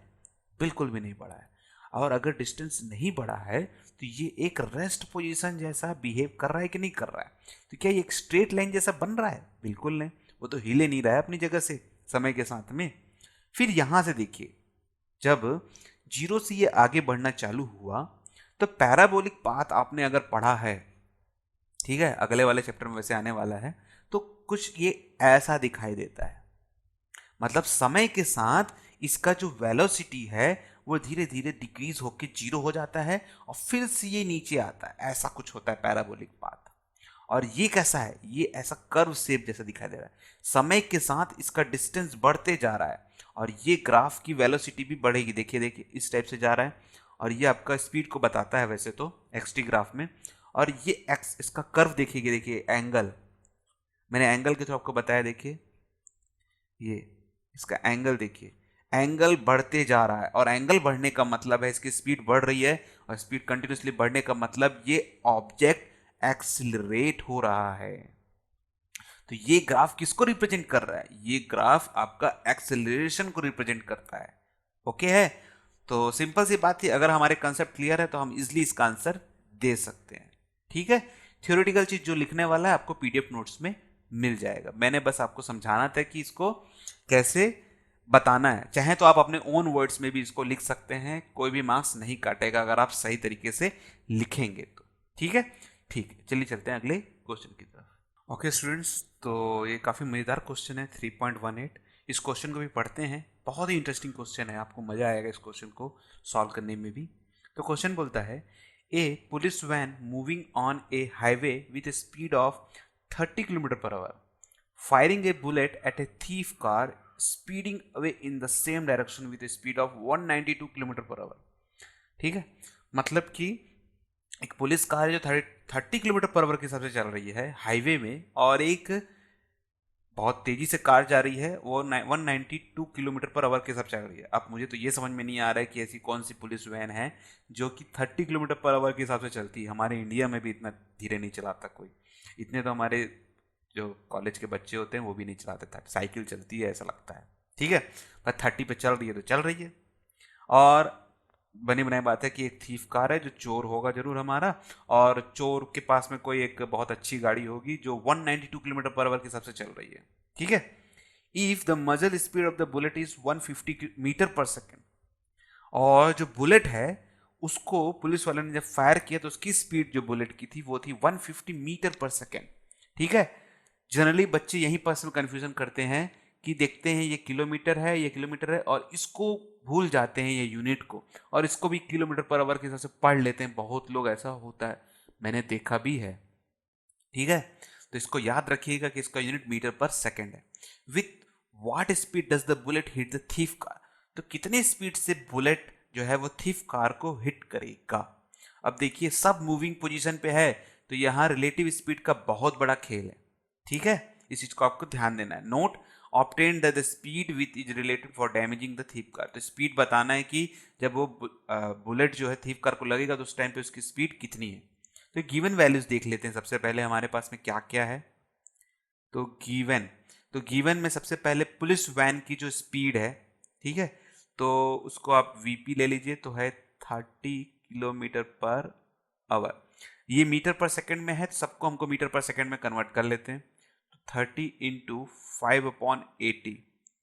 बिल्कुल भी नहीं बढ़ा है। और अगर डिस्टेंस नहीं बढ़ा है तो ये एक रेस्ट पोजीशन जैसा बिहेव कर रहा है कि नहीं कर रहा है? तो क्या ये एक स्ट्रेट लाइन जैसा बन रहा है? बिल्कुल नहीं, वो तो हिले नहीं रहा है अपनी जगह से समय के साथ में। फिर यहां से देखिए, जब 0 से ये आगे बढ़ना चालू हुआ तो पैराबोलिक पाथ आपने अगर पढ़ा है, ठीक है, अगले वाले चैप्टर में वैसे आने वाला है, तो कुछ ये ऐसा दिखाई देता है। मतलब समय के साथ इसका जो वेलोसिटी है वो धीरे धीरे डिक्रीज होकर 0 हो जाता है और फिर से ये नीचे आता है, ऐसा कुछ होता है पैराबोलिक पाथ। और ये कैसा है? ये ऐसा कर्व शेप जैसा दिखाई दे रहा है। समय के साथ इसका डिस्टेंस बढ़ते जा रहा है और ये ग्राफ की वेलोसिटी भी बढ़ेगी। देखिए देखिए इस टाइप से जा रहा है और ये आपका स्पीड को बताता है वैसे तो एक्सटी ग्राफ में। और ये एक्स, इसका कर्व देखिए, देखिए एंगल, मैंने एंगल के थ्रू आपको बताया। देखिए ये इसका एंगल देखिए, एंगल बढ़ते जा रहा है और एंगल बढ़ने का मतलब है इसकी स्पीड बढ़ रही है और स्पीड कंटिन्यूसली बढ़ने का मतलब ये ऑब्जेक्ट एक्सिलरेट हो रहा है। तो ये ग्राफ किसको रिप्रेजेंट कर रहा है? ये ग्राफ आपका एक्सेलरेशन को रिप्रेजेंट करता है। ओके है, तो सिंपल सी बात थी, अगर हमारे कंसेप्ट क्लियर है तो हम इजिली इसका आंसर दे सकते हैं। ठीक है, थ्योरेटिकल चीज जो लिखने वाला है आपको पीडीएफ नोट्स में मिल जाएगा। मैंने बस आपको समझाना था कि इसको कैसे बताना है। चाहे तो आप अपने ओन वर्ड्स में भी इसको लिख सकते हैं, कोई भी मार्क्स नहीं काटेगा अगर आप सही तरीके से लिखेंगे तो। ठीक है, ठीक है, चलिए चलते हैं अगले क्वेश्चन की तरफ। ओके स्टूडेंट्स, तो ये काफ़ी मज़ेदार क्वेश्चन है 3.18। इस क्वेश्चन को भी पढ़ते हैं, बहुत ही इंटरेस्टिंग क्वेश्चन है, आपको मज़ा आएगा इस क्वेश्चन को सॉल्व करने में भी। तो क्वेश्चन बोलता है a police van moving on a highway with a speed of 30 km/h firing a bullet at a thief car speeding away in the same direction with speed of 192 kilometre per hour. ठीक है, मतलब कि एक police car है जो 30 kilometre per our के हिसाब से चल रही है हाईवे में, और एक बहुत तेजी से कार जा रही है वो 192 किलोमीटर पर आवर के हिसाब से चल रही है। अब मुझे तो ये समझ में नहीं आ रहा है कि ऐसी कौन सी पुलिस वैन है जो कि 30 किलोमीटर पर आवर के हिसाब से चलती है। हमारे इंडिया में भी इतना धीरे नहीं चलाता कोई, इतने तो हमारे जो कॉलेज के बच्चे होते हैं वो भी नहीं चलाते था, साइकिल चलती है ऐसा लगता है। ठीक है, पर 30 पे चल रही है तो चल रही है। और बनी बनाई बात है कि एक थीफ कार है जो चोर होगा जरूर हमारा, और चोर के पास में कोई एक बहुत अच्छी गाड़ी होगी जो 192 किलोमीटर पर आवर के हिसाब से चल रही है। ठीक है, if the muzzle speed of the bullet is 150 metre per second, और जो बुलेट है उसको पुलिस वाले ने जब फायर किया तो उसकी स्पीड जो बुलेट की थी वो थी 150 मीटर पर सेकेंड। ठीक है, जनरली बच्चे यहीं पर कंफ्यूजन करते हैं कि देखते हैं ये किलोमीटर है, ये किलोमीटर है, और इसको भूल जाते हैं ये यूनिट को, और इसको भी किलोमीटर पर आवर के हिसाब से पढ़ लेते हैं। बहुत लोग ऐसा होता है, मैंने देखा भी है। ठीक है, तो इसको याद रखिएगा कि इसका यूनिट मीटर पर सेकेंड है। With what speed does the bullet hit the thief car, तो कितने स्पीड से बुलेट जो है वो थीफ कार को हिट करेगा। अब देखिए सब मूविंग पोजीशन पे है, तो यहाँ रिलेटिव स्पीड का बहुत बड़ा खेल है। ठीक है, इस चीज को आपको ध्यान देना है। Note obtain the speed with is related for damaging the thief car, तो स्पीड बताना है कि जब वो बुलेट जो है थीफ कार को लगेगा तो उस टाइम पे उसकी स्पीड कितनी है। तो गिवन वैल्यूज देख लेते हैं सबसे पहले हमारे पास में क्या क्या है। तो गिवन में सबसे पहले पुलिस वैन की जो स्पीड है, ठीक है, तो उसको आप वीपी ले लीजिए, तो है 30 किलोमीटर पर आवर। ये मीटर पर सेकंड में है तो सबको हमको मीटर पर सेकंड में कन्वर्ट कर लेते हैं। तो 30 इंटू 5/80,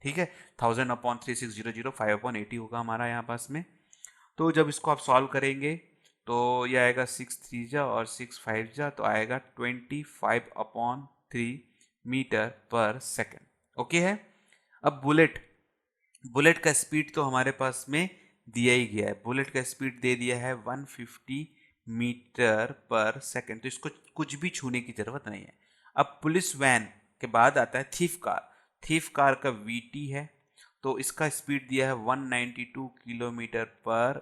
ठीक है, 1000/3600, 5/80 होगा हमारा यहाँ पास में। तो जब इसको आप सॉल्व करेंगे तो ये आएगा 6 3 जा और 6 5 जा, तो आएगा 25/3 मीटर पर सेकेंड। ओके है। अब बुलेट का स्पीड तो हमारे पास में दिया ही गया है, बुलेट का स्पीड दे दिया है 150 मीटर पर सेकेंड, तो इसको कुछ भी छूने की जरूरत नहीं है। अब पुलिस वैन के बाद आता है थीफ कार का वीटी है, तो इसका स्पीड दिया है 192 किलोमीटर पर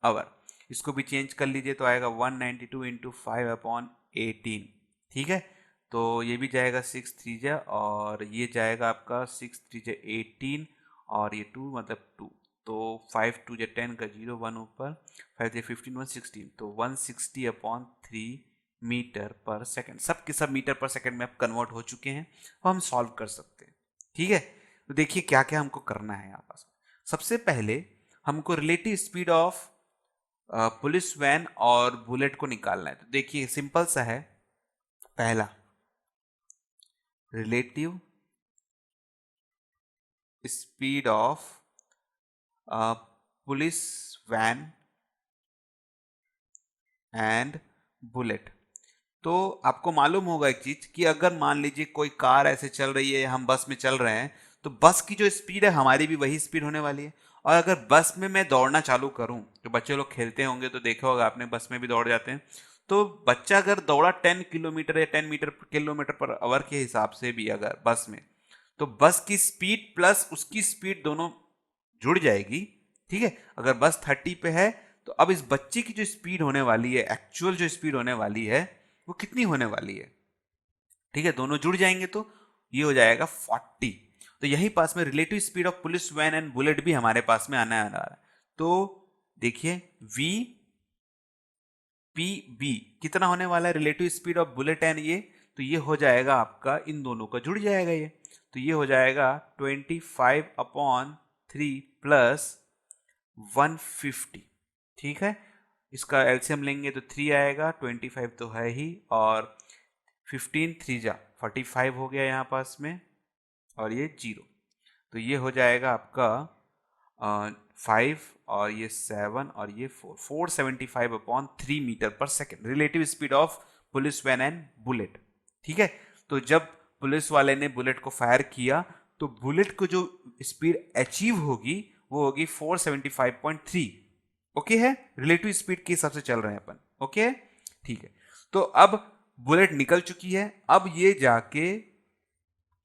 आवर। इसको भी चेंज कर लीजिए तो आएगा 192 इंटू 5/18। ठीक है, तो ये भी जाएगा 6 3 जा और ये जाएगा आपका 6 3 जा 18 और ये 2 मतलब 2, तो 5 2 जा 10 का 0 1 ऊपर, 5 जा 15 116, तो 160/3 मीटर पर सेकंड। सब के सब मीटर पर सेकंड में अब कन्वर्ट हो चुके हैं और हम सॉल्व कर सकते हैं। ठीक है, तो देखिए क्या क्या हमको करना है यहाँ पास। सबसे पहले हमको relative speed of police van और बुलेट को निकालना है। तो देखिए सिंपल सा है, पहला relative speed of police van and bullet. तो आपको मालूम होगा एक चीज कि अगर मान लीजिए कोई कार ऐसे चल रही है, हम बस में चल रहे हैं, तो बस की जो स्पीड है हमारी भी वही स्पीड होने वाली है। और अगर बस में मैं दौड़ना चालू करूं, तो बच्चे लोग खेलते होंगे तो देखा होगा आपने, बस में भी दौड़ जाते हैं, तो बच्चा अगर दौड़ा 10 किलोमीटर या 10 किलोमीटर पर आवर के हिसाब से भी अगर बस में, तो बस की स्पीड प्लस उसकी स्पीड दोनों जुड़ जाएगी। ठीक है, अगर बस 30 पे है तो अब इस बच्चे की जो स्पीड होने वाली है, एक्चुअल जो स्पीड होने वाली है वो कितनी होने वाली है। ठीक है, दोनों जुड़ जाएंगे तो ये हो जाएगा 40। तो यही पास में relative speed of police van and bullet भी हमारे पास में आना आ रहा है। तो देखिए वी पी बी कितना होने वाला है relative speed of bullet and ये, तो ये हो जाएगा आपका, इन दोनों का जुड़ जाएगा ये, तो ये हो जाएगा 25/3 प्लस 150। ठीक है, इसका एलसीएम लेंगे तो 3 आएगा, 25 तो है ही, और 15 3 जा 45 हो गया यहाँ पास में, और ये 0, तो ये हो जाएगा आपका 5 और ये 7 और ये 475/3 metre per second, relative speed of police van and bullet. ठीक है, तो जब पुलिस वाले ने बुलेट को फायर किया तो बुलेट को जो स्पीड अचीव होगी वो होगी 475.3। ओके है, रिलेटिव स्पीड के हिसाब से चल रहे हैं अपन। ओके है, ठीक है, तो अब बुलेट निकल चुकी है, अब ये जाके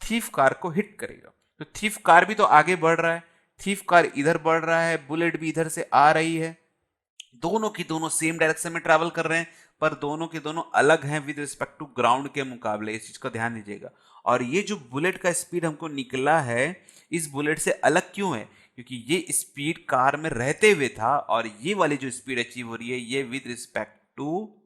थीफ कार को हिट करेगा। तो थीफ कार भी तो आगे बढ़ रहा है, थीफ कार इधर बढ़ रहा है, बुलेट भी इधर से आ रही है, दोनों की दोनों सेम डायरेक्शन में ट्रैवल कर रहे हैं, पर दोनों के दोनों अलग हैं विद रिस्पेक्ट टू ग्राउंड के मुकाबले, इस चीज का ध्यान दीजिएगा। और ये जो बुलेट का स्पीड हमको निकला है, इस बुलेट से अलग क्यों है? क्योंकि ये स्पीड कार में रहते हुए था, और ये वाली जो स्पीड अचीव हो रही है ये विद रिस्पेक्ट टू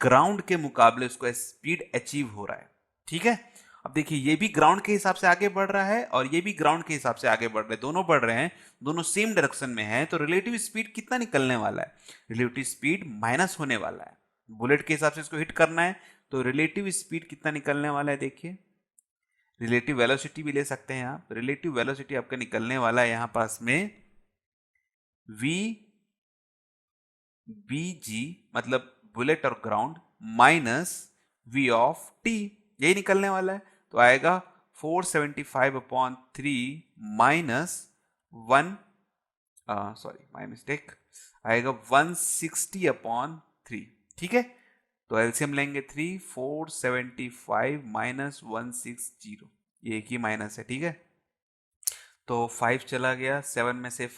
ग्राउंड के मुकाबले उसको स्पीड अचीव हो रहा है। ठीक है, अब देखिए ये भी ग्राउंड के हिसाब से आगे बढ़ रहा है और ये भी ग्राउंड के हिसाब से आगे बढ़ रहे हैं, दोनों बढ़ रहे हैं, दोनों सेम डायरेक्शन में है, तो रिलेटिव स्पीड कितना निकलने वाला है? रिलेटिव स्पीड माइनस होने वाला है। बुलेट के हिसाब से इसको हिट करना है, तो रिलेटिव स्पीड कितना निकलने वाला है? देखिए, रिलेटिव वेलोसिटी भी ले सकते हैं आप। रिलेटिव वेलोसिटी आपका निकलने वाला है यहां पास में वी बी जी, मतलब बुलेट और ground, minus v of t, यही निकलने वाला है। तो आएगा 475/3 माइनस 1, सॉरी माई मिस्टेक, आएगा 160/3। ठीक है, तो एलसीएम लेंगे 3, 475 माइनस 160, ये एक ही माइनस है। ठीक है, तो 5 चला गया, 7 में से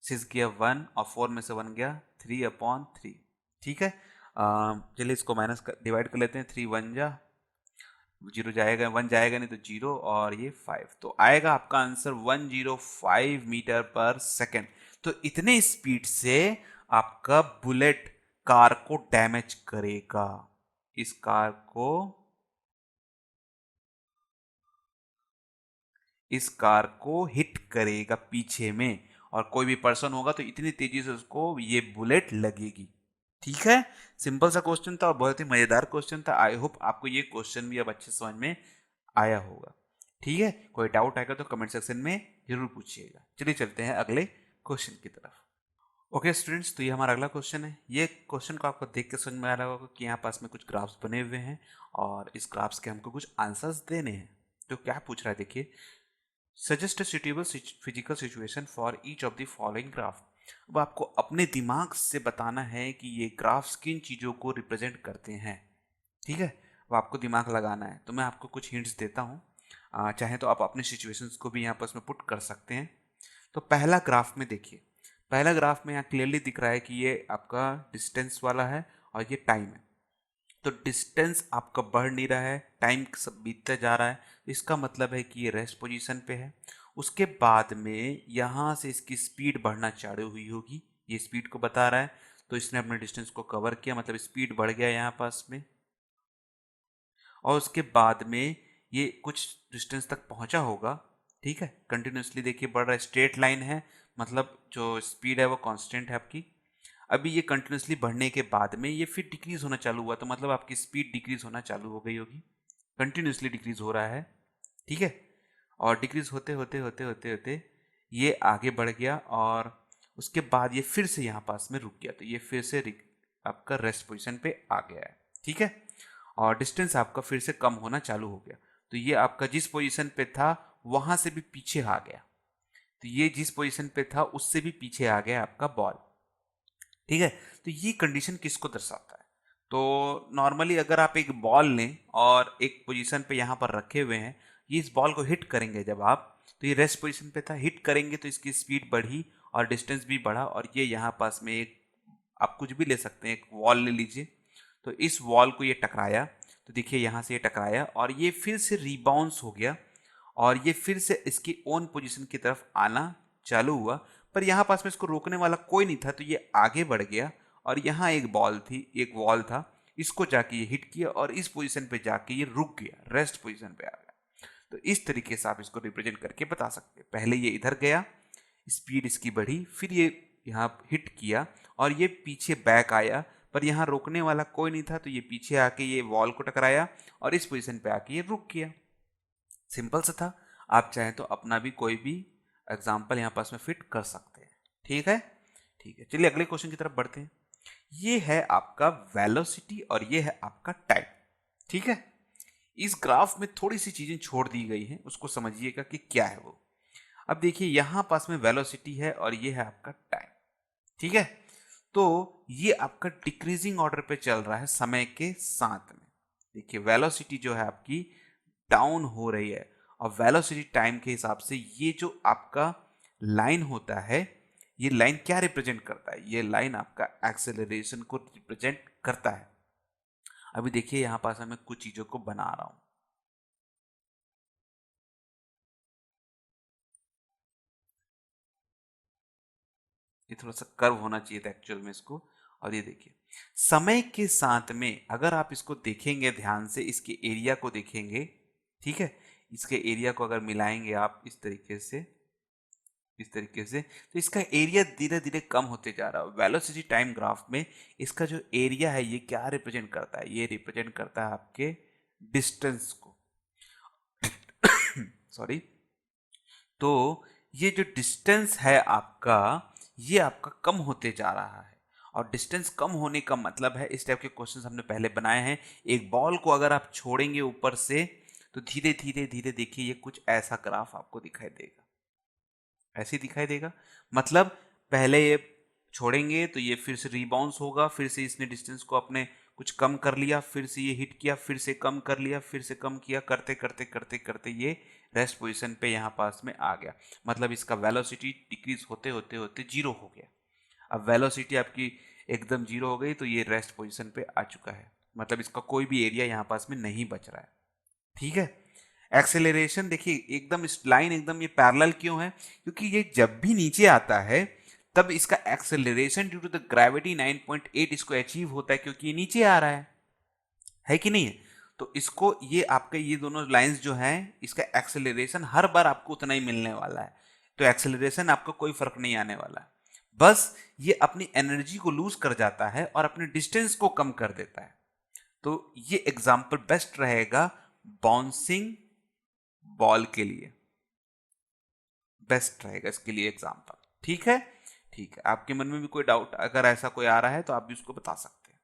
6 गया 1, और 4 में से 1 गया 3/3। ठीक है, चलिए इसको माइनस डिवाइड कर लेते हैं। 3 1 जा, 0 जाएगा, 1 जाएगा नहीं तो 0, और ये 5, तो आएगा आपका आंसर 105 मीटर पर सेकेंड। तो इतने स्पीड से आपका बुलेट कार को डैमेज करेगा, इस कार को, इस कार को हिट करेगा पीछे में, और कोई भी पर्सन होगा तो इतनी तेजी से उसको ये बुलेट लगेगी। ठीक है, सिंपल सा क्वेश्चन था और बहुत ही मजेदार क्वेश्चन था। आई होप आपको ये क्वेश्चन भी अब अच्छे समझ में आया होगा। ठीक है, कोई डाउट आएगा तो कमेंट सेक्शन में जरूर पूछिएगा। चलिए चलते हैं अगले क्वेश्चन की तरफ। ओके स्टूडेंट्स, तो ये हमारा अगला क्वेश्चन है। ये क्वेश्चन को आपको देख के समझ में आ रहा होगा कि यहाँ पास में कुछ ग्राफ्स बने हुए हैं और इस ग्राफ्स के हमको कुछ आंसर्स देने हैं। तो क्या पूछ रहा है, देखिए, suggest a suitable physical situation for each of the following graph. अब आपको अपने दिमाग से बताना है कि ये ग्राफ्स किन चीज़ों को रिप्रेजेंट करते हैं। ठीक है, अब आपको दिमाग लगाना है, तो मैं आपको कुछ हिंट्स देता हूँ, चाहे तो आप अपने सिचुएशंस को भी यहाँ पर उसमें पुट कर सकते हैं। तो पहला ग्राफ में देखिए, पहला ग्राफ में यहाँ क्लियरली दिख रहा है कि ये आपका डिस्टेंस वाला है और ये टाइम है। तो डिस्टेंस आपका बढ़ नहीं रहा है, टाइम सब बीतता जा रहा है, इसका मतलब है कि ये रेस्ट पोजीशन पे है। उसके बाद में यहाँ से इसकी स्पीड बढ़ना चालू हुई होगी, ये स्पीड को बता रहा है, तो इसने अपने डिस्टेंस को कवर किया, मतलब स्पीड बढ़ गया यहाँ पास में। और उसके बाद में ये कुछ डिस्टेंस तक पहुंचा होगा। ठीक है, कंटिन्यूसली देखिए बढ़ रहा है, स्ट्रेट लाइन है, मतलब जो स्पीड है वो कांस्टेंट है आपकी। अभी ये कंटिन्यूसली बढ़ने के बाद में ये फिर डिक्रीज होना चालू हुआ, तो मतलब आपकी स्पीड डिक्रीज होना चालू हो गई होगी, कंटिन्यूसली डिक्रीज हो रहा है। ठीक है, और डिक्रीज होते होते होते होते होते ये आगे बढ़ गया, और उसके बाद ये फिर से यहाँ पास में रुक गया, तो ये फिर से आपका रेस्ट पोजीशन पे आ गया है। ठीक है, और डिस्टेंस आपका फिर से कम होना चालू हो गया, तो ये आपका जिस पोजीशन पे था वहां से भी पीछे आ गया, तो ये जिस पोजीशन पे था उससे भी पीछे आ गया आपका बॉल। ठीक है, तो ये कंडीशन किसको दर्शाता है? तो नॉर्मली अगर आप एक बॉल लें और एक पोजीशन पे यहाँ पर रखे हुए हैं, ये इस बॉल को हिट करेंगे जब आप, तो ये रेस्ट पोजीशन पे था, हिट करेंगे तो इसकी स्पीड बढ़ी और डिस्टेंस भी बढ़ा, और ये यहाँ पास में एक, आप कुछ भी ले सकते हैं, एक वॉल ले लीजिए, तो इस वॉल को ये टकराया, तो देखिए यहाँ से ये टकराया और ये फिर से रिबाउंस हो गया, और ये फिर से इसकी ओन पोजीशन की तरफ आना चालू हुआ, पर यहाँ पास में इसको रोकने वाला कोई नहीं था, तो ये आगे बढ़ गया, और यहाँ एक बॉल थी, एक वॉल था, इसको जाके ये हिट किया और इस पोजीशन पे जाके ये रुक गया, रेस्ट पोजीशन पे आ गया। तो इस तरीके से आप इसको रिप्रेजेंट करके बता सकते हैं। पहले ये इधर गया, स्पीड इसकी बढ़ी, फिर ये यहाँ हिट किया और ये पीछे बैक आया, पर यहाँ रोकने वाला कोई नहीं था, तो ये पीछे आके ये वॉल को टकराया और इस पोजीशन पे आके ये रुक गया। सिंपल सा था, आप चाहें तो अपना भी कोई भी एग्जाम्पल यहाँ पास में फिट कर सकते हैं। ठीक है, ठीक है, चलिए अगले क्वेश्चन की तरफ बढ़ते हैं। ये है आपका वेलोसिटी और ये है आपका टाइम। ठीक है, इस ग्राफ में थोड़ी सी चीजें छोड़ दी गई हैं, उसको समझिएगा कि क्या है वो। अब देखिए यहां पास में वेलोसिटी है और ये है आपका टाइम। ठीक है, तो ये आपका डिक्रीजिंग ऑर्डर पे चल रहा है समय के साथ में। देखिए वेलोसिटी जो है आपकी डाउन हो रही है और वेलोसिटी टाइम के हिसाब से ये जो आपका लाइन होता है, ये लाइन क्या रिप्रेजेंट करता है? ये लाइन आपका एक्सेलरेशन को रिप्रेजेंट करता है। अभी देखिए यहां पास मैं कुछ चीजों को बना रहा हूं। ये थोड़ा सा कर्व होना चाहिए था एक्चुअल में इसको। और ये देखिए समय के साथ में अगर आप इसको देखेंगे ध्यान से, इसके एरिया को देखेंगे, ठीक है, इसके एरिया को अगर मिलाएंगे आप इस तरीके से, इस तरीके से, तो इसका एरिया धीरे धीरे कम होते जा रहा है। वेलोसिटी टाइम ग्राफ में इसका जो एरिया है ये क्या रिप्रेजेंट करता है? ये रिप्रेजेंट करता है आपके डिस्टेंस को। सॉरी। तो ये जो डिस्टेंस है आपका, ये आपका कम होते जा रहा है। और डिस्टेंस कम होने का मतलब है, इस टाइप के क्वेश्चंस हमने पहले बनाए हैं, एक बॉल को अगर आप छोड़ेंगे ऊपर से तो धीरे धीरे धीरे देखिए ये कुछ ऐसा ग्राफ आपको दिखाई देगा, ऐसे दिखाई देगा। मतलब पहले ये छोड़ेंगे तो ये फिर से रीबाउंस होगा, फिर से इसने डिस्टेंस को अपने कुछ कम कर लिया, फिर से ये हिट किया, फिर से कम कर लिया, फिर से कम किया, करते करते करते करते ये रेस्ट पोजीशन पे यहाँ पास में आ गया। मतलब इसका वेलोसिटी डिक्रीज होते होते होते जीरो हो गया। अब वेलोसिटी आपकी एकदम जीरो हो गई तो ये रेस्ट पोजीशन पे आ चुका है। मतलब इसका कोई भी एरिया यहाँ पास में नहीं बच रहा है। ठीक है। एक्सेलरेशन देखिए एकदम इस लाइन एकदम ये पैरेलल क्यों है? क्योंकि ये जब भी नीचे आता है तब इसका acceleration due to the gravity 9.8 इसको अचीव होता है, क्योंकि ये नीचे आ रहा है कि नहीं है? तो इसको ये आपके ये दोनों लाइंस जो हैं, इसका एक्सेलरेशन हर बार आपको उतना ही मिलने वाला है। तो एक्सेलरेशन आपको कोई फर्क नहीं आने वाला है। बस ये अपनी एनर्जी को लूज कर जाता है और अपने डिस्टेंस को कम कर देता है। तो ये एग्जाम्पल बेस्ट रहेगा बाउंसिंग बॉल के लिए, बेस्ट रहेगा इसके लिए एग्जाम्पल। ठीक है, ठीक है। आपके मन में भी कोई डाउट अगर ऐसा कोई आ रहा है तो आप भी उसको बता सकते हैं।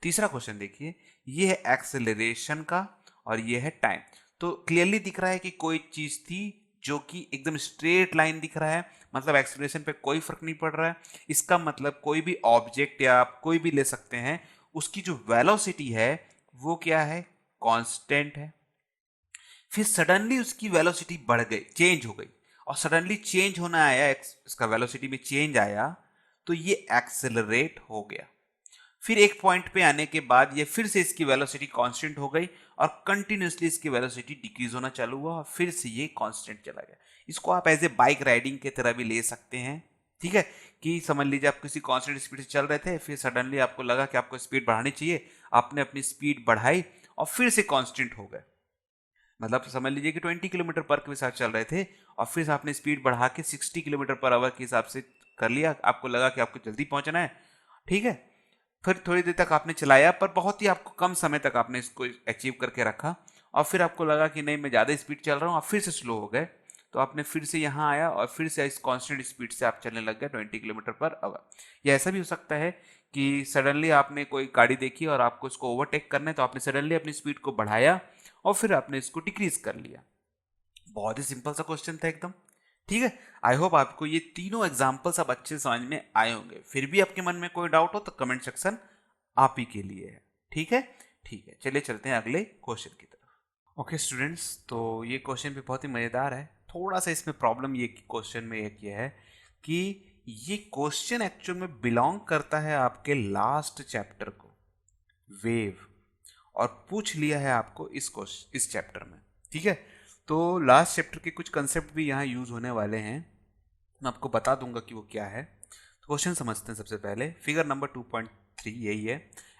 तीसरा क्वेश्चन देखिए, ये है एक्सेलरेशन का और ये है टाइम। तो क्लियरली दिख रहा है कि कोई चीज थी जो कि एकदम स्ट्रेट लाइन दिख रहा है, मतलब एक्सेलरेशन पे कोई फर्क नहीं पड़ रहा है। इसका मतलब कोई भी ऑब्जेक्ट या आप कोई भी ले सकते हैं, उसकी जो वेलोसिटी है वो क्या है? कांस्टेंट है। फिर सडनली उसकी वेलोसिटी बढ़ गई, चेंज हो गई, और सडनली चेंज होना आया, इसका वेलोसिटी में चेंज आया तो ये एक्सेलरेट हो गया। फिर एक पॉइंट पे आने के बाद ये फिर से इसकी वेलोसिटी कांस्टेंट हो गई और कंटिन्यूसली इसकी वेलोसिटी डिक्रीज होना चालू हुआ और फिर से ये कांस्टेंट चला गया। इसको आप एज ए बाइक राइडिंग की तरह भी ले सकते हैं। ठीक है, कि समझ लीजिए आप किसी कांस्टेंट स्पीड से चल रहे थे, फिर सडनली आपको लगा कि आपको स्पीड बढ़ानी चाहिए, आपने अपनी स्पीड बढ़ाई और फिर से कांस्टेंट हो गए। मतलब समझ लीजिए कि 20 किलोमीटर पर के साथ चल रहे थे और फिर आपने स्पीड बढ़ा के 60 किलोमीटर पर आवर के हिसाब से कर लिया, आपको लगा कि आपको जल्दी पहुंचना है। ठीक है, फिर थोड़ी देर तक आपने चलाया पर बहुत ही आपको कम समय तक आपने इसको अचीव करके रखा और फिर आपको लगा कि नहीं मैं ज़्यादा स्पीड चल रहा हूँ, आप फिर से स्लो हो गए, तो आपने फिर से यहाँ आया और फिर से इस कांस्टेंट स्पीड से आप चलने लग गए 20 किलोमीटर पर आवर। या ऐसा भी हो सकता है कि सडनली आपने कोई गाड़ी देखी और आपको इसको ओवरटेक करना है, तो आपने सडनली अपनी स्पीड को बढ़ाया और फिर आपने इसको डिक्रीज कर लिया। बहुत ही सिंपल सा क्वेश्चन था एकदम। ठीक है, आई होप आपको ये तीनों एग्जाम्पल्स अब अच्छे समझ में आए होंगे। फिर भी आपके मन में कोई डाउट हो तो कमेंट सेक्शन आप ही के लिए है। ठीक है, ठीक है, चलिए चलते हैं अगले क्वेश्चन की तरफ। ओके स्टूडेंट्स, तो ये क्वेश्चन भी बहुत ही मज़ेदार है। थोड़ा सा इसमें प्रॉब्लम ये क्वेश्चन में एक ये है कि ये क्वेश्चन एक्चुअल में बिलोंग करता है आपके लास्ट चैप्टर को, वेव, और पूछ लिया है आपको इस चैप्टर में। ठीक है, तो लास्ट चैप्टर के कुछ कंसेप्ट भी यहाँ यूज होने वाले हैं, मैं आपको बता दूंगा कि वो क्या है। तो क्वेश्चन समझते हैं। सबसे पहले फिगर नंबर 2.3 यही है,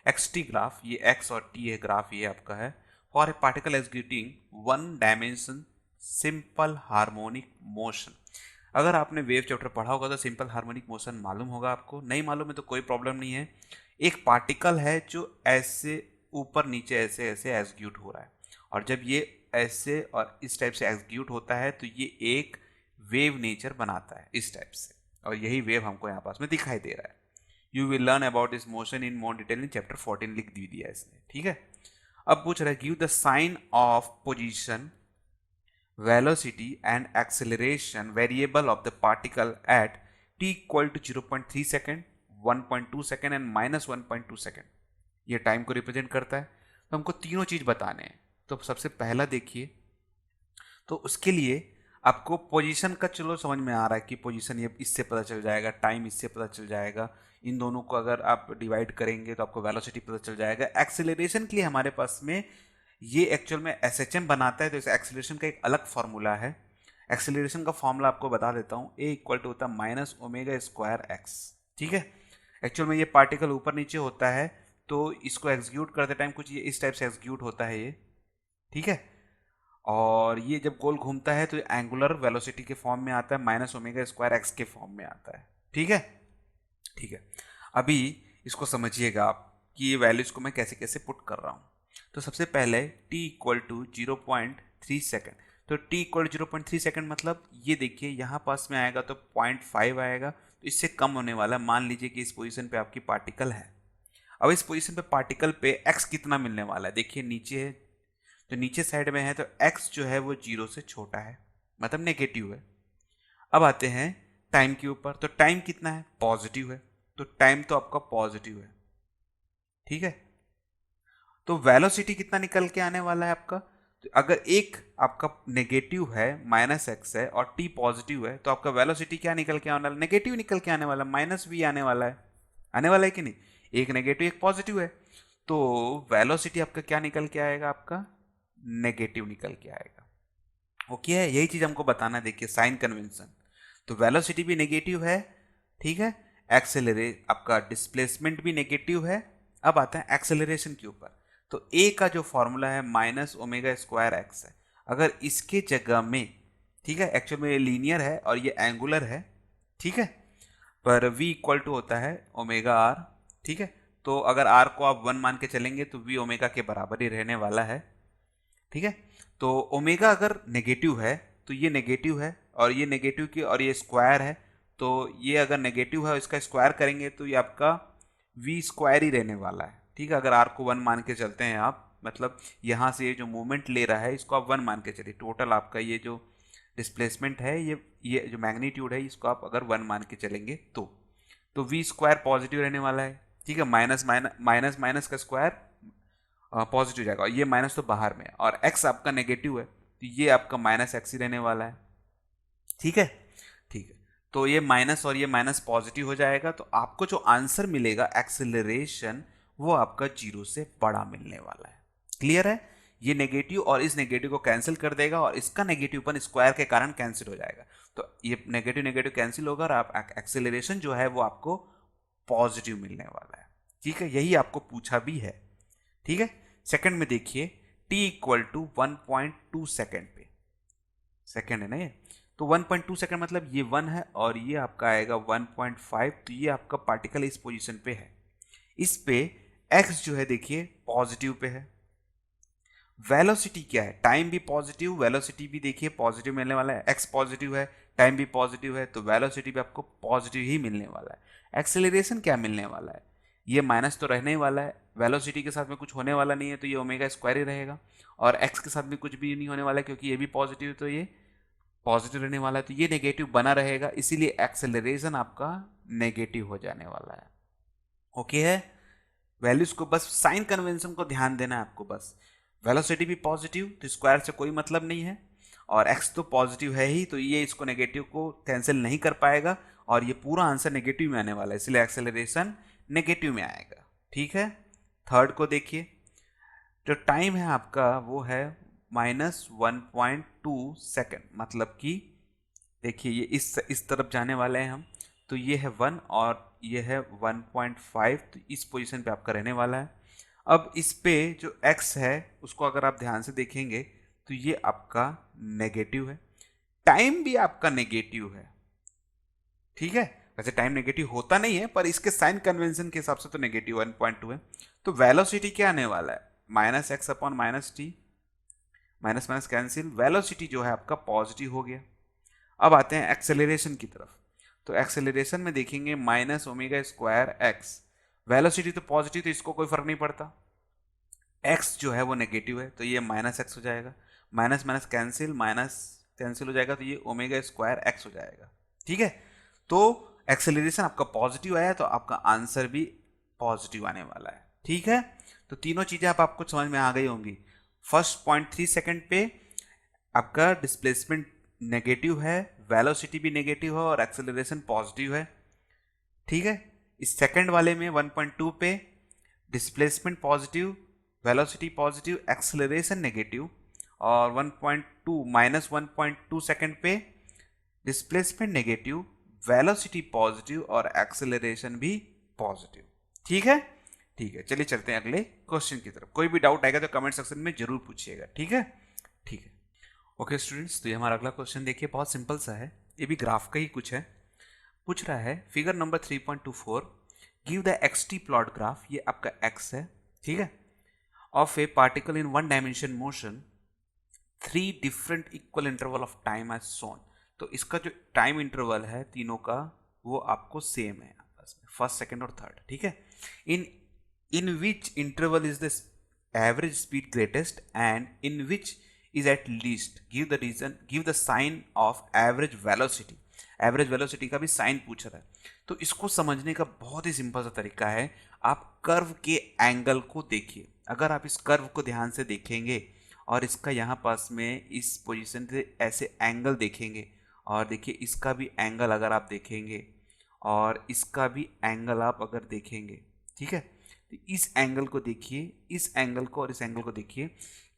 एक्स टी ग्राफ, ये एक्स और टी है ग्राफ, ये आपका है for a particle executing one dimension simple harmonic motion. अगर आपने वेव चैप्टर पढ़ा होगा तो सिंपल हार्मोनिक मोशन मालूम होगा आपको, नहीं मालूम है तो कोई प्रॉब्लम नहीं है। एक पार्टिकल है जो ऐसे ऊपर नीचे ऐसे ऐसे एग्जीक्यूट हो रहा है, और जब ये ऐसे और इस टाइप से एग्जीक्यूट होता है तो ये एक वेव नेचर बनाता है इस टाइप से, और यही वेव हमको यहाँ पास में दिखाई दे रहा है। You will learn about this motion in more detail in chapter 14, लिख दी दिया इसने। ठीक है, अब पूछ रहा है give the sign of position, velocity and acceleration variable of the particle at t equal to 0.3 second, 1.2 second and minus 1.2 second। ये टाइम को रिप्रेजेंट करता है। तो हमको तीनों चीज बताने हैं। तो सबसे पहला देखिए, तो उसके लिए आपको पोजीशन का चलो समझ में आ रहा है कि पोजीशन ये इससे पता चल जाएगा, टाइम इससे पता चल जाएगा, इन दोनों को अगर आप डिवाइड करेंगे तो आपको वेलोसिटी पता चल जाएगा। एक्सेलरेशन के लिए हमारे पास में ये एक्चुअल में एसएचएम बनाता है, तो इस एक्सेलरेशन का एक अलग फॉर्मूला है। एक्सेलरेशन का फॉर्मूला आपको बता देता हूँ, ए इक्वल टू होता है माइनस ओमेगा स्क्वायर एक्स। ठीक है, एक्चुअल में ये पार्टिकल ऊपर नीचे होता है, तो इसको एग्जीक्यूट करते टाइम कुछ ये इस टाइप से एग्जीक्यूट होता है ये। ठीक है, और ये जब गोल घूमता है तो एंगुलर वेलोसिटी के फॉर्म में आता है, माइनस ओमेगा स्क्वायर एक्स के फॉर्म में आता है। ठीक है, ठीक है, अभी इसको समझिएगा आप कि ये वैल्यूज को मैं कैसे कैसे पुट कर रहा हूँ। तो सबसे पहले t इक्वल टू 0.3 सेकेंड, तो t इक्वल 0.3 सेकेंड मतलब ये देखिए यहाँ पास में आएगा तो 0.5 आएगा, तो इससे कम होने वाला है। मान लीजिए कि इस पोजीशन पे आपकी पार्टिकल है। अब इस पोजीशन पे पार्टिकल पे x कितना मिलने वाला है, देखिए नीचे है, तो नीचे साइड में है, तो x जो है वो 0 से छोटा है, मतलब नेगेटिव है। अब आते हैं टाइम के ऊपर, तो टाइम कितना है, पॉजिटिव है, तो टाइम तो आपका पॉजिटिव है। ठीक है, तो वेलोसिटी कितना निकल के आने वाला है आपका, तो अगर एक आपका नेगेटिव है माइनस एक्स है और टी पॉजिटिव है, तो आपका वेलोसिटी क्या निकल के आने वाला, नेगेटिव निकल के आने वाला, माइनस वी आने वाला है, आने वाला है कि नहीं, एक नेगेटिव एक पॉजिटिव है, तो वेलोसिटी आपका क्या निकल के आएगा, आपका नेगेटिव निकल के आएगा। ओके है, यही चीज हमको बताना है। देखिए साइन कन्वेंशन, तो वेलोसिटी भी नेगेटिव है। ठीक है, एक्सेलरेट आपका डिस्प्लेसमेंट भी नेगेटिव है। अब आता है एक्सेलरेशन के ऊपर, तो ए का जो फॉर्मूला है माइनस ओमेगा स्क्वायर एक्स है। अगर इसके जगह में, ठीक है, एक्चुअल में ये लीनियर है और ये एंगुलर है, ठीक है, पर v इक्वल टू होता है ओमेगा आर। ठीक है, तो अगर r को आप 1 मान के चलेंगे तो v ओमेगा के बराबर ही रहने वाला है। ठीक है, तो ओमेगा अगर नेगेटिव है तो ये नेगेटिव है, और ये नेगेटिव की और ये स्क्वायर है, तो ये अगर नेगेटिव है इसका स्क्वायर करेंगे तो ये आपका v स्क्वायर ही रहने वाला है। ठीक है, अगर r को 1 मान के चलते हैं आप, मतलब यहाँ से ये जो मूवमेंट ले रहा है इसको आप 1 मान के चलिए, टोटल आपका ये जो डिस्प्लेसमेंट है, ये जो मैग्नीट्यूड है इसको आप अगर 1 मान के चलेंगे तो v स्क्वायर पॉजिटिव रहने वाला है। ठीक है, माइनस माइनस माइनस का स्क्वायर पॉजिटिव जाएगा, और ये माइनस तो बाहर में है, और x आपका नेगेटिव है तो ये आपका माइनस एक्स ही रहने वाला है। ठीक है, ठीक है, तो ये माइनस और ये माइनस पॉजिटिव हो जाएगा, तो आपको जो आंसर मिलेगा एक्सेलरेशन वो आपका 0 से बड़ा मिलने वाला है। क्लियर है, ये नेगेटिव और इस नेगेटिव को कैंसिल कर देगा, और इसका नेगेटिव स्क्वायर के कारण कैंसिल हो जाएगा, तो ये नेगेटिव नेगेटिव कैंसिल होगा और आप एक्सेलरेशन जो है वो आपको पॉजिटिव मिलने वाला है। ठीक है, यही आपको पूछा भी है। ठीक है, सेकंड में देखिए t इक्वल टू 1.2 सेकेंड पे, सेकेंड है ना ये, तो 1.2 सेकेंड मतलब ये 1 है और ये आपका आएगा 1.5, तो ये आपका पार्टिकल इस पोजीशन पे है। इस पे x जो है देखिए पॉजिटिव पे है। वेलोसिटी क्या है, टाइम भी पॉजिटिव, वेलोसिटी भी देखिए पॉजिटिव मिलने वाला है, x पॉजिटिव है, टाइम भी पॉजिटिव है, तो वेलोसिटी भी आपको पॉजिटिव ही मिलने वाला है। एक्सेलरेशन क्या मिलने वाला है, ये माइनस तो रहने ही वाला है, वेलोसिटी के साथ में कुछ होने वाला नहीं है, तो ये ओमेगा स्क्वायर ही रहेगा, और x के साथ में कुछ भी नहीं होने वाला है क्योंकि ये भी पॉजिटिव है, तो ये पॉजिटिव रहने वाला है, तो ये नेगेटिव बना रहेगा, इसीलिए एक्सेलरेशन आपका नेगेटिव हो जाने वाला है। ओके है, वैल्यूज को बस साइन कन्वेंशन को ध्यान देना है आपको, बस वेलोसिटी भी पॉजिटिव तो स्क्वायर से कोई मतलब नहीं है, और x तो पॉजिटिव है ही, तो ये इसको नेगेटिव को कैंसिल नहीं कर पाएगा, और ये पूरा आंसर नेगेटिव में आने वाला है, इसलिए एक्सेलरेशन नेगेटिव में आएगा। ठीक है, थर्ड को देखिए, जो टाइम है आपका वो है -1.2 सेकेंड, मतलब कि देखिए ये इस तरफ जाने वाले हैं हम, तो ये है 1 और ये है 1.5, तो इस पोजीशन पे आपका रहने वाला है। अब इस पे जो x है उसको अगर आप ध्यान से देखेंगे तो ये आपका नेगेटिव है, टाइम भी आपका नेगेटिव है। ठीक है, वैसे टाइम नेगेटिव होता नहीं है, पर इसके साइन कन्वेंशन के हिसाब से तो नेगेटिव 1.2 है। तो वेलोसिटी क्या आने वाला है, -x upon -t, minus minus cancel, velocity जो है आपका पॉजिटिव हो गया। अब आते हैं एक्सेलरेशन की तरफ, तो एक्सेलरेशन में देखेंगे minus omega square x, velocity तो पॉजिटिव, तो इसको कोई फर्क नहीं पड़ता, x जो है वो नेगेटिव है, तो ये -x हो जाएगा, minus minus cancel, minus cancel हो जाएगा, तो ये ओमेगा स्क्वायर x हो जाएगा। ठीक है, तो एक्सेलरेशन आपका पॉजिटिव आया, तो आपका आंसर भी पॉजिटिव आने वाला है। ठीक है, तो तीनों चीजें आपको समझ में आ गई होंगी। फर्स्ट 0.3 सेकेंड पे आपका डिस्प्लेसमेंट नेगेटिव है, वेलोसिटी भी नेगेटिव है और एक्सेलरेशन पॉजिटिव है। ठीक है, इस सेकंड वाले में 1.2 पे displacement positive, velocity positive, acceleration negative, और 1.2 माइनस 1.2 सेकंड पे डिस्प्लेसमेंट नेगेटिव, वेलोसिटी पॉजिटिव और एक्सेलरेशन भी पॉजिटिव। ठीक है, ठीक है, चलिए चलते हैं अगले क्वेश्चन की तरफ। कोई भी डाउट आएगा तो कमेंट सेक्शन में जरूर पूछिएगा। ठीक है, ठीक है। ओके स्टूडेंट्स, तो ये हमारा अगला क्वेश्चन देखिए, बहुत सिंपल सा है, ये भी ग्राफ का ही कुछ है। पूछ रहा है figure number 3.24, give the x t plot graph, ये आपका एक्स है, ठीक है, of a particle in one dimension motion 3 different equal interval of time as shown. तो इसका जो टाइम इंटरवल है तीनों का वो आपको सेम है आपस में, फर्स्ट सेकंड और थर्ड। ठीक है, in which interval is the average speed greatest and in which is at least, give the reason, give the sign of average velocity. Average velocity का भी साइन पूछ रहा है। तो इसको समझने का बहुत ही सिंपल सा तरीका है, आप कर्व के एंगल को देखिए। अगर आप इस कर्व को ध्यान से देखेंगे और इसका यहाँ पास में इस पोजीशन से ऐसे एंगल देखेंगे, और देखिए इसका भी एंगल अगर आप देखेंगे और इसका भी एंगल आप अगर देखेंगे, ठीक है, तो इस एंगल को देखिए, इस एंगल को और इस एंगल को देखिए,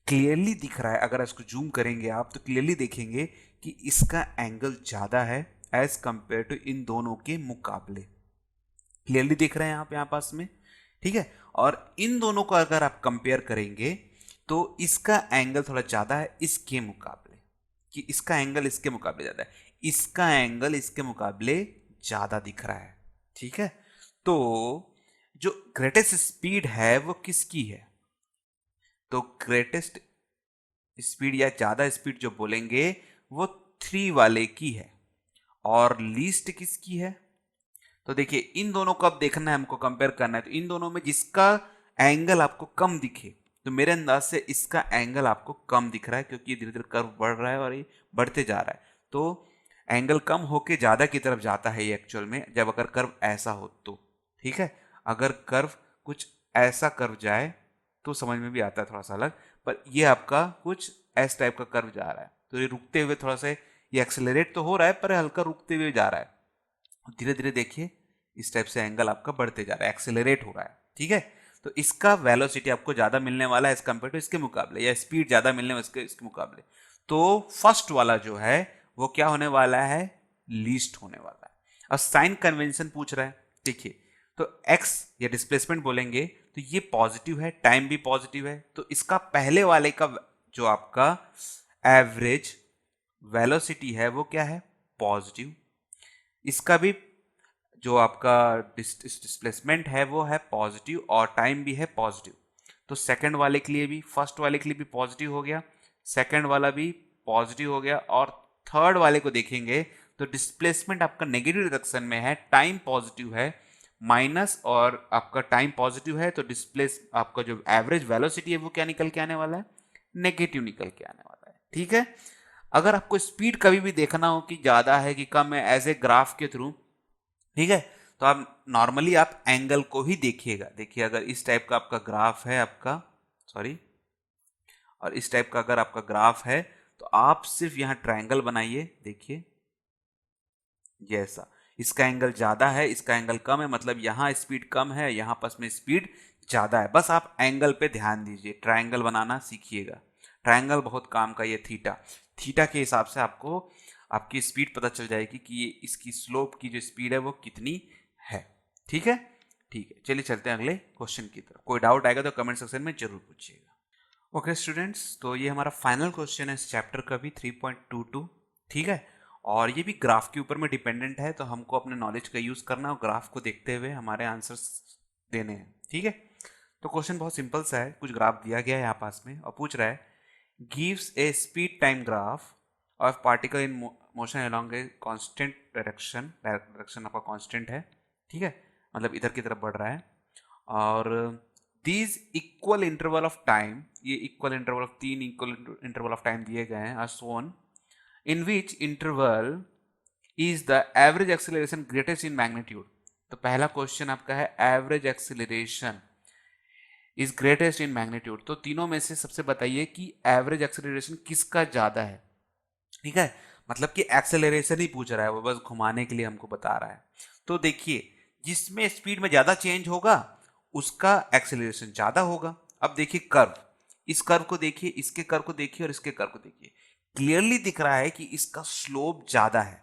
क्लियरली दिख रहा है। अगर इसको जूम करेंगे आप तो क्लियरली देखेंगे कि इसका एंगल ज़्यादा है एज कंपेयर टू इन दोनों के मुकाबले। क्लियरली दिख रहे हैं आप यहाँ पास में, ठीक है। और इन दोनों को अगर आप कंपेयर करेंगे तो इसका एंगल थोड़ा ज़्यादा है इसके मुकाबले, कि इसका एंगल इसके मुकाबले ज़्यादा है, इसका एंगल इसके मुकाबले ज़्यादा दिख रहा है। ठीक है, तो जो ग्रेटेस्ट स्पीड है वो किसकी है? तो ग्रेटेस्ट स्पीड या ज़्यादा स्पीड जो बोलेंगे वो 3 वाले की है, और लीस्ट किसकी है? तो देखिए इन दोनों को अब देखना है, हमको कंपेयर करना है। तो इन दोनों में जिसका एंगल आपको कम दिखे, तो मेरे अंदाज से इसका एंगल आपको कम दिख रहा है, क्योंकि ये धीरे धीरे कर्व बढ़ रहा है और ये बढ़ते जा रहा है। तो एंगल कम होके ज़्यादा की तरफ जाता है ये एक्चुअल में, जब अगर कर्व ऐसा हो तो। ठीक है, अगर कर्व कुछ ऐसा कर्व जाए तो समझ में भी आता है थोड़ा सा अलग, पर ये आपका कुछ ऐस टाइप का कर्व जा रहा है, तो ये रुकते हुए थोड़ा सा, ये एक्सेलरेट तो हो रहा है पर हल्का रुकते हुए जा रहा है। धीरे धीरे देखिए इस टाइप से एंगल आपका बढ़ते जा रहा है, एक्सेलरेट हो रहा है। ठीक है, तो इसका वेलोसिटी आपको ज़्यादा मिलने वाला है एज कम्पेयर टू इसके मुकाबले, या स्पीड ज़्यादा मिलने वाला इसके मुकाबले। तो फर्स्ट वाला जो है वो क्या होने वाला है? लीस्ट होने वाला है। अब साइन कन्वेंशन पूछ रहा है, देखिए तो x या डिस्प्लेसमेंट बोलेंगे तो ये पॉजिटिव है, टाइम भी पॉजिटिव है, तो इसका पहले वाले का जो आपका एवरेज वेलोसिटी है वो क्या है? पॉजिटिव। इसका भी जो आपका डिस्प्लेसमेंट है वो है पॉजिटिव और टाइम भी है पॉजिटिव। तो सेकंड वाले के लिए भी, फर्स्ट वाले के लिए भी पॉजिटिव हो गया, सेकंड वाला भी पॉजिटिव हो गया, और थर्ड वाले को देखेंगे तो डिस्प्लेसमेंट आपका नेगेटिव डायरेक्शन में है, टाइम पॉजिटिव है माइनस, और आपका टाइम पॉजिटिव है तो डिस्प्लेस आपका जो एवरेज वेलोसिटी है वो क्या निकल के आने वाला है? नेगेटिव निकल के आने वाला है। ठीक है, अगर आपको स्पीड कभी भी देखना हो कि ज़्यादा है कि कम है एज ए ग्राफ के थ्रू, ठीक है, तो आप नॉर्मली आप एंगल को ही देखिएगा। देखिए अगर इस टाइप का आपका ग्राफ है आपका, सॉरी, और इस टाइप का अगर आपका ग्राफ है तो आप सिर्फ यहाँ ट्रायंगल बनाइए। देखिए ये ऐसा, इसका एंगल ज़्यादा है, इसका एंगल कम है, मतलब यहाँ स्पीड कम है, यहाँ पास में स्पीड ज़्यादा है। बस आप एंगल पे ध्यान दीजिए, ट्रायंगल बनाना सीखिएगा। ट्रायंगल बहुत काम का, ये थीटा, थीटा के हिसाब से आपको आपकी स्पीड पता चल जाएगी कि ये इसकी स्लोप की जो स्पीड है वो कितनी है। ठीक है, ठीक है, चलिए चलते हैं अगले क्वेश्चन की तरफ। कोई डाउट आएगा तो कमेंट सेक्शन में जरूर पूछिएगा। ओके स्टूडेंट्स, तो ये हमारा फाइनल क्वेश्चन है इस चैप्टर का भी, 3.22। ठीक है, और ये भी ग्राफ के ऊपर में डिपेंडेंट है, तो हमको अपने नॉलेज का यूज़ करना और ग्राफ को देखते हुए हमारे आंसर्स देने हैं। ठीक है, तो क्वेश्चन बहुत सिंपल सा है, कुछ ग्राफ दिया गया है यहाँ पास में और पूछ रहा है gives A speed time graph of particle in motion along a constant direction, direction आपका कांस्टेंट है, ठीक है, मतलब इधर की तरफ बढ़ रहा है, और these equal interval of time, ये equal interval of 3 equal interval of time दिए गए हैं, are shown, in which interval is the average acceleration greatest in magnitude. तो पहला क्वेश्चन आपका है average acceleration is greatest in magnitude, तो तीनों में से सबसे बताइए कि एवरेज एक्सेलरेशन किसका ज़्यादा है। ठीक है, मतलब कि एक्सेलरेशन ही पूछ रहा है, वो बस घुमाने के लिए हमको बता रहा है। तो देखिए, जिसमें स्पीड में ज्यादा चेंज होगा उसका एक्सेलरेशन ज्यादा होगा। अब देखिए कर्व, इस कर्व को देखिए, इसके कर्व को देखिए और इसके कर्व को देखिए, क्लियरली दिख रहा है कि इसका स्लोप ज्यादा है।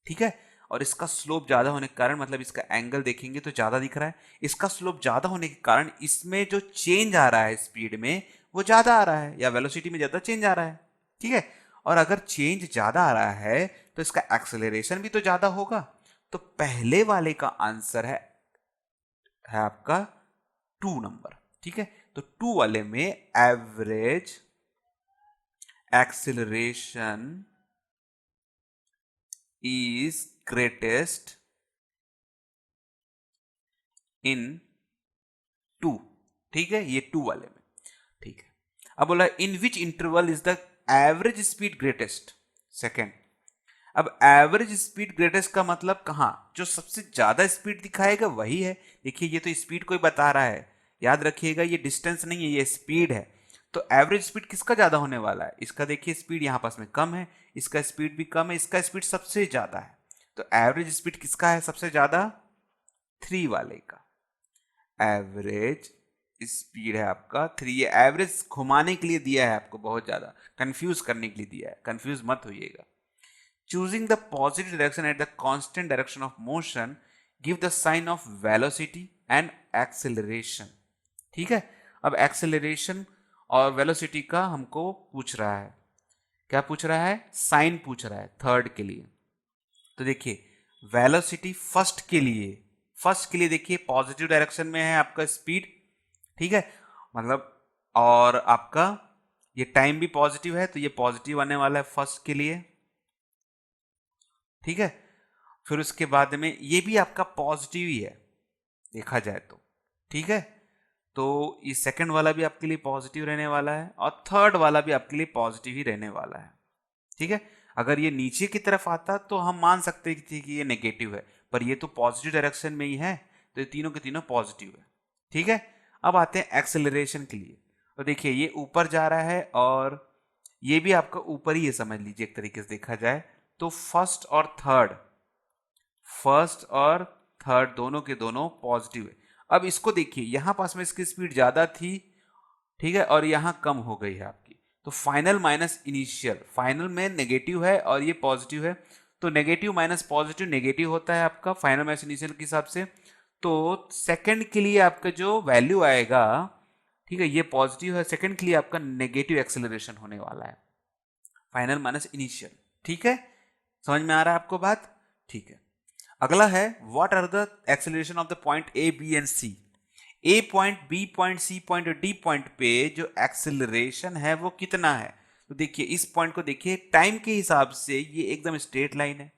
ठीक है, और इसका स्लोप ज्यादा होने के कारण मतलब इसका एंगल देखेंगे तो ज्यादा दिख रहा है। इसका स्लोप ज्यादा होने के कारण इसमें जो चेंज आ रहा है स्पीड में वो ज्यादा आ रहा है, या वेलोसिटी में ज्यादा चेंज आ रहा है। ठीक है, और अगर चेंज ज्यादा आ रहा है तो इसका एक्सेलरेशन भी तो ज्यादा होगा। तो पहले वाले का आंसर है आपका 2 नंबर। ठीक है, तो 2 वाले में एवरेज एक्सेलरेशन इज ग्रेटेस्ट इन 2। ठीक है, ये 2 वाले में। ठीक है, अब बोला in which interval is the average speed greatest, second. अब एवरेज स्पीड ग्रेटेस्ट का मतलब कहां, जो सबसे ज्यादा स्पीड दिखाएगा वही है। देखिए ये तो स्पीड कोई बता रहा है, याद रखिएगा ये डिस्टेंस नहीं है, ये स्पीड है। तो एवरेज स्पीड किसका ज्यादा होने वाला है, इसका देखिए स्पीड यहां पास में कम है, इसका स्पीड भी कम है, इसका स्पीड सबसे ज्यादा है। तो एवरेज स्पीड किसका है सबसे ज्यादा, 3 वाले का। एवरेज स्पीड है आपका 3। ये एवरेज घुमाने के लिए दिया है आपको, बहुत ज्यादा कंफ्यूज करने के लिए दिया है, कंफ्यूज मत होइएगा। Choosing the positive direction at the constant direction of motion give the sign of velocity and acceleration। ठीक है, अब एक्सेलरेशन और वेलोसिटी का हमको पूछ रहा है, क्या पूछ रहा है, साइन पूछ रहा है थर्ड के लिए। तो देखिए वेलोसिटी फर्स्ट के लिए देखिए पॉजिटिव डायरेक्शन में है आपका स्पीड। ठीक है, मतलब और आपका ये टाइम भी पॉजिटिव है, तो ये पॉजिटिव आने वाला है फर्स्ट के लिए। ठीक है, फिर उसके बाद में ये भी आपका पॉजिटिव ही है देखा जाए तो। ठीक है, तो ये सेकंड वाला भी आपके लिए पॉजिटिव रहने वाला है और थर्ड वाला भी आपके लिए पॉजिटिव ही रहने वाला है। ठीक है, अगर ये नीचे की तरफ आता तो हम मान सकते थे कि ये नेगेटिव है, पर ये तो पॉजिटिव डायरेक्शन में ही है, तो ये तीनों के तीनों पॉजिटिव है। ठीक है, अब आते हैं एक्सेलरेशन के लिए। तो देखिए ये ऊपर जा रहा है और ये भी आपका ऊपर ही है, समझ लीजिए एक तरीके से देखा जाए तो। फर्स्ट और थर्ड दोनों के दोनों पॉजिटिव है। अब इसको देखिए यहां पास में इसकी स्पीड ज्यादा थी, ठीक है, और यहां कम हो गई है आपकी। तो फाइनल माइनस इनिशियल, फाइनल में नेगेटिव है और ये पॉजिटिव है, तो नेगेटिव माइनस पॉजिटिव नेगेटिव होता है आपका फाइनल माइनस इनिशियल के हिसाब से। तो सेकंड के लिए आपका जो वैल्यू आएगा, ठीक है, ये पॉजिटिव है, सेकंड के लिए आपका नेगेटिव एक्सेलरेशन होने वाला है, फाइनल माइनस इनिशियल। ठीक है, समझ में आ रहा है आपको बात। ठीक है, अगला है what are the acceleration of the point A B and C. A point, B point, C point और डी पॉइंट पे जो एक्सेलरेशन है वो कितना है। तो देखिए इस पॉइंट को देखिए, टाइम के हिसाब से ये एकदम स्ट्रेट लाइन है,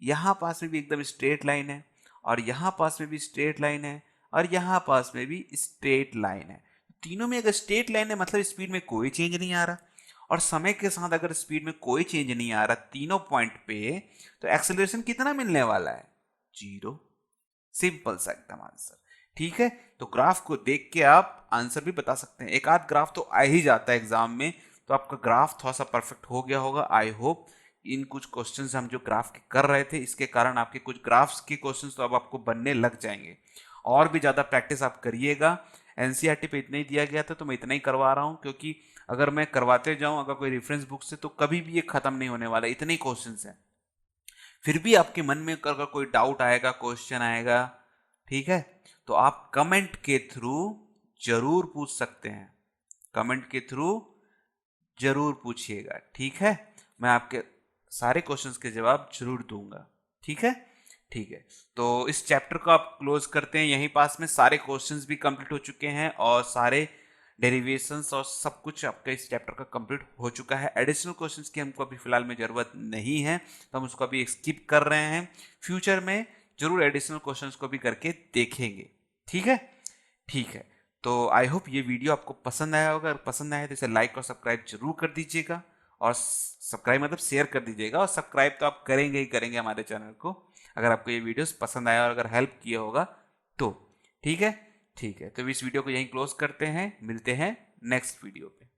यहां पास में भी एकदम स्ट्रेट लाइन है, और यहां पास में भी स्ट्रेट लाइन है, और यहां पास में भी स्ट्रेट लाइन है। तीनों में अगर स्ट्रेट लाइन है मतलब स्पीड में कोई चेंज नहीं आ रहा, और समय के साथ अगर स्पीड में कोई चेंज नहीं आ रहा तीनों पॉइंट पे, तो एक्सेलरेशन कितना मिलने वाला है, 0। सिंपल सा एकदम आंसर। ठीक है, तो ग्राफ को देख के आप आंसर भी बता सकते हैं। एक आध ग्राफ तो आ ही जाता है एग्जाम में, तो आपका ग्राफ थोड़ा सा परफेक्ट हो गया होगा। आई होप इन कुछ क्वेश्चंस हम जो ग्राफ के कर रहे थे इसके कारण आपके कुछ ग्राफ्स के क्वेश्चंस तो अब आपको बनने लग जाएंगे। और भी ज्यादा प्रैक्टिस आप करिएगा। एनसीईआरटी पे इतना ही दिया गया था तो मैं इतना ही करवा रहा हूँ, क्योंकि अगर मैं करवाते जाऊं अगर कोई रेफरेंस बुक से तो कभी भी ये खत्म नहीं होने वाला, इतने ही क्वेश्चंस हैं। फिर भी आपके मन में अगर कोई डाउट आएगा, क्वेश्चन आएगा, ठीक है, तो आप कमेंट के थ्रू जरूर पूछ सकते हैं, कमेंट के थ्रू जरूर पूछिएगा। ठीक है, मैं आपके सारे क्वेश्चंस के जवाब जरूर दूंगा। ठीक है, ठीक है, तो इस चैप्टर को आप क्लोज करते हैं। यहीं पास में सारे क्वेश्चंस भी कंप्लीट हो चुके हैं और सारे डेरिवेशंस और सब कुछ आपका इस चैप्टर का कंप्लीट हो चुका है। एडिशनल क्वेश्चंस की हमको अभी फिलहाल में ज़रूरत नहीं है, तो हम उसको अभी स्किप कर रहे हैं। फ्यूचर में जरूर एडिशनल क्वेश्चंस को भी करके देखेंगे। ठीक है, ठीक है, तो आई होप ये वीडियो आपको पसंद आया होगा। अगर पसंद आया तो इसे लाइक और सब्सक्राइब जरूर कर दीजिएगा, और सब्सक्राइब मतलब शेयर कर दीजिएगा, और सब्सक्राइब तो आप करेंगे ही करेंगे हमारे चैनल को अगर आपको ये वीडियोस पसंद आया और अगर हेल्प किया होगा तो। ठीक है, ठीक है, तो इस वीडियो को यहीं क्लोज करते हैं, मिलते हैं नेक्स्ट वीडियो पे।